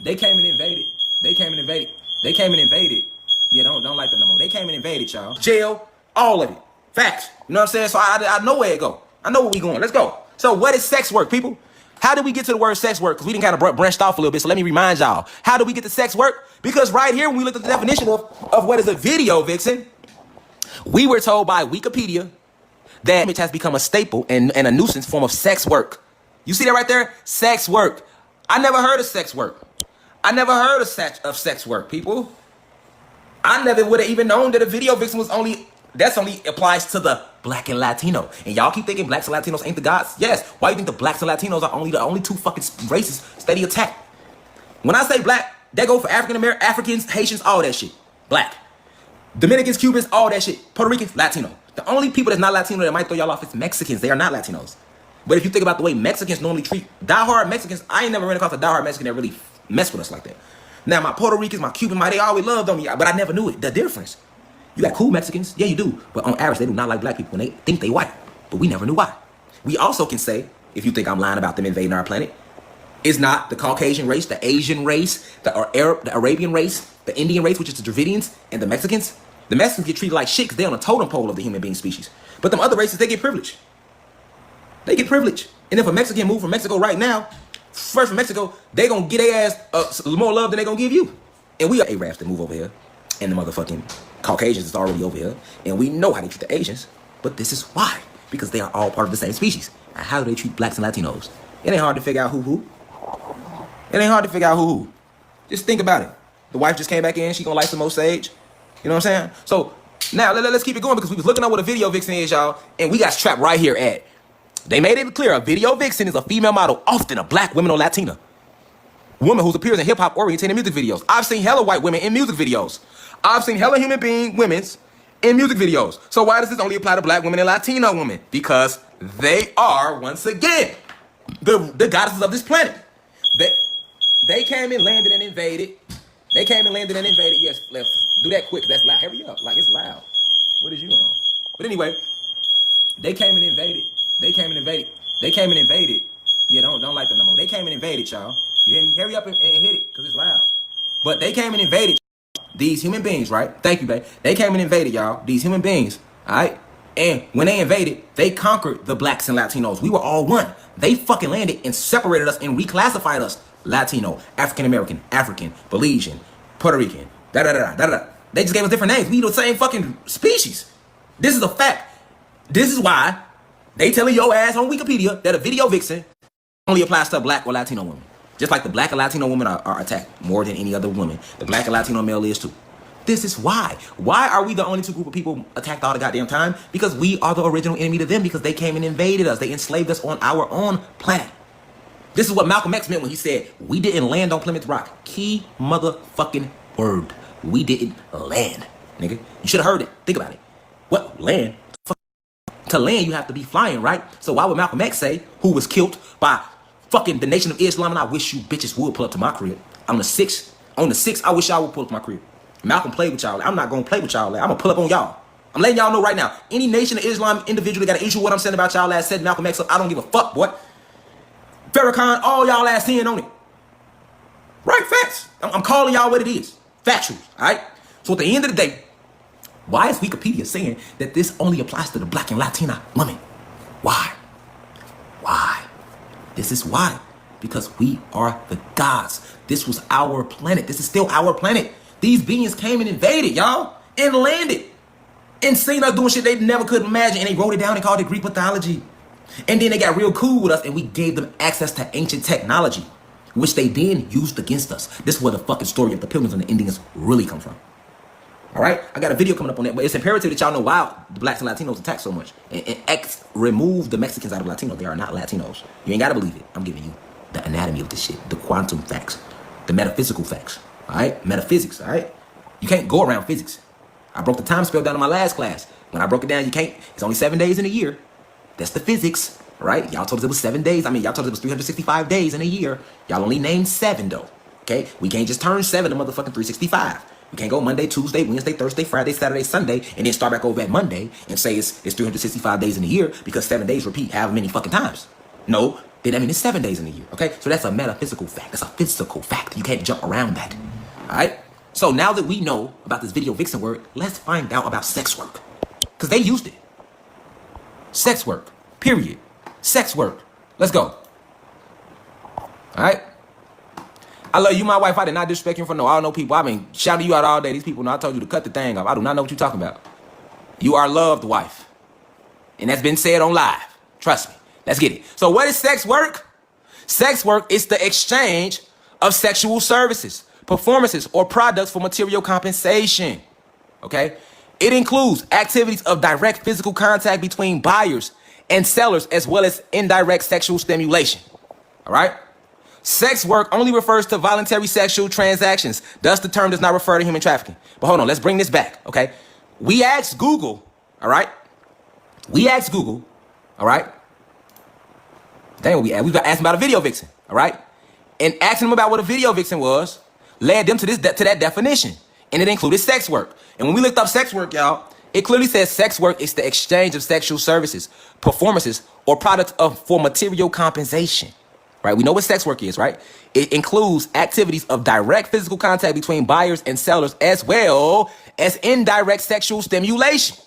they came and invaded. They came and invaded. They came and invaded. Yeah, don't like them no more. They came and invaded, y'all. Jail, all of it. Facts. You know what I'm saying? So I know where it go. I know where we going. Let's go. So what is sex work, people? How did we get to the word sex work? Because we didn't kind of branched off a little bit. So let me remind y'all. How did we get to sex work? Because right here, when we looked at the definition of what is a video vixen, we were told by Wikipedia that image has become a staple and a nuisance form of sex work. You see that right there? Sex work. I never heard of sex work. I never heard of sex work, people. I never would have even known that a video vixen was That's only applies to the black and Latino. And y'all keep thinking blacks and Latinos ain't the gods? Yes. Why do you think the blacks and Latinos are the only two fucking races steady attack? When I say black, that go for African Americans, Africans, Haitians, all that shit. Black. Dominicans, Cubans, all that shit. Puerto Ricans, Latino. The only people that's not Latino that might throw y'all off is Mexicans. They are not Latinos. But if you think about the way Mexicans normally treat diehard Mexicans, I ain't never ran across a diehard Mexican that really mess with us like that. Now, my Puerto Ricans, my Cubans, they always loved on me, but I never knew it. The difference. You got cool Mexicans, yeah, you do. But on average, they do not like black people when they think they white. But we never knew why. We also can say, if you think I'm lying about them invading our planet, it's not the Caucasian race, the Asian race, the Arab, the Arabian race, the Indian race, which is the Dravidians, and the Mexicans. The Mexicans get treated like shit because they're on a totem pole of the human being species. But them other races, they get privilege. They get privilege. And if a Mexican move from Mexico right now, first from Mexico, they gonna get their ass more love than they gonna give you. And we are Arabs that move over here, and the motherfucking Caucasians is already over here, and we know how they treat the Asians. But this is why, because they are all part of the same species. And how do they treat blacks and Latinos? It ain't hard to figure out who. It ain't hard to figure out who. Just think about it. The wife just came back in. She gonna light some more sage. You know what I'm saying? So now let's keep it going because we was looking up what a video vixen is, y'all, and we got trapped right here at. They made it clear a video vixen is a female model, often a black woman or Latina woman who appears in hip hop oriented music videos. I've seen hella white women in music videos. I've seen hella human being women's in music videos. So why does this only apply to black women and Latino women? Because they are, once again, the goddesses of this planet. They came and landed and invaded. They came and landed and invaded. Yes, let's do that quick. That's loud. Hurry up. Like, it's loud. What is you on? But anyway, they came and invaded. They came and invaded. They came and invaded. Yeah, don't like them no more. They came and invaded, y'all. You hear me? Hurry up and hit it, because it's loud. But they came and invaded these human beings, right? Thank you, babe. They came and invaded, y'all. These human beings, all right? And when they invaded, they conquered the blacks and Latinos. We were all one. They fucking landed and separated us and reclassified us. Latino, African American, African, Belizean, Puerto Rican, da-da-da-da-da-da. They just gave us different names. We the same fucking species. This is a fact. This is why they telling your ass on Wikipedia that a video vixen only applies to black or Latino women. Just like the black and Latino women are attacked more than any other woman. The black and Latino male is too. This is why. Why are we the only two group of people attacked all the goddamn time? Because we are the original enemy to them because they came and invaded us. They enslaved us on our own planet. This is what Malcolm X meant when he said, we didn't land on Plymouth Rock. Key motherfucking word. We didn't land, nigga. You should have heard it. Think about it. What? Land? To land, you have to be flying, right? So why would Malcolm X say, who was killed by fucking the Nation of Islam, and I wish you bitches would pull up to my crib. On the 6th, I wish y'all would pull up to my crib. Malcolm played with y'all. I'm not going to play with y'all. I'm going to pull up on y'all. I'm letting y'all know right now. Any Nation of Islam individual that got an issue with what I'm saying about y'all ass said Malcolm X up, I don't give a fuck, boy. Farrakhan, all y'all ass in on it. Right, facts. I'm calling y'all what it is. Factual, all right? So at the end of the day, why is Wikipedia saying that this only applies to the black and Latina women? Why? Why? This is why. Because we are the gods. This was our planet. This is still our planet. These beings came and invaded, y'all, and landed. And seen us doing shit they never could imagine. And they wrote it down and called it Greek mythology. And then they got real cool with us and we gave them access to ancient technology, which they then used against us. This is where the fucking story of the Pilgrims and the Indians really come from. All right? I got a video coming up on that, but it's imperative that y'all know why the blacks and Latinos attack so much. And remove the Mexicans out of Latino. They are not Latinos. You ain't got to believe it. I'm giving you the anatomy of this shit, the quantum facts, the metaphysical facts. All right? Metaphysics, all right? You can't go around physics. I broke the time spell down in my last class. When I broke it down, you can't. It's only 7 days in a year. That's the physics, right? Y'all told us it was 7 days. I mean, y'all told us it was 365 days in a year. Y'all only named 7, though. Okay? We can't just turn 7 to motherfucking 365. We can't go Monday, Tuesday, Wednesday, Thursday, Friday, Saturday, Sunday, and then start back over at Monday and say it's 365 days in a year because 7 days repeat however many fucking times. No, then I mean it's 7 days in a year, okay? So that's a metaphysical fact. That's a physical fact. You can't jump around that, all right? So now that we know about this video vixen word, let's find out about sex work because they used it. Sex work, period. Sex work. Let's go. All right? I love you, my wife. I did not disrespect you for no. I don't know people. I've been shouting you out all day. These people know I told you to cut the thing off. I do not know what you're talking about. You are loved, wife. And that's been said on live. Trust me. Let's get it. So what is sex work? Sex work is the exchange of sexual services, performances, or products for material compensation. Okay? It includes activities of direct physical contact between buyers and sellers, as well as indirect sexual stimulation. All right? Sex work only refers to voluntary sexual transactions. Thus, the term does not refer to human trafficking. But hold on, let's bring this back, okay? We asked Google, all right? We asked Google, all right? Dang what we asked. We got asked about a video vixen, all right? And asking them about what a video vixen was led them to that definition. And it included sex work. And when we looked up sex work, y'all, it clearly says sex work is the exchange of sexual services, performances, or products for material compensation. Right? We know what sex work is, right? It includes activities of direct physical contact between buyers and sellers, as well as indirect sexual stimulation.